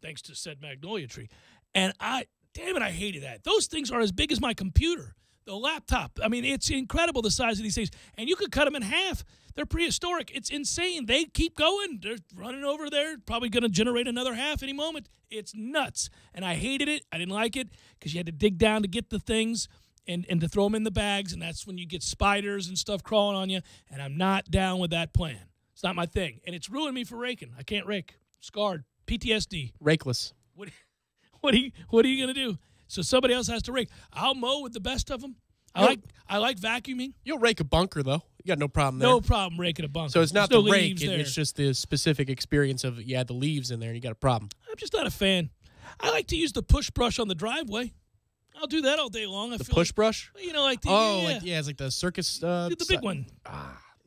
thanks to said magnolia tree. And I hated that. Those things are as big as my computer, the laptop. I mean, it's incredible the size of these things. And you could cut them in half. They're prehistoric. It's insane. They keep going. They're running over there, probably going to generate another half any moment. It's nuts. And I hated it. I didn't like it because you had to dig down to get the things and to throw them in the bags, and that's when you get spiders and stuff crawling on you, and I'm not down with that plan. It's not my thing. And it's ruined me for raking. I can't rake. Scarred. PTSD. Rakeless. What are you going to do? So somebody else has to rake. I'll mow with the best of them. I like vacuuming. You'll rake a bunker, though. You got no problem there. No problem raking a bunker. So it's not There's the no rake. leaves there. It's just the specific experience of, you had the leaves in there and you got a problem. I'm just not a fan. I like to use the push brush on the driveway. I'll do that all day long. The push brush? Like the... it's like the circus... the big one.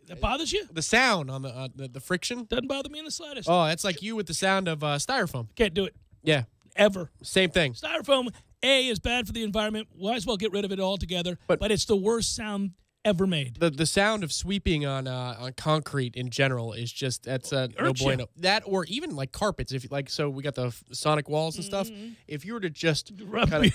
That bothers you? The sound on the friction? Doesn't bother me in the slightest. Oh, it's like you with the sound of styrofoam. Can't do it. Yeah. Ever. Same thing. Styrofoam, is bad for the environment. Might as well get rid of it altogether. But it's the worst sound ever made. The sound of sweeping on concrete in general is just, that's no bueno. That, or even like carpets. If so we got the sonic walls and stuff. If you were to just kind of,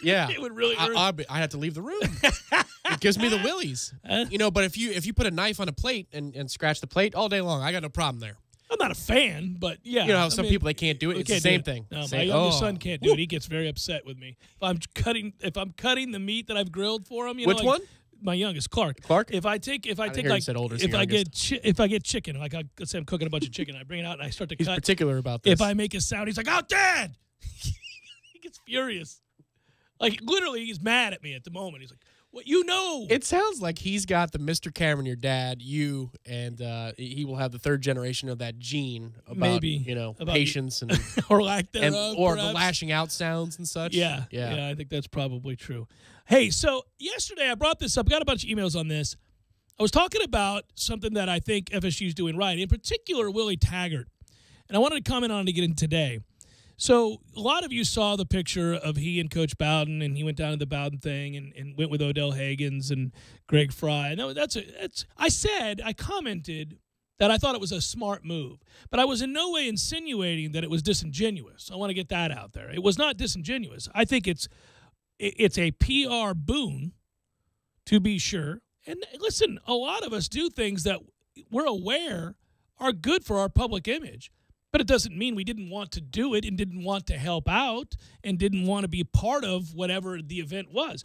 it would really hurt. I'd have to leave the room. It gives me the willies. But if you put a knife on a plate and scratch the plate all day long, I got no problem there. I'm not a fan, but yeah. You know how some people, they can't do it? It's the same thing. No, my youngest son can't do it. He gets very upset with me. If I'm cutting the meat that I've grilled for him, Which one? My youngest, Clark. If I get chicken, like let's say I'm cooking a bunch of chicken, I bring it out and I start to cut. He's particular about this. If I make a sound, he's like, "Oh, Dad!" He gets furious. Like literally, he's mad at me at the moment. He's like, Well, you know. It sounds like he's got the Mr. Cameron, your dad, you, and he will have the third generation of that gene about, Maybe. About patience and or lack thereof, or perhaps. the lashing out sounds and such. Yeah, I think that's probably true. Hey, so yesterday I brought this up. I got a bunch of emails on this. I was talking about something that I think FSU is doing right, in particular Willie Taggart. And I wanted to comment on it again today. So a lot of you saw the picture of he and Coach Bowden, and he went down to the Bowden thing and went with Odell Haggins and Greg Fry. And I commented that I thought it was a smart move. But I was in no way insinuating that it was disingenuous. I want to get that out there. It was not disingenuous. I think it's a PR boon, to be sure. And listen, a lot of us do things that we're aware are good for our public image. But it doesn't mean we didn't want to do it and didn't want to help out and didn't want to be part of whatever the event was.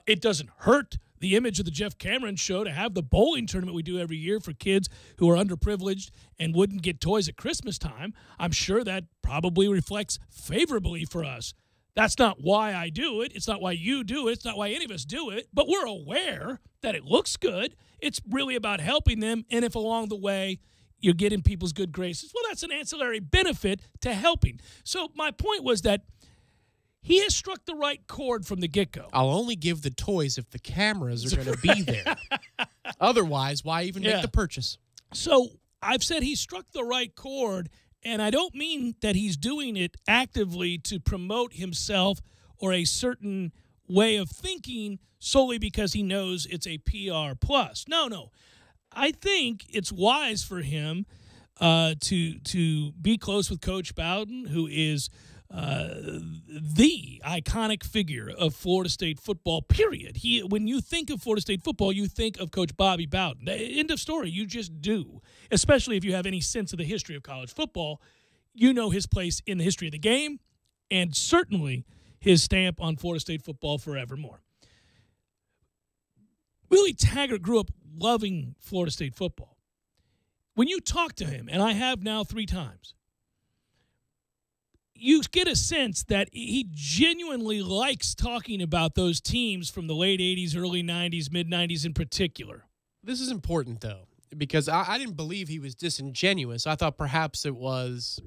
It doesn't hurt the image of the Jeff Cameron Show to have the bowling tournament we do every year for kids who are underprivileged and wouldn't get toys at Christmas time. I'm sure that probably reflects favorably for us. That's not why I do it. It's not why you do it. It's not why any of us do it. But we're aware that it looks good. It's really about helping them. And if along the way you're getting people's good graces, well, that's an ancillary benefit to helping. So my point was that he has struck the right chord from the get-go. I'll only give the toys if the cameras are going to be there. Otherwise, why even make the purchase? So I've said he struck the right chord, and I don't mean that he's doing it actively to promote himself or a certain way of thinking solely because he knows it's a PR plus. No. I think it's wise for him to be close with Coach Bowden, who is the iconic figure of Florida State football, period. When you think of Florida State football, you think of Coach Bobby Bowden. End of story. You just do, especially if you have any sense of the history of college football. You know his place in the history of the game and certainly his stamp on Florida State football forevermore. Willie Taggart grew up loving Florida State football. When you talk to him, and I have now 3 times, you get a sense that he genuinely likes talking about those teams from the late 80s, early 90s, mid-90s in particular. This is important, though, because I didn't believe he was disingenuous. I thought perhaps it was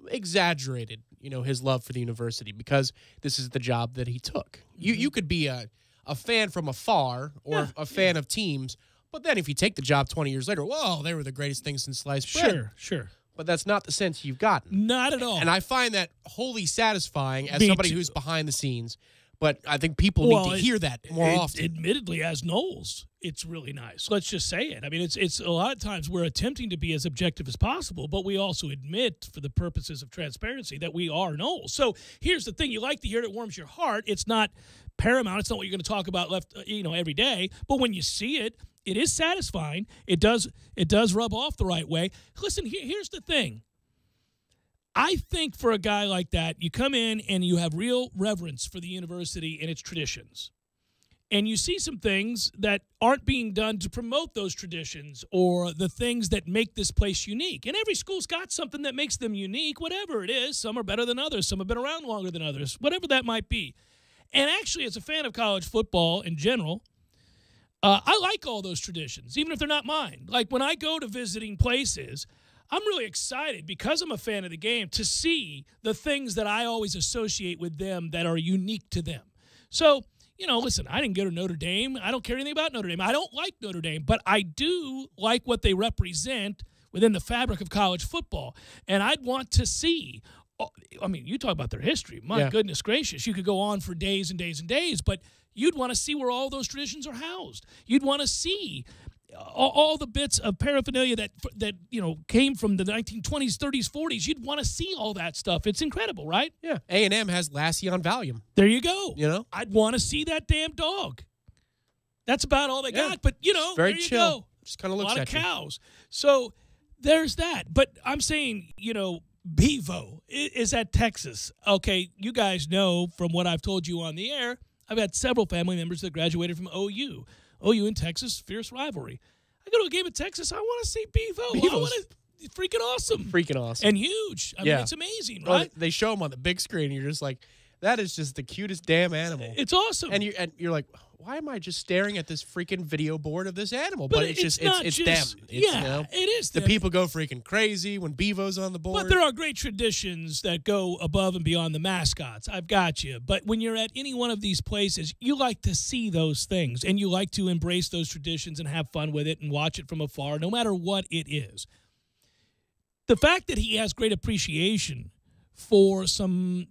exaggerated, his love for the university, because this is the job that he took. You could be a fan from afar or a fan of teams, but then if you take the job 20 years later, whoa, they were the greatest thing since sliced bread. Sure. But that's not the sense you've gotten. Not at all. And I find that wholly satisfying as somebody who's behind the scenes. But I think people need to hear that more often. Admittedly, as Knowles, it's really nice. Let's just say it. I mean, it's a lot of times we're attempting to be as objective as possible, but we also admit, for the purposes of transparency, that we are Knowles. So here's the thing: you like to hear it; it warms your heart. It's not paramount. It's not what you're going to talk about every day. But when you see it, it is satisfying. It does rub off the right way. Listen, here's the thing. I think for a guy like that, you come in and you have real reverence for the university and its traditions. And you see some things that aren't being done to promote those traditions or the things that make this place unique. And every school's got something that makes them unique, whatever it is. Some are better than others. Some have been around longer than others, whatever that might be. And actually, as a fan of college football in general, I like all those traditions, even if they're not mine. Like when I go to visiting places, I'm really excited because I'm a fan of the game to see the things that I always associate with them that are unique to them. So, listen, I didn't go to Notre Dame. I don't care anything about Notre Dame. I don't like Notre Dame, but I do like what they represent within the fabric of college football. And I'd want to see, you talk about their history. My goodness gracious, you could go on for days and days and days, but you'd want to see where all those traditions are housed. You'd want to see all the bits of paraphernalia that came from the 1920s, 30s, 40s. You'd want to see all that stuff. It's incredible, right? Yeah. A&M has Lassie on Valium. There you go. I'd want to see that damn dog. That's about all they got. But, very there you chill. go. Just kind of looks at you. A lot of cows. So there's that. But I'm saying, Bevo is at Texas. Okay, you guys know from what I've told you on the air, I've had several family members that graduated from OU. OU in Texas, fierce rivalry. I go to a game at Texas, I want to see Bevo. I want to, freaking awesome. Freaking awesome. And huge. I mean, it's amazing, right? They show him on the big screen, and you're just like, That is just the cutest damn animal. It's awesome. And you're like, why am I just staring at this freaking video board of this animal? But it's just not it's just, them. It is the them. people go freaking crazy when Bevo's on the board. But there are great traditions that go above and beyond the mascots. I've got you. But when you're at any one of these places, you like to see those things, and you like to embrace those traditions and have fun with it and watch it from afar, no matter what it is. The fact that he has great appreciation for some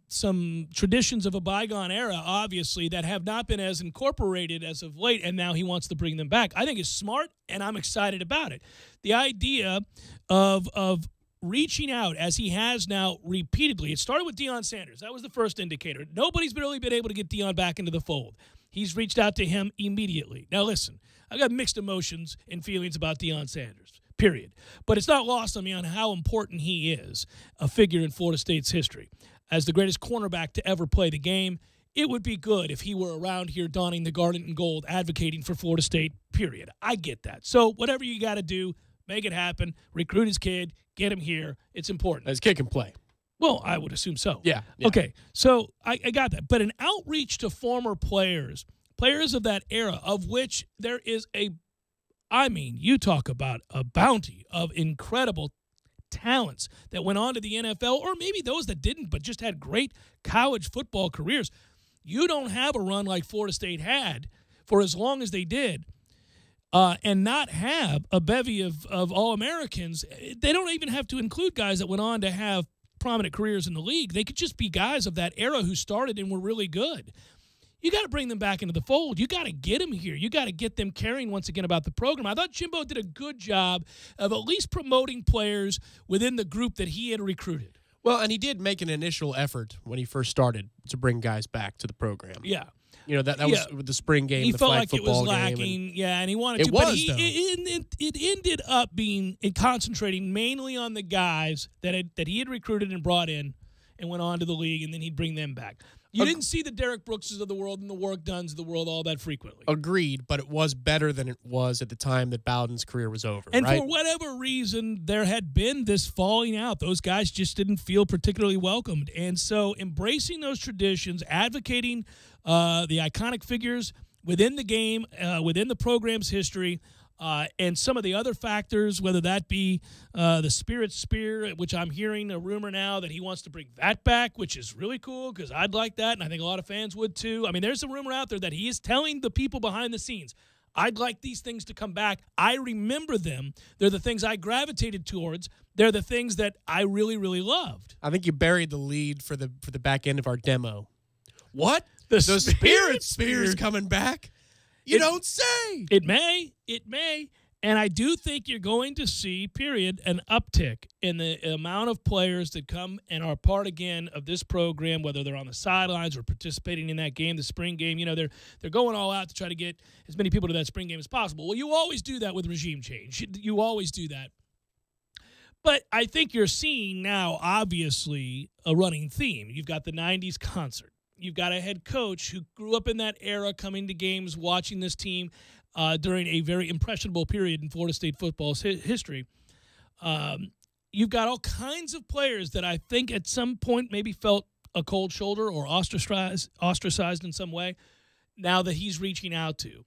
traditions of a bygone era, obviously, that have not been as incorporated as of late, and now he wants to bring them back, I think is smart, and I'm excited about it. The idea of reaching out, as he has now repeatedly, it started with Deion Sanders. That was the first indicator. Nobody's really been able to get Deion back into the fold. He's reached out to him immediately. Now, listen, I've got mixed emotions and feelings about Deion Sanders. Period. But it's not lost on me on how important he is, a figure in Florida State's history. As the greatest cornerback to ever play the game, it would be good if he were around here donning the garnet and gold, advocating for Florida State, period. I get that. So whatever you got to do, make it happen, recruit his kid, get him here. It's important. His kid can play. Well, I would assume so. Yeah. Okay, so I got that. But an outreach to former players of that era, of which there is you talk about a bounty of incredible talents that went on to the NFL, or maybe those that didn't but just had great college football careers. You don't have a run like Florida State had for as long as they did and not have a bevy of All-Americans. They don't even have to include guys that went on to have prominent careers in the league. They could just be guys of that era who started and were really good. You got to bring them back into the fold. You got to get them here. You got to get them caring once again about the program. I thought Jimbo did a good job of at least promoting players within the group that he had recruited. Well, and he did make an initial effort when he first started to bring guys back to the program. Yeah. You know, that was with the spring game, he the felt flag like football it was lacking, game. and he wanted to. But it ended up being concentrating mainly on the guys that he had recruited and brought in and went on to the league, and then he'd bring them back. You didn't see the Derek Brookses of the world and the Warrick Dunns of the world all that frequently. Agreed, but it was better than it was at the time that Bowden's career was over. And right? for whatever reason, there had been this falling out. Those guys just didn't feel particularly welcomed. And so embracing those traditions, advocating the iconic figures within the game, within the program's history, and some of the other factors, whether that be the Spirit Spear, which I'm hearing a rumor now that he wants to bring that back, which is really cool because I'd like that, and I think a lot of fans would too. I mean, there's a rumor out there that he is telling the people behind the scenes, I'd like these things to come back. I remember them. They're the things I gravitated towards. They're the things that I really, really loved. I think you buried the lead for the back end of our demo. What? The Spirit Spear's coming back? You don't say. It may. And I do think you're going to see, period, an uptick in the amount of players that come and are part again of this program, whether they're on the sidelines or participating in that game, the spring game. You know, they're going all out to try to get as many people to that spring game as possible. Well, you always do that with regime change. You always do that. But I think you're seeing now, obviously, a running theme. You've got the 90s concert. You've got a head coach who grew up in that era, coming to games, watching this team during a very impressionable period in Florida State football's history. You've got all kinds of players that I think at some point maybe felt a cold shoulder or ostracized in some way now that he's reaching out to.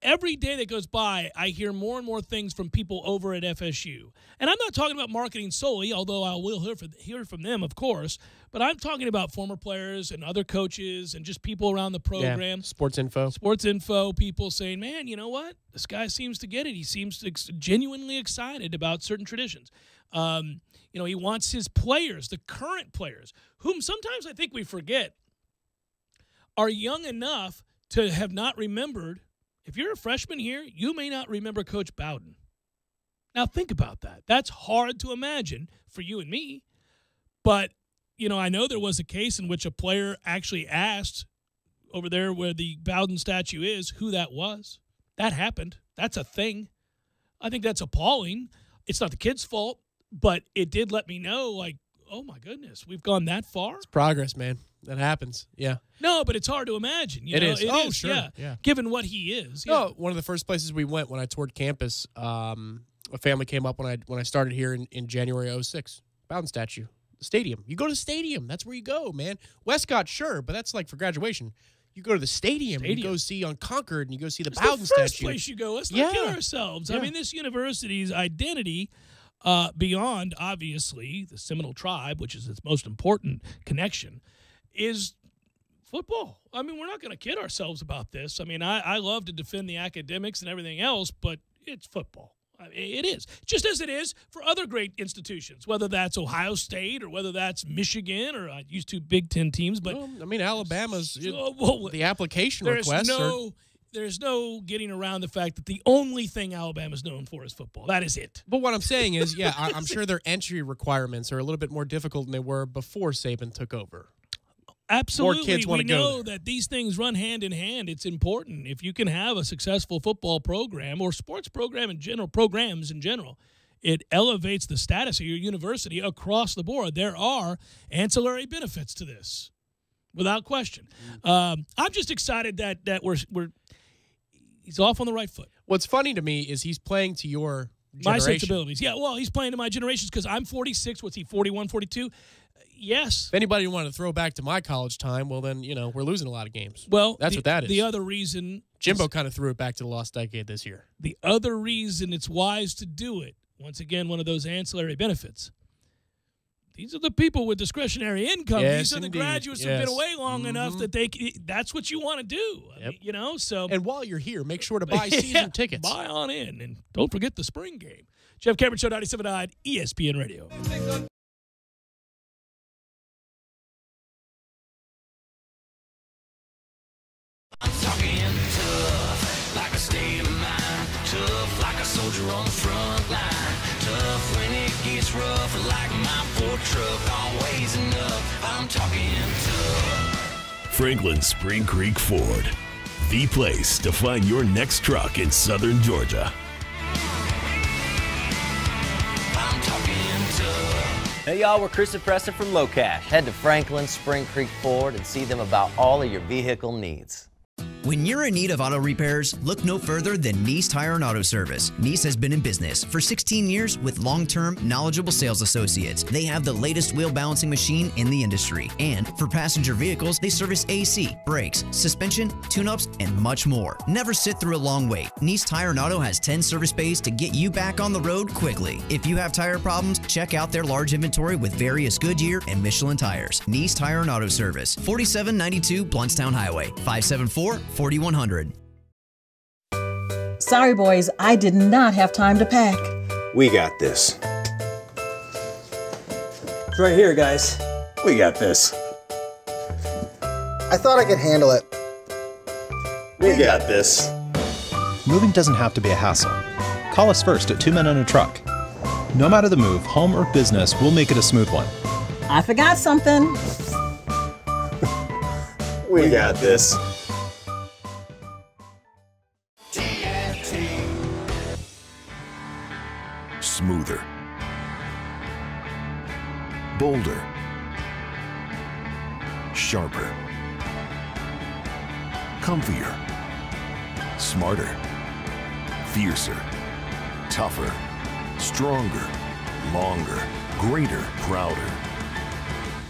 Every day that goes by, I hear more and more things from people over at FSU. And I'm not talking about marketing solely, although I will hear from them, of course. But I'm talking about former players and other coaches and just people around the program. Yeah, Sports Info, people saying, man, you know what? This guy seems to get it. He seems genuinely excited about certain traditions. He wants his players, the current players, whom sometimes I think we forget, are young enough to have not remembered. If you're a freshman here, you may not remember Coach Bowden. Now, think about that. That's hard to imagine for you and me. But, I know there was a case in which a player actually asked over there where the Bowden statue is who that was. That happened. That's a thing. I think that's appalling. It's not the kid's fault, but it did let me know, like, oh, my goodness, we've gone that far? It's progress, man. That happens. Yeah. No, but it's hard to imagine. It is. It is, sure. Yeah. Given what he is. Yeah. No, one of the first places we went when I toured campus, a family came up when I started here in January 2006. Bowden statue. stadium. You go to the stadium. That's where you go, man. Westcott, sure, but that's like for graduation. You go to the stadium. And you go see on Concord, and you go see the Bowden statue. It's the first place you go. Let's not kid ourselves. I mean, this university's identity, beyond, obviously, the Seminole Tribe, which is its most important connection, is football. I mean, we're not going to kid ourselves about this. I mean, I love to defend the academics and everything else, but it's football. I mean, it is. Just as it is for other great institutions, whether that's Ohio State or whether that's Michigan or I used to Big Ten teams. But I mean, Alabama's the application requests. There's no getting around the fact that the only thing Alabama's known for is football. That is it. But what I'm saying is, I'm sure their entry requirements are a little bit more difficult than they were before Saban took over. Absolutely. More kids we know there. that these things run hand in hand. It's important. If you can have a successful football program or sports program in general, programs in general, it elevates the status of your university across the board. There are ancillary benefits to this, without question. I'm just excited that he's off on the right foot. What's funny to me is he's playing to your generation. My sensibilities. Yeah, well, he's playing to my generations because I'm 46. What's he, 41, 42? Yes. If anybody wanted to throw back to my college time, well, then, we're losing a lot of games. Well, that's what that is. The other reason... Jimbo kind of threw it back to the lost decade this year. The other reason it's wise to do it, once again, one of those ancillary benefits. These are the people with discretionary income. Yes, These are the indeed. graduates who've been away long enough that that's what you want to do. Yep. So. And while you're here, make sure to buy season tickets. Buy on in. And don't forget the spring game. Jeff Cameron Show, 97.9 ESPN Radio. I'm talking tough, like a state of mind. Tough, like a soldier on the front line. Tough when it gets rough, like my Ford truck. Always enough, I'm talking tough. Franklin Spring Creek Ford, the place to find your next truck in southern Georgia. I'm talking tough. Hey y'all, we're Chris and Preston from Low Cash. Head to Franklin Spring Creek Ford and see them about all of your vehicle needs. When you're in need of auto repairs, look no further than Nice Tire and Auto Service. Nice has been in business for 16 years with long-term, knowledgeable sales associates. They have the latest wheel balancing machine in the industry. And for passenger vehicles, they service AC, brakes, suspension, tune-ups, and much more. Never sit through a long wait. Nice Tire and Auto has 10 service bays to get you back on the road quickly. If you have tire problems, check out their large inventory with various Goodyear and Michelin tires. Nice Tire and Auto Service, 4792 Bluntstown Highway, 574-4100. Sorry, boys, I did not have time to pack. We got this. It's right here, guys. We got this. I thought I could handle it. We got this. Moving doesn't have to be a hassle. Call us first at 2 Men and a Truck. No matter the move, home or business, we'll make it a smooth one. I forgot something. We got this. Smoother, bolder, sharper, comfier, smarter, fiercer, tougher, stronger, longer, greater, prouder.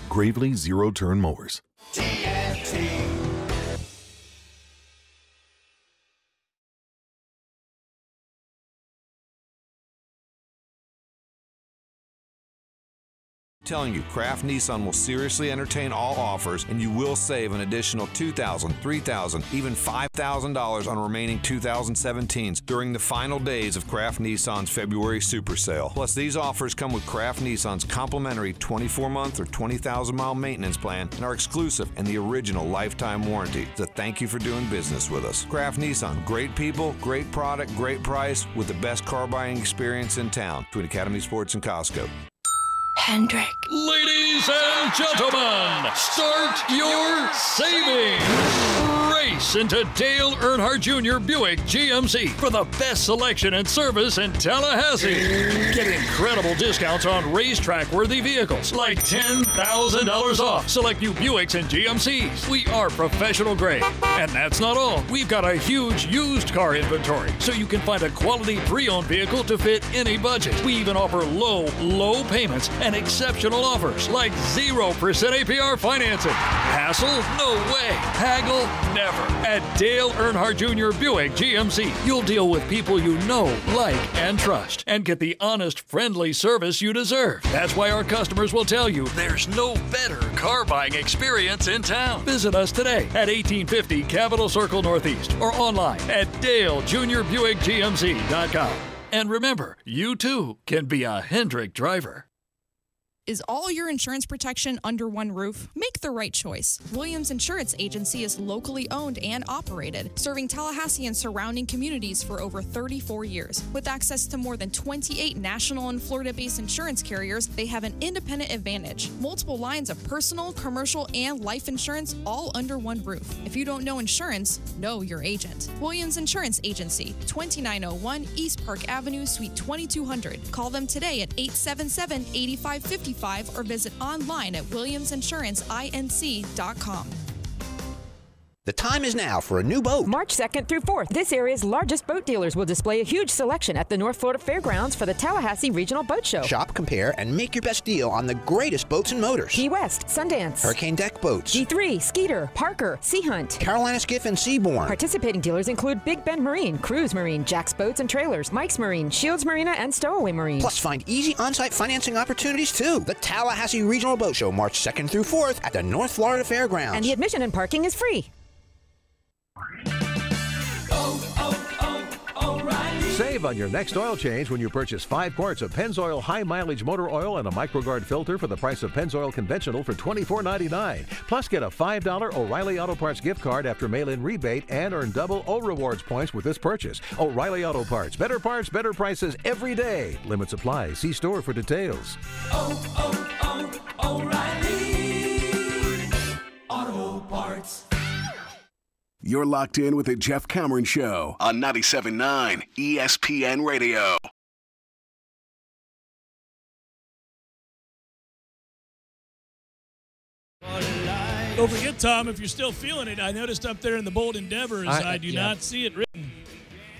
Gravely Zero-Turn Mowers. Telling you, Kraft Nissan will seriously entertain all offers, and you will save an additional $2,000, $3,000, even $5,000 on remaining 2017s during the final days of Kraft Nissan's February Super Sale. Plus, these offers come with Kraft Nissan's complimentary 24-month or 20,000-mile maintenance plan and are exclusive and the original lifetime warranty. So thank you for doing business with us. Kraft Nissan, great people, great product, great price, with the best car buying experience in town. Between Academy Sports and Costco. Hendrick. Ladies and gentlemen, start your savings. Race race into Dale Earnhardt Jr. Buick GMC for the best selection and service in Tallahassee. Get incredible discounts on racetrack-worthy vehicles like $10,000 off select new Buicks and GMCs. We are professional grade. And that's not all. We've got a huge used car inventory, so you can find a quality pre-owned vehicle to fit any budget. We even offer low payments and exceptional offers like 0% APR financing. Hassle? No way. Haggle? Never. At Dale Earnhardt Jr. Buick GMC, you'll deal with people you know, like, and trust, and get the honest, friendly service you deserve. That's why our customers will tell you there's no better car buying experience in town. Visit us today at 1850 Capitol Circle Northeast or online at DaleJr.BuickGMC.com. And remember, you too can be a Hendrick driver. Is all your insurance protection under one roof? Make the right choice. Williams Insurance Agency is locally owned and operated, serving Tallahassee and surrounding communities for over 34 years. With access to more than 28 national and Florida-based insurance carriers, they have an independent advantage. Multiple lines of personal, commercial, and life insurance all under one roof. If you don't know insurance, know your agent. Williams Insurance Agency, 2901 East Park Avenue, Suite 2200. Call them today at 877-8555 or visit online at williamsinsurancinc.com. The time is now for a new boat. March 2nd through 4th, this area's largest boat dealers will display a huge selection at the North Florida Fairgrounds for the Tallahassee Regional Boat Show. Shop, compare, and make your best deal on the greatest boats and motors. Key West, Sundance, Hurricane Deck Boats, G3, Skeeter, Parker, Sea Hunt, Carolina Skiff, and Seabourn. Participating dealers include Big Bend Marine, Cruise Marine, Jack's Boats and Trailers, Mike's Marine, Shields Marina, and Stowaway Marine. Plus, find easy on-site financing opportunities, too. The Tallahassee Regional Boat Show, March 2nd through 4th at the North Florida Fairgrounds. And the admission and parking is free. Save on your next oil change when you purchase 5 quarts of Pennzoil High Mileage Motor Oil and a MicroGuard filter for the price of Pennzoil Conventional for $24.99. Plus, get a $5 O'Reilly Auto Parts gift card after mail-in rebate and earn double O Rewards points with this purchase. O'Reilly Auto Parts. Better parts, better prices every day. Limits apply. See store for details. O'Reilly Auto Parts. You're locked in with the Jeff Cameron Show on 97.9 ESPN Radio. Don't forget, Tom, if you're still feeling it, I noticed up there in the Bold Endeavors, I do not see it written.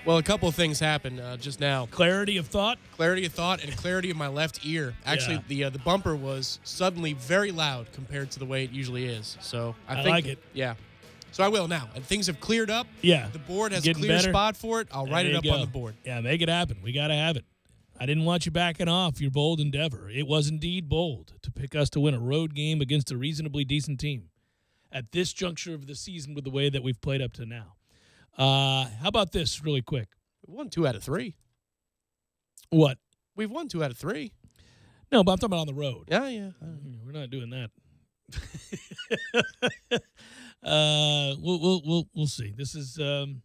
Well, a couple of things happened just now. Clarity of thought? Clarity of thought and clarity of my left ear. Actually, the bumper was suddenly very loud compared to the way it usually is. So I think, like it. Yeah. So I will now. And things have cleared up. Yeah. The board has a clear spot for it. I'll write it up on the board. Yeah, make it happen. We got to have it. I didn't want you backing off your bold endeavor. It was indeed bold to pick us to win a road game against a reasonably decent team at this juncture of the season with the way that we've played up to now. How about this really quick? We won 2 out of 3. What? We've won 2 out of 3. No, but I'm talking about on the road. Yeah. We're not doing that. We'll see. This is an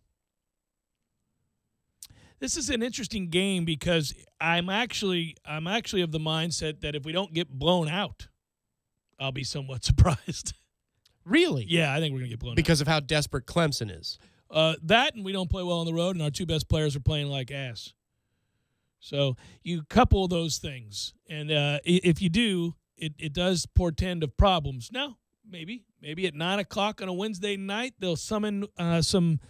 interesting game because I'm actually of the mindset that if we don't get blown out, I'll be somewhat surprised. Really? Yeah, I think we're gonna get blown out because of how desperate Clemson is. That and we don't play well on the road, and our 2 best players are playing like ass. So you couple those things, and if you do, it does portend of problems. Now, maybe at 9 o'clock on a Wednesday night, they'll summon some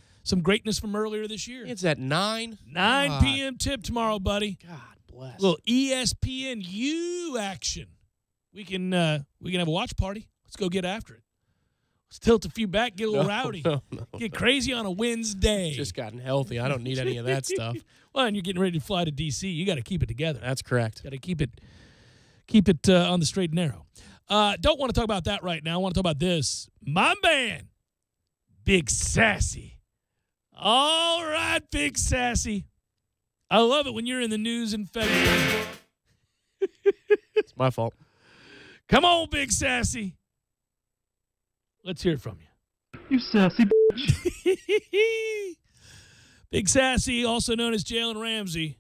greatness from earlier this year. It's at 9? 9 p.m. tip tomorrow, buddy. God bless. Little ESPNU action. We can have a watch party. Let's go get after it. Let's tilt a few back, get a little rowdy. Get crazy on a Wednesday. Just gotten healthy. I don't need any of that stuff. Well, and you're getting ready to fly to D.C. You got to keep it together. That's correct. Got to keep it on the straight and narrow. Don't want to talk about that right now. I want to talk about this. My man, Big Sassy. All right, Big Sassy. I love it when you're in the news in February. It's my fault. Come on, Big Sassy. Let's hear it from you. You sassy bitch. Big Sassy, also known as Jalen Ramsey.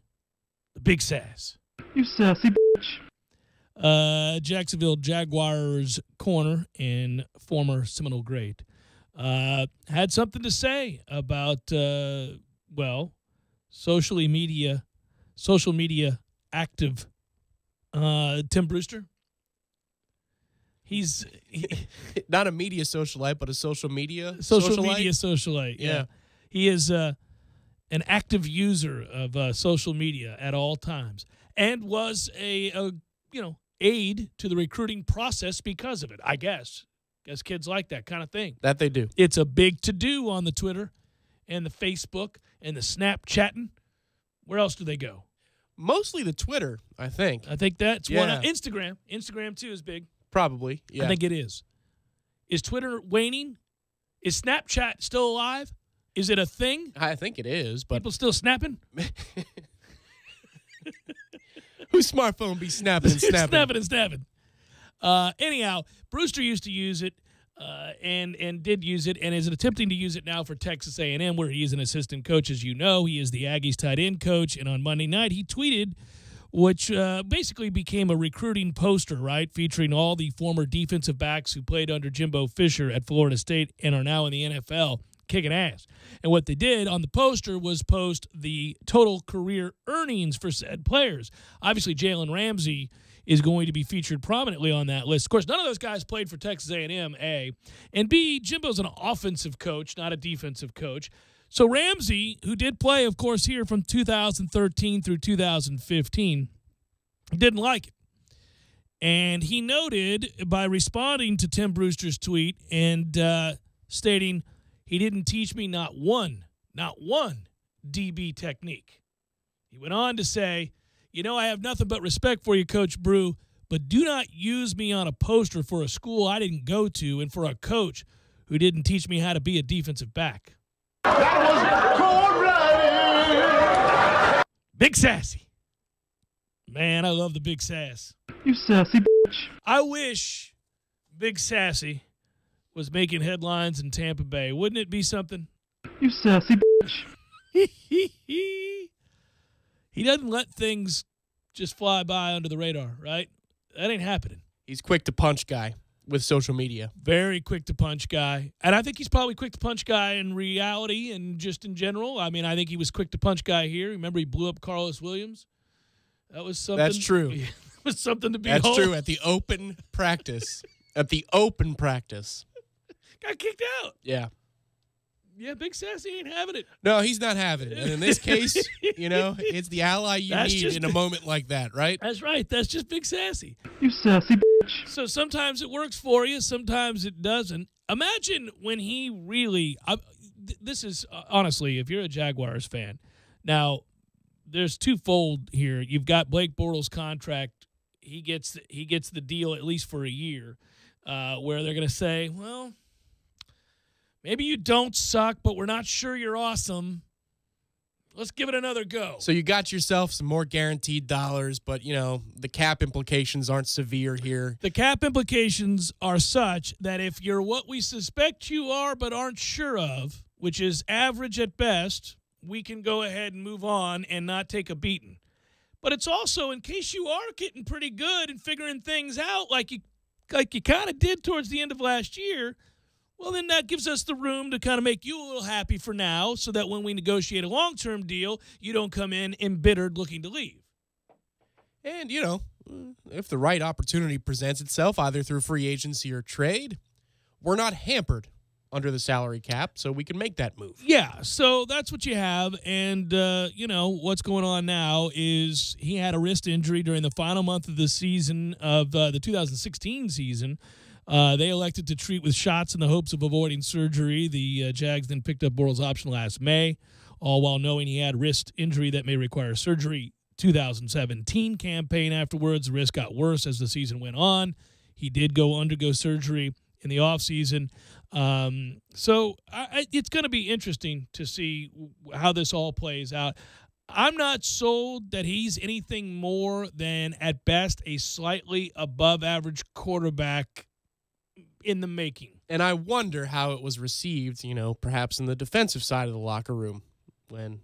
The Big Sass. You sassy bitch. Jacksonville Jaguars corner and former Seminole great. had something to say about, social media active Tim Brewster. He's not a media socialite, but a social media socialite. Yeah. He is an active user of social media at all times, and was a aid to the recruiting process because of it. I guess kids like that kind of thing. That they do. It's a big to-do on the Twitter and the Facebook and the Snapchatting. Where else do they go? Mostly the Twitter, I think. I think that's one. Instagram. Instagram, too, is big. Probably, yeah. I think it is. Is Twitter waning? Is Snapchat still alive? Is it a thing? I think it is, but... People still snapping? Whose smartphone be snapping and snapping? Snapping and snapping. Anyhow, Brewster used to use it and did use it and is attempting to use it now for Texas A&M, where he is an assistant coach. As you know, he is the Aggies tight end coach, and on Monday night he tweeted, which basically became a recruiting poster, right, featuring all the former defensive backs who played under Jimbo Fisher at Florida State and are now in the NFL kicking ass. And what they did on the poster was post the total career earnings for said players. Obviously, Jalen Ramsey is going to be featured prominently on that list. Of course, none of those guys played for Texas A&M, A. And B, Jimbo's an offensive coach, not a defensive coach. So Ramsey, who did play, of course, here from 2013 through 2015, didn't like it. And he noted by responding to Tim Brewster's tweet and stating, he didn't teach me not one DB technique. He went on to say, I have nothing but respect for you, Coach Brew, but do not use me on a poster for a school I didn't go to and for a coach who didn't teach me how to be a defensive back. That was cold-blooded. Big Sassy. Man, I love the Big Sass. You sassy bitch. I wish Big Sassy was making headlines in Tampa Bay. Wouldn't it be something? You sassy bitch. He doesn't let things just fly by under the radar, right? That ain't happening. He's quick to punch guy with social media. Very quick to punch guy. And I think he's probably quick to punch guy in reality and just in general. I mean, I think he was quick to punch guy here. Remember he blew up Carlos Williams? That was something. That's true. It was something to behold. That's true. At the open practice. Got kicked out. Yeah. Yeah, Big Sassy ain't having it. No, he's not having it. And in this case, it's the ally you need in a moment like that, right? That's right. That's just Big Sassy. You sassy bitch. So sometimes it works for you, sometimes it doesn't. Imagine when he really this is honestly, if you're a Jaguars fan. Now, there's twofold here. You've got Blake Bortles' contract. He gets the deal at least for a year, where they're going to say, well, maybe you don't suck, but we're not sure you're awesome. Let's give it another go. So you got yourself some more guaranteed dollars, but, the cap implications aren't severe here. The cap implications are such that if you're what we suspect you are but aren't sure of, which is average at best, we can go ahead and move on and not take a beating. But it's also in case you are getting pretty good and figuring things out like you kind of did towards the end of last year, well, then that gives us the room to kind of make you a little happy for now so that when we negotiate a long-term deal, you don't come in embittered looking to leave. And, if the right opportunity presents itself, either through free agency or trade, we're not hampered under the salary cap, so we can make that move. Yeah, so that's what you have. And, what's going on now is he had a wrist injury during the final month of the season of the 2016 season. They elected to treat with shots in the hopes of avoiding surgery. The Jags then picked up Bortles' option last May, all while knowing he had wrist injury that may require surgery. 2017 campaign afterwards, the wrist got worse as the season went on. He did undergo surgery in the offseason. So it's going to be interesting to see how this all plays out. I'm not sold that he's anything more than, at best, a slightly above-average quarterback in the making. And I wonder how it was received, perhaps in the defensive side of the locker room when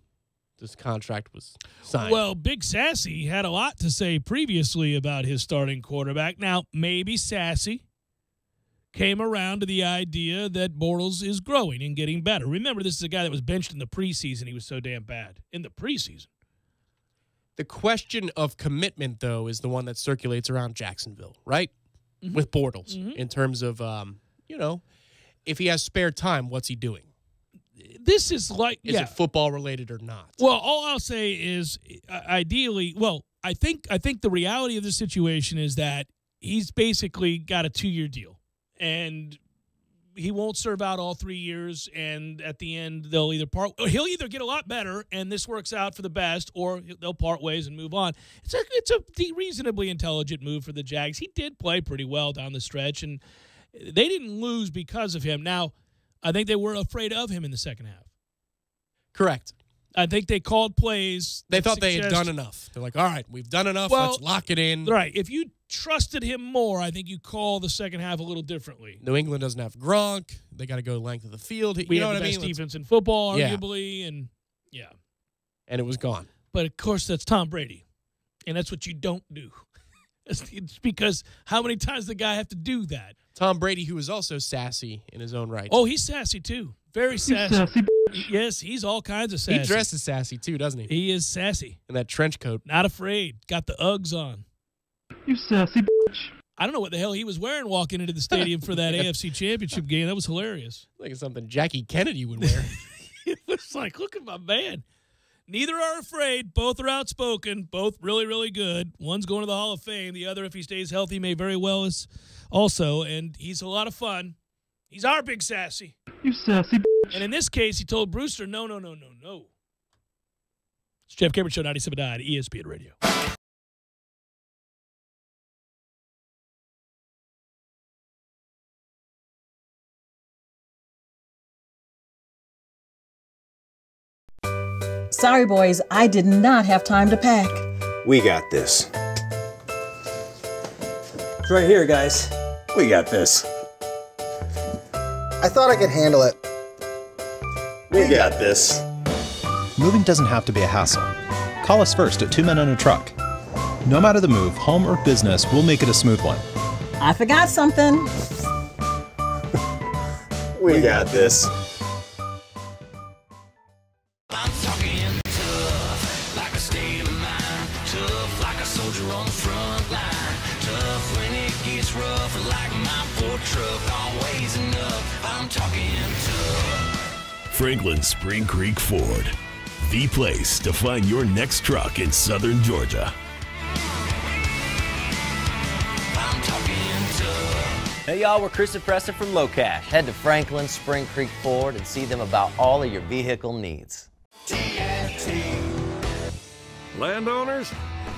this contract was signed. Well, Big Sassy had a lot to say previously about his starting quarterback. Now, maybe Sassy came around to the idea that Bortles is growing and getting better. Remember, this is a guy that was benched in the preseason. He was so damn bad in the preseason. The question of commitment, though, is the one that circulates around Jacksonville, right? Mm-hmm. With Bortles, in terms of, if he has spare time, what's he doing? This is like, is it football related or not? Well, all I'll say is, ideally, I think the reality of the situation is that he's basically got a 2-year deal, and he won't serve out all 3 years. And at the end, he'll either get a lot better, and this works out for the best, or they'll part ways and move on. It's a reasonably intelligent move for the Jags. He did play pretty well down the stretch, and they didn't lose because of him. Now, I think they were afraid of him in the second half. Correct. I think they called plays. They thought they had done enough. They're like, all right, we've done enough. Let's lock it in. Right. If you trusted him more, I think you call the second half a little differently. New England doesn't have Gronk. They got to go length of the field. We have the best defense in football, arguably, and and it was gone. But, of course, that's Tom Brady, and that's what you don't do. It's because how many times the guy have to do that? Tom Brady, who is also sassy in his own right. Oh, he's sassy, too. Very sassy. Sassy Yes, he's all kinds of sassy. He dresses sassy, too, doesn't he? He is sassy. In that trench coat. Not afraid. Got the Uggs on. You sassy bitch. I don't know what the hell he was wearing walking into the stadium for that AFC Championship game. That was hilarious. Like something Jackie Kennedy would wear. It was like, look at my man. Neither are afraid. Both are outspoken. Both really, really good. One's going to the Hall of Fame. The other, if he stays healthy, may very well also. And he's a lot of fun. He's our big sassy. You sassy bitch. And in this case, he told Brewster, no. It's Jeff Cameron Show, 97.9 ESPN Radio. Sorry, boys, I did not have time to pack. We got this. It's right here, guys. We got this. I thought I could handle it. We got this. Moving doesn't have to be a hassle. Call us first at 2 Men and a Truck. No matter the move, home or business, we'll make it a smooth one. I forgot something. We got this. I'm talking tough, like a state of mind. Tough like a soldier on the front line. Tough when it gets rough, like my Ford truck. Always enough, I'm talking tough. Franklin Spring Creek Ford. The place to find your next truck in southern Georgia. I'm talking tough. Hey y'all, we're Chris and Preston from Low Cash. Head to Franklin Spring Creek Ford and see them about all of your vehicle needs. Landowners,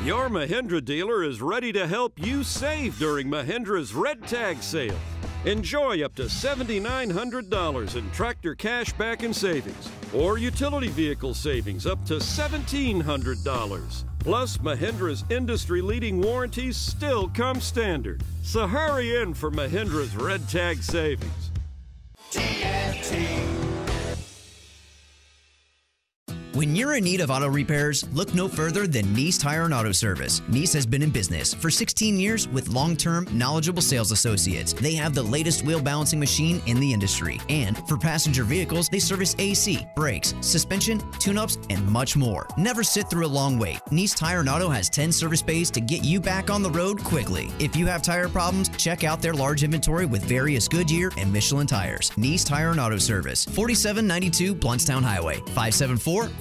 your Mahindra dealer is ready to help you save during Mahindra's Red Tag Sale. Enjoy up to $7,900 in tractor cash back and savings, or utility vehicle savings up to $1,700. Plus, Mahindra's industry-leading warranties still come standard. So hurry in for Mahindra's Red Tag Savings. When you're in need of auto repairs, look no further than Nice Tire and Auto Service. Nice has been in business for 16 years with long-term, knowledgeable sales associates. They have the latest wheel balancing machine in the industry. And for passenger vehicles, they service AC, brakes, suspension, tune-ups, and much more. Never sit through a long wait. Nice Tire and Auto has 10 service bays to get you back on the road quickly. If you have tire problems, check out their large inventory with various Goodyear and Michelin tires. Nice Tire and Auto Service, 4792 Bluntstown Highway, 574-4100.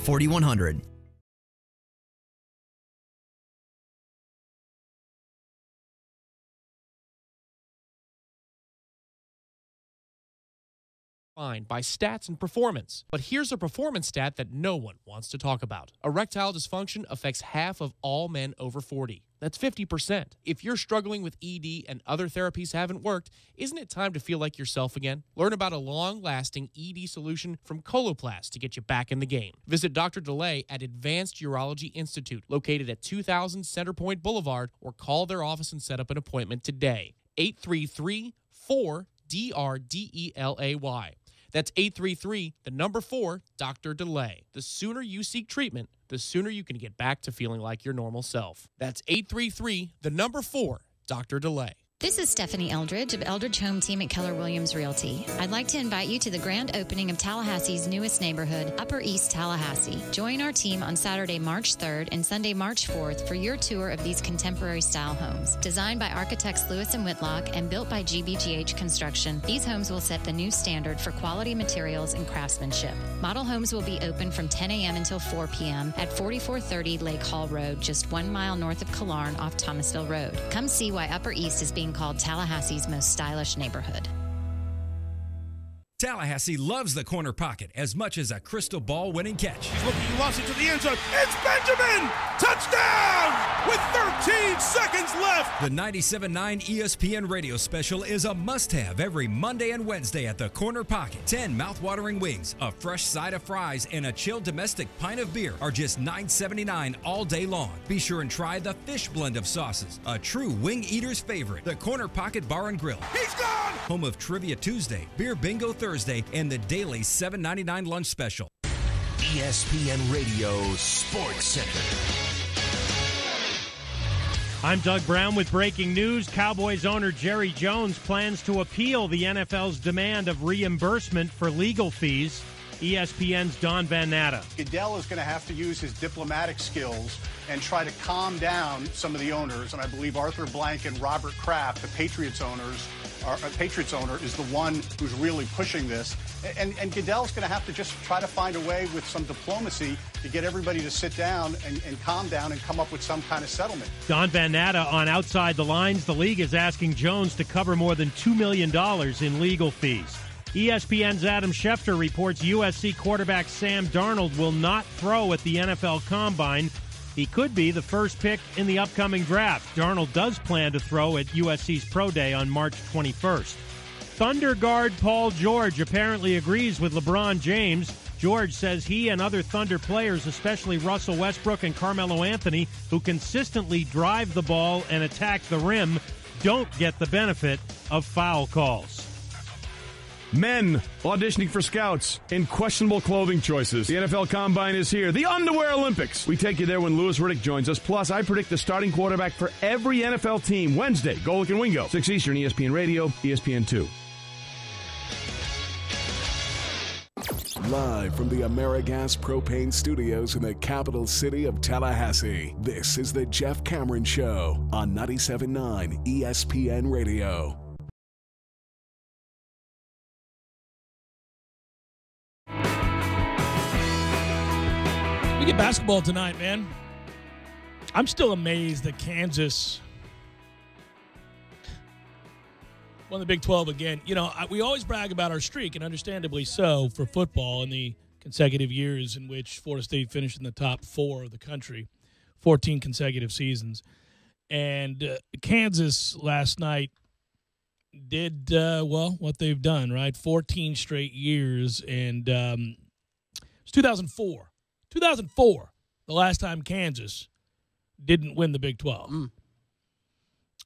By stats and performance. But here's a performance stat that no one wants to talk about. Erectile dysfunction affects half of all men over 40. That's 50%. If you're struggling with ED and other therapies haven't worked, isn't it time to feel like yourself again? Learn about a long-lasting ED solution from Coloplast to get you back in the game. Visit Dr. DeLay at Advanced Urology Institute, located at 2000 Centerpoint Boulevard, or call their office and set up an appointment today. 833-4-DRDELAY. That's 833-4, Dr. DeLay. The sooner you seek treatment, the sooner you can get back to feeling like your normal self. That's 833-4, Dr. DeLay. This is Stephanie Eldridge of Eldridge Home Team at Keller Williams Realty. I'd like to invite you to the grand opening of Tallahassee's newest neighborhood, Upper East Tallahassee. Join our team on Saturday, March 3rd and Sunday, March 4th for your tour of these contemporary style homes. Designed by architects Lewis and Whitlock and built by GBGH Construction, these homes will set the new standard for quality materials and craftsmanship. Model homes will be open from 10 a.m. until 4 p.m. at 4430 Lake Hall Road, just 1 mile north of Killarn off Thomasville Road. Come see why Upper East is being called Tallahassee's most stylish neighborhood. Tallahassee loves the corner pocket as much as a crystal ball winning catch. He's looking, he lost it to the end zone. It's Benjamin! Touchdown! With 13 seconds left. The 97.9 ESPN radio special is a must-have every Monday and Wednesday at the corner pocket. 10 mouth-watering wings, a fresh side of fries, and a chilled domestic pint of beer are just $9.79 all day long. Be sure and try the fish blend of sauces, a true wing eater's favorite. The Corner Pocket Bar and Grill. He's gone! Home of Trivia Tuesday, Beer Bingo Thursday, and the daily $7.99 lunch special. ESPN Radio Sports Center. I'm Doug Brown with breaking news. Cowboys owner Jerry Jones plans to appeal the NFL's demand of reimbursement for legal fees. ESPN's Don Van Natta. Goodell is going to have to use his diplomatic skills and try to calm down some of the owners. And I believe Arthur Blank and Robert Kraft, the Patriots owner, is the one who's really pushing this. And Goodell's going to have to just try to find a way with some diplomacy to get everybody to sit down and calm down and come up with some kind of settlement. Don Van Natta on Outside the Lines. The league is asking Jones to cover more than $2 million in legal fees. ESPN's Adam Schefter reports USC quarterback Sam Darnold will not throw at the NFL Combine. He could be the first pick in the upcoming draft. Darnold does plan to throw at USC's Pro Day on March 21st. Thunder guard Paul George apparently agrees with LeBron James. George says he and other Thunder players, especially Russell Westbrook and Carmelo Anthony, who consistently drive the ball and attack the rim, don't get the benefit of foul calls. Men auditioning for scouts in questionable clothing choices. The NFL Combine is here. The Underwear Olympics. We take you there when Louis Riddick joins us. Plus, I predict the starting quarterback for every NFL team. Wednesday, Golick and Wingo. 6 Eastern, ESPN Radio, ESPN 2. Live from the AmeriGas Propane Studios in the capital city of Tallahassee, this is the Jeff Cameron Show on 97.9 ESPN Radio. We get basketball tonight, man. I'm still amazed that Kansas won the Big 12 again. You know, we always brag about our streak, and understandably so, for football in the consecutive years in which Florida State finished in the top 4 of the country, 14 consecutive seasons. And Kansas last night did, what they've done, right? 14 straight years, and it's 2004. 2004, the last time Kansas didn't win the Big 12.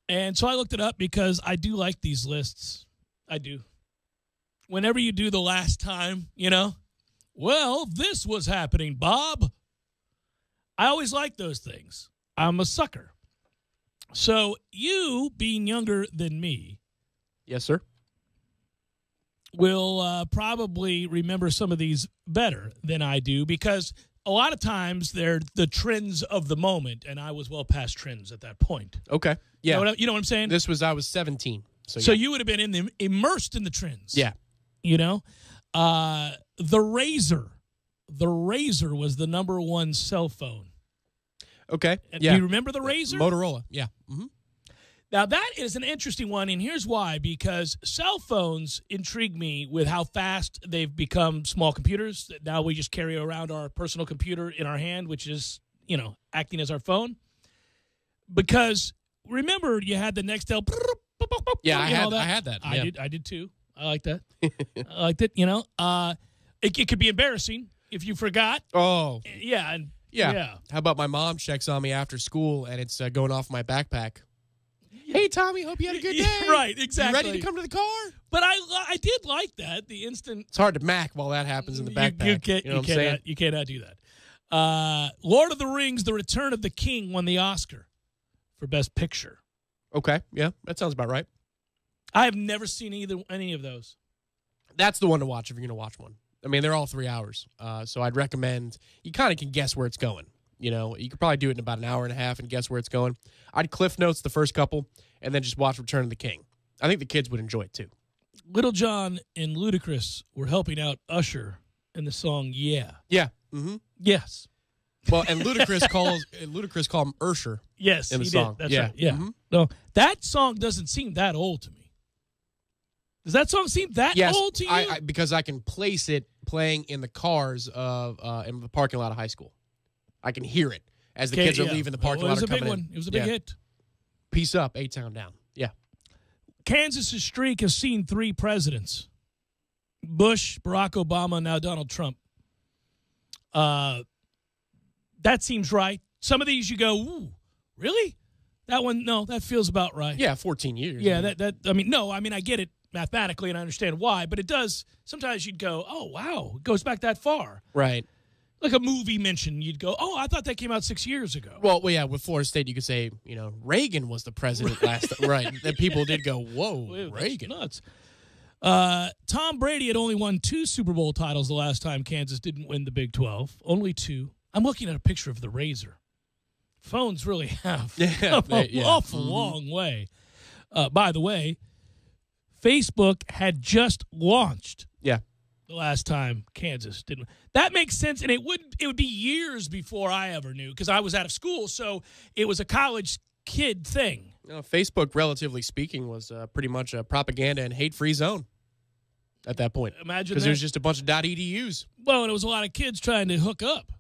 And so I looked it up because I do like these lists. I do. Whenever you do the last time, well, this was happening, Bob. I always like those things. I'm a sucker. So you, being younger than me. Yes, sir. Will probably remember some of these better than I do because a lot of times they're the trends of the moment, and I was well past trends at that point. Okay. Yeah. You know what I'm saying? I was 17. So you would have been immersed in the trends. Yeah. The Razor. The Razor was the number one cell phone. Okay. Do you remember the Razor? Motorola. Yeah. Mm-hmm. Now, that is an interesting one, and here's why. Because cell phones intrigue me with how fast they've become small computers. Now we just carry around our personal computer in our hand, which is, acting as our phone. Because, remember, you had the Nextel. Yeah, I had that. Yeah. I did too. I like that. I liked it, It could be embarrassing if you forgot. Oh. Yeah. Yeah. How about my mom checks on me after school, and it's going off my backpack. Hey, Tommy, hope you had a good day. Right, exactly. You ready to come to the car? But I did like that, the instant. It's hard to mac while that happens in the backpack. You cannot do that. Lord of the Rings, The Return of the King won the Oscar for Best Picture. Okay, yeah, that sounds about right. I have never seen any of those. That's the one to watch if you're going to watch one. I mean, they're all 3 hours, so I'd recommend you kind of can guess where it's going. You know, you could probably do it in about an hour and a half and guess where it's going. I'd Cliff Notes the first couple and then just watch Return of the King. I think the kids would enjoy it too. Little John and Ludacris were helping out Usher in the song "Yeah." Yeah. Mm-hmm. Yes. Well, and Ludacris called him Usher. Yes, in the he song. Did. That's right. Yeah. Mm-hmm. No, that song doesn't seem that old to me. Does that song seem that old to you? Because I can place it playing in the cars of in the parking lot of high school. I can hear it as the kids are leaving the parking lot. It was a big one. one. It was a big hit. Peace up, A-Town down. Yeah. Kansas' streak has seen 3 presidents: Bush, Barack Obama, now Donald Trump. That seems right. Some of these you go, ooh, really? That one, no, that feels about right. Yeah, 14 years. Yeah, I get it mathematically and I understand why, but it does. Sometimes you'd go, oh, wow, it goes back that far. Right. Like a movie mention, you'd go, oh, I thought that came out 6 years ago. Well, yeah, with Florida State, you could say, Reagan was the president last time. Right. That people did go, whoa, Reagan. Nuts. Tom Brady had only won 2 Super Bowl titles the last time Kansas didn't win the Big 12. Only 2. I'm looking at a picture of the Razor. Phones really have an awful long way. By the way, Facebook had just launched. Yeah. The last time Kansas didn't. That makes sense, and it would be years before I ever knew because I was out of school, so it was a college kid thing. Facebook, relatively speaking, was pretty much a propaganda and hate-free zone at that point. Imagine because it was just a bunch of .edus. Well, and it was a lot of kids trying to hook up.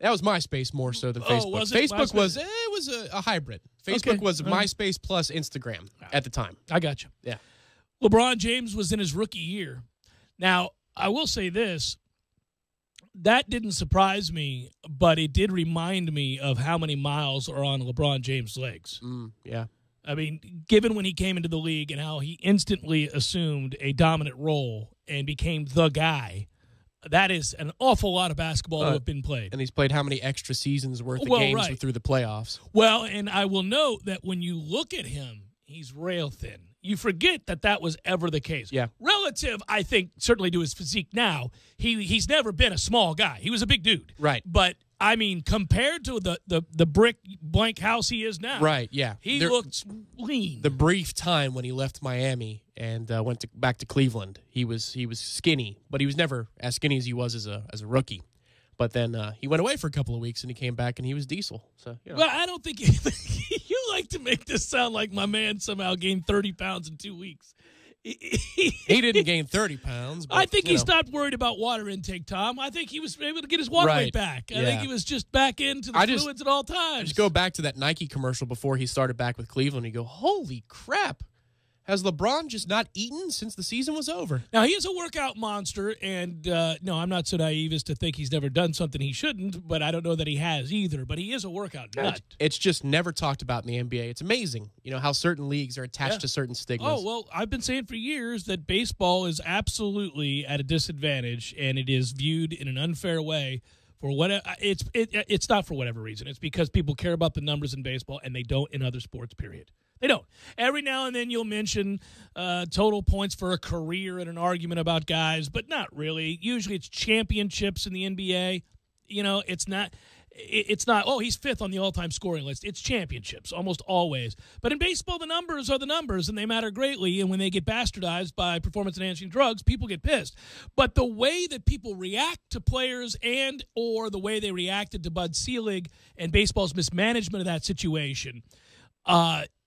That was MySpace more so than Facebook. Was it? Facebook was a hybrid. Facebook was MySpace plus Instagram at the time. I got you. Yeah. LeBron James was in his rookie year. Now, I will say this. That didn't surprise me, but it did remind me of how many miles are on LeBron James' legs. Yeah. I mean, given when he came into the league and how he instantly assumed a dominant role and became the guy, that is an awful lot of basketball to have been played. And he's played how many extra seasons worth of games through the playoffs? Well, and I will note that when you look at him, he's rail thin. You forget that was ever the case. Yeah. Relative, I think, certainly to his physique now, he's never been a small guy. He was a big dude. Right. But, I mean, compared to the brick blank house he is now. Right, yeah. He looks lean. The brief time when he left Miami and went back to Cleveland, he was skinny, but he was never as skinny as he was as a rookie. But then he went away for a couple of weeks, and he came back, and he was diesel. So, Well, I don't think you like to make this sound like my man somehow gained 30 pounds in 2 weeks. He didn't gain 30 pounds. But, I think he stopped worried about water intake, Tom. I think he was able to get his water weight back. I think he was just back into the fluids at all times. Just go back to that Nike commercial before he started back with Cleveland. You go, holy crap. Has LeBron just not eaten since the season was over? Now, he is a workout monster, and no, I'm not so naive as to think he's never done something he shouldn't, but I don't know that he has either. But he is a workout nut. It's just never talked about in the NBA. It's amazing, how certain leagues are attached to certain stigmas. Oh, well, I've been saying for years that baseball is absolutely at a disadvantage, and it is viewed in an unfair way. For whatever, it's not for whatever reason. It's because people care about the numbers in baseball, and they don't in other sports, period. They don't. Every now and then you'll mention total points for a career in an argument about guys, but not really. Usually it's championships in the NBA. It's not, oh, he's 5th on the all-time scoring list. It's championships almost always. But in baseball, the numbers are the numbers, and they matter greatly. And when they get bastardized by performance-enhancing drugs, people get pissed. But the way that people react to players and or the way they reacted to Bud Selig and baseball's mismanagement of that situation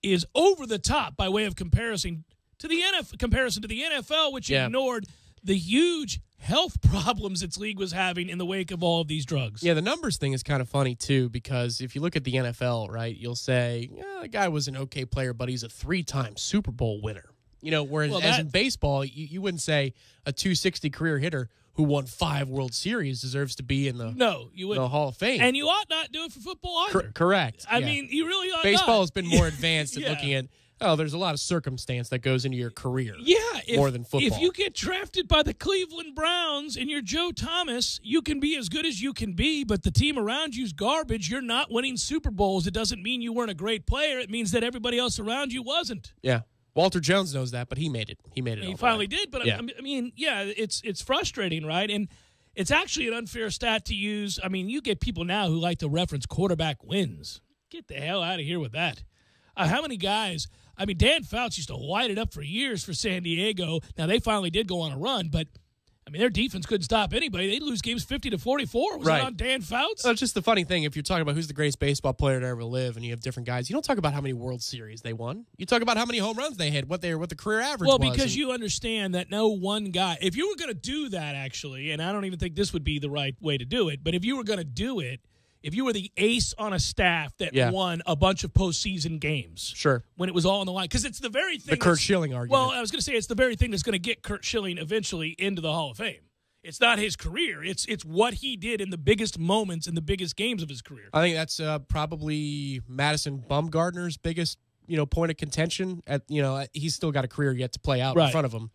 is over the top by way of comparison to the NFL, which ignored the huge health problems its league was having in the wake of all of these drugs. Yeah, the numbers thing is kind of funny, too, because if you look at the NFL, right, you'll say, the guy was an okay player, but he's a 3-time Super Bowl winner. Whereas in baseball, you wouldn't say a 260 career hitter who won 5 World Series deserves to be in the Hall of Fame. And you ought not do it for football either. Correct. I mean, you really ought Baseball not. has been more advanced at looking at Oh, there's a lot of circumstance that goes into your career. Yeah, more than football. If you get drafted by the Cleveland Browns and you're Joe Thomas, you can be as good as you can be, but the team around you's garbage. You're not winning Super Bowls. It doesn't mean you weren't a great player. It means that everybody else around you wasn't. Yeah. Walter Jones knows that, but he made it. He made it. He finally did, but yeah. I mean, yeah, it's frustrating, right? And it's actually an unfair stat to use. I mean, you get people now who like to reference quarterback wins. Get the hell out of here with that. How many guys? I mean, Dan Fouts used to light it up for years for San Diego. Now, they finally did go on a run, but, I mean, their defense couldn't stop anybody. They'd lose games 50-44. Was right. it on Dan Fouts? It's just the funny thing. If you're talking about who's the greatest baseball player to ever live and you have different guys, you don't talk about how many World Series they won. You talk about how many home runs they had, what the career average was. Well, because you understand that no one guy – if you were going to do that, actually, and I don't even think this would be the right way to do it, but if you were going to do it, if you were the ace on a staff that won a bunch of postseason games, sure, when it was all on the line, because it's the very thing. The Curt Schilling argument. Well, I was going to say it's the very thing that's going to get Curt Schilling eventually into the Hall of Fame. It's not his career; it's what he did in the biggest moments in the biggest games of his career. I think that's probably Madison Bumgarner's biggest point of contention. He's still got a career yet to play out in front of him.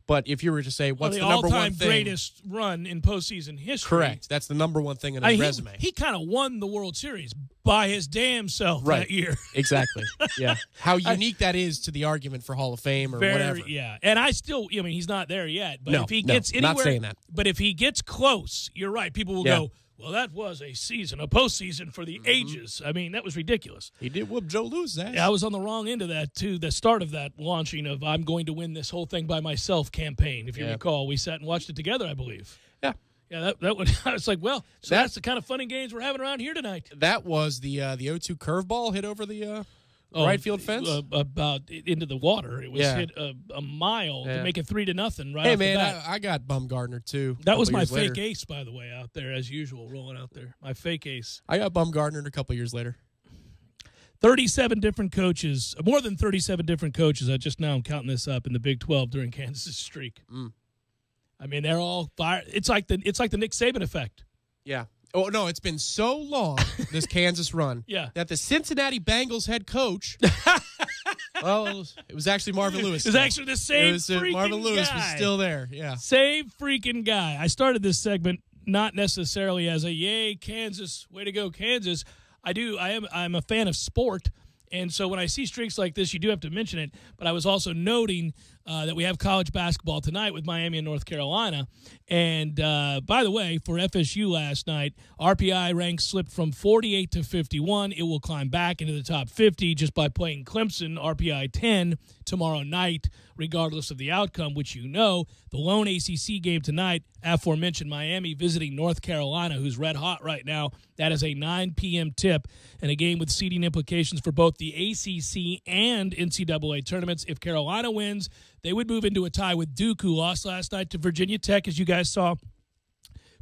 But if you were to say, what's the number one thing? All-time greatest run in postseason history. Correct. That's the number one thing on his resume. He kind of won the World Series by his damn self that year. Exactly. Yeah. How unique that is to the argument for Hall of Fame or whatever. Yeah. And I still, he's not there yet. But if he gets anywhere, not saying that. But if he gets close, you're right. People will go, well, that was a postseason for the ages. I mean, that was ridiculous. He did whoop Joe Lou's ass. Yeah, I was on the wrong end of that, too. The start of that launching of I'm going to win this whole thing by myself campaign. If you recall, we sat and watched it together, I believe. Yeah. Yeah, that would, I was like, well, that's the kind of fun and games we're having around here tonight. That was the 0-2 curveball hit over the right field fence? About into the water. It was hit a mile to make it 3-0 right Hey, off man, the bat. I got Bumgarner, too. That was my fake ace, by the way, out there, as usual, rolling out there. My fake ace. I got Bumgarner a couple years later. 37 different coaches, more than 37 different coaches. I just now am counting this up in the Big 12 during Kansas' streak. I mean, they're all fire. It's like the Nick Saban effect. Yeah. Oh, no, it's been so long, this Kansas run, that the Cincinnati Bengals head coach, well, it was actually Marvin Lewis. It was actually the same freaking Marvin Lewis guy. was still there, Same freaking guy. I started this segment not necessarily as a, yay, Kansas, way to go, Kansas. I'm a fan of sport. And so when I see streaks like this, you do have to mention it. But I was also noting that we have college basketball tonight with Miami and North Carolina. And by the way, for FSU last night, RPI ranks slipped from 48 to 51. It will climb back into the top 50 just by playing Clemson, RPI 10, tomorrow night, regardless of the outcome, which you know. The lone ACC game tonight, aforementioned Miami visiting North Carolina, who's red hot right now. That is a 9 p.m. tip and a game with seeding implications for both the ACC and NCAA tournaments. If Carolina wins, they would move into a tie with Duke, who lost last night to Virginia Tech, as you guys saw,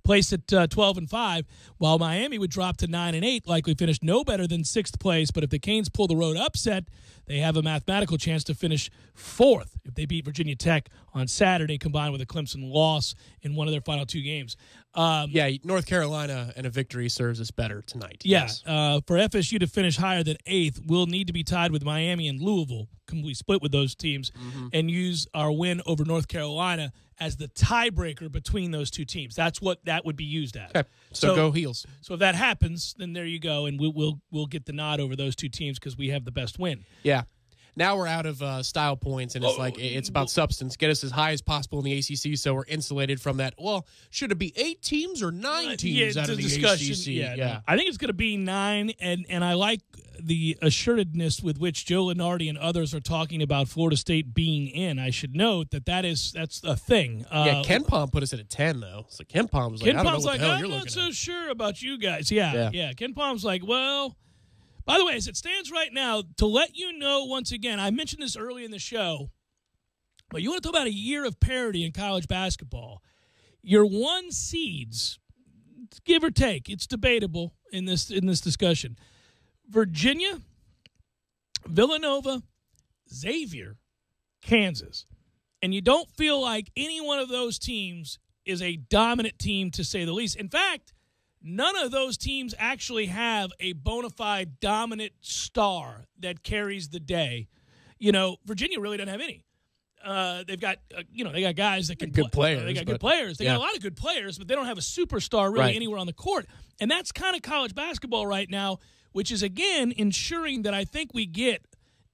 placed at 12-5, while Miami would drop to 9-8, likely finish no better than 6th place. But if the Canes pull the road upset, they have a mathematical chance to finish 4th if they beat Virginia Tech on Saturday, combined with a Clemson loss in one of their final 2 games. North Carolina and a victory serves us better tonight. Yes. For FSU to finish higher than 8th, we'll need to be tied with Miami and Louisville, completely split with those teams, and use our win over North Carolina as the tiebreaker between those two teams. That's what that would be used at. Okay. So go Heels. So if that happens, then there you go, and we'll get the nod over those two teams because we have the best win. Yeah. Now we're out of style points, and it's about substance. Get us as high as possible in the ACC so we're insulated from that. Well, should it be 8 teams or 9 teams out of the ACC? Yeah. No. I think it's going to be 9, and I like the assuredness with which Joe Lenardi and others are talking about Florida State being in. I should note that's a thing. Ken Pom put us at a 10, though. So Ken Pom was like, I don't know what the hell you're looking at. I'm not so sure about you guys. Yeah. Ken Pom's like, well... By the way, as it stands right now, to let you know once again, I mentioned this early in the show, but you want to talk about a year of parity in college basketball. Your 1 seeds, give or take, it's debatable in this discussion. Virginia, Villanova, Xavier, Kansas. And you don't feel like any one of those teams is a dominant team, to say the least. In fact, none of those teams actually have a bona fide dominant star that carries the day. Virginia really doesn't have any. They've got, they got guys that can good players. They got good players. They got a lot of good players, but they don't have a superstar really anywhere on the court. And that's kind of college basketball right now, which is, again, ensuring that I think we get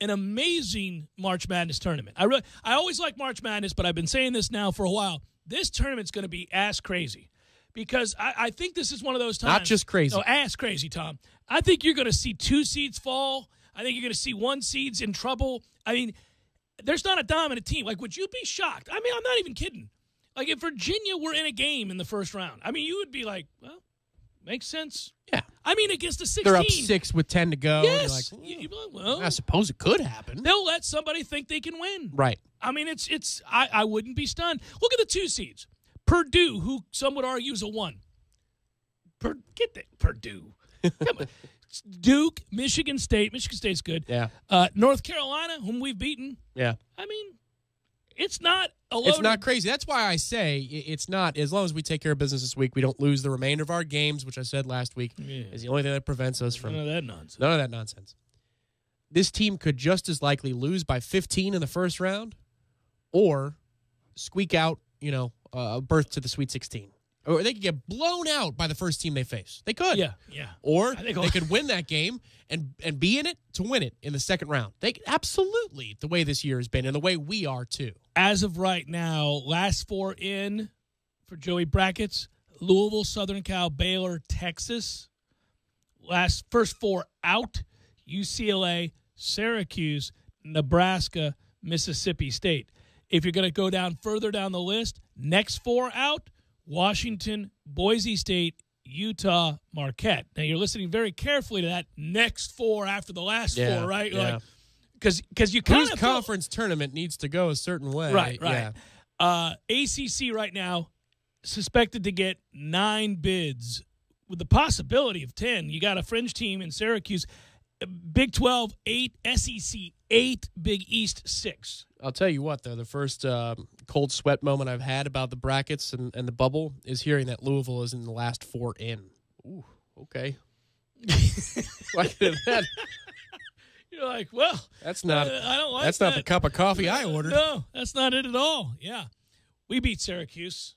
an amazing March Madness tournament. I always like March Madness, but I've been saying this now for a while. This tournament's going to be ass crazy because I think this is one of those times. Not just crazy. No, ass crazy, Tom. I think you're going to see 2 seeds fall. I think you're going to see 1 seeds in trouble. I mean, there's not a dominant team. Like, would you be shocked? I mean, I'm not even kidding. Like, if Virginia were in a game in the first round, I mean, you would be like, well, makes sense. Yeah. I mean, against the 16. They're up 6 with 10 to go. Yes. And you're like, You'd be like, well, I suppose it could happen. They'll let somebody think they can win. Right. I mean, I wouldn't be stunned. Look at the 2 seeds. Purdue, who some would argue is a 1. Get that, Purdue. Come on. Duke, Michigan State. Michigan State's good. Yeah. North Carolina, whom we've beaten. Yeah. I mean, it's not a loaded. It's not crazy. That's why I say it's not. As long as we take care of business this week, we don't lose the remainder of our games, which I said last week is the only thing that prevents us from. None of that nonsense. None of that nonsense. This team could just as likely lose by 15 in the first round or squeak out, a berth to the Sweet 16. Or they could get blown out by the first team they face. They could. Yeah. Or they could win that game and be in it to win it in the second round. They absolutely, the way this year has been and the way we are too. As of right now, last 4 in for Joey brackets, Louisville, Southern Cal, Baylor, Texas. First 4 out, UCLA, Syracuse, Nebraska, Mississippi State. If you're going to go down further down the list, next 4 out, Washington, Boise State, Utah, Marquette. Now, you're listening very carefully to that next 4 after the last 4, right? Yeah. Because you kind of conference tournament needs to go a certain way. Right. Yeah. ACC right now suspected to get 9 bids with the possibility of 10. You got a fringe team in Syracuse. Big 12, 8. SEC, 8. Big East, 6. I'll tell you what, though, the first cold sweat moment I've had about the brackets and the bubble is hearing that Louisville is in the last 4 in. Ooh, okay. That. You're like, well, that's not. I don't like that's that. not the cup of coffee I ordered. No, that's not it at all. Yeah, we beat Syracuse.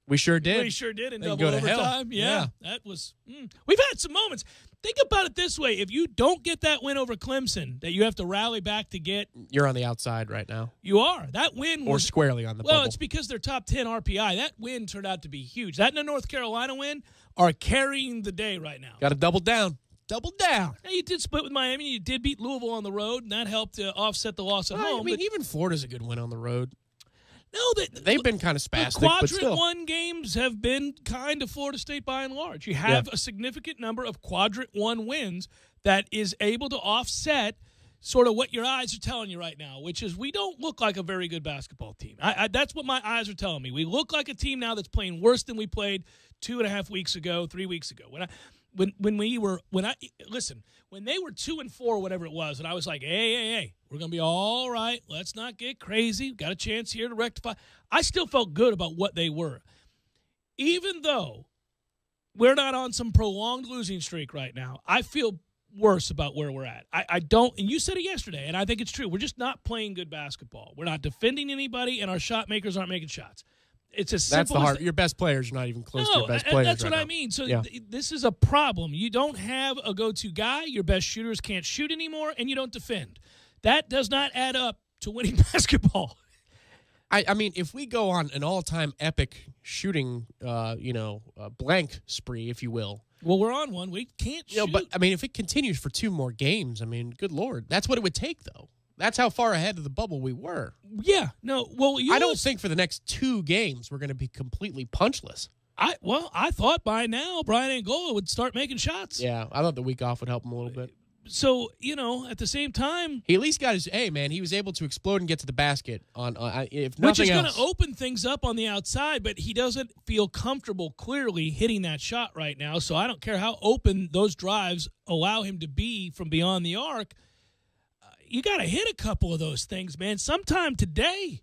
We sure did. We sure did in They double go to overtime. hell. Yeah, that was. We've had some moments. Think about it this way: if you don't get that win over Clemson, that you have to rally back to get, you're on the outside right now. You are. That win or was squarely on the well, bubble. it's because they're top 10 RPI. That win turned out to be huge. That and the North Carolina win are carrying the day right now. Got to double down. Double down. Now, you did split with Miami. You did beat Louisville on the road, and that helped to offset the loss at home. I mean, even Florida's a good win on the road. No, they've been kind of spastic, but still. Quadrant 1 games have been kind of Florida State by and large. You have a significant number of Quadrant 1 wins that is able to offset sort of what your eyes are telling you right now, which is we don't look like a very good basketball team. That's what my eyes are telling me. We look like a team now that's playing worse than we played 2.5 weeks ago, 3 weeks ago. When they were 2-4, whatever it was, and I was like, hey, we're going to be all right. Let's not get crazy. Got a chance here to rectify. I still felt good about what they were. Even though we're not on some prolonged losing streak right now, I feel worse about where we're at. I don't, and you said it yesterday, and I think it's true. We're just not playing good basketball. We're not defending anybody, and our shot makers aren't making shots. It's as simple That's the as your best players are not even close to your best players. That's right what now. I mean. So yeah. This is a problem. You don't have a go-to guy. Your best shooters can't shoot anymore, and you don't defend. That does not add up to winning basketball. I mean, if we go on an all-time epic shooting, blank spree, if you will. Well, we're on one. We can't shoot. But, I mean, if it continues for 2 more games, I mean, good Lord. That's what it would take, though. That's how far ahead of the bubble we were. Yeah. No, well, I don't think for the next 2 games we're going to be completely punchless. I thought by now Brian Angola would start making shots. Yeah, I thought the week off would help him a little bit. So, at the same time, he at least got his he was able to explode and get to the basket on if nothing which is else. going to open things up on the outside, but he doesn't feel comfortable clearly hitting that shot right now. So I don't care how open those drives allow him to be from beyond the arc. You got to hit a couple of those things, man. Sometime today,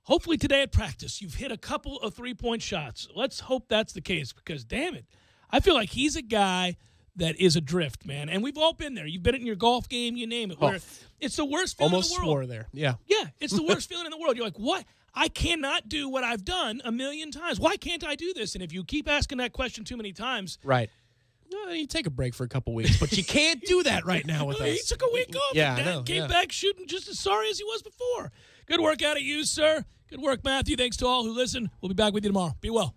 hopefully today at practice, you've hit a couple of 3-point shots. Let's hope that's the case because, damn it, I feel like he's a guy that is adrift, man. And we've all been there. You've been in your golf game, you name it, where it's the worst feeling Almost in the world. swore there. Yeah. Yeah, it's the worst feeling in the world. You're like, what? I cannot do what I've done a million times. Why can't I do this? And if you keep asking that question too many times, right. You take a break for a couple weeks, but you can't do that right now with us. He took a week off and came back shooting just as sorry as he was before. Good work out of you, sir. Good work, Matthew. Thanks to all who listen. We'll be back with you tomorrow. Be well.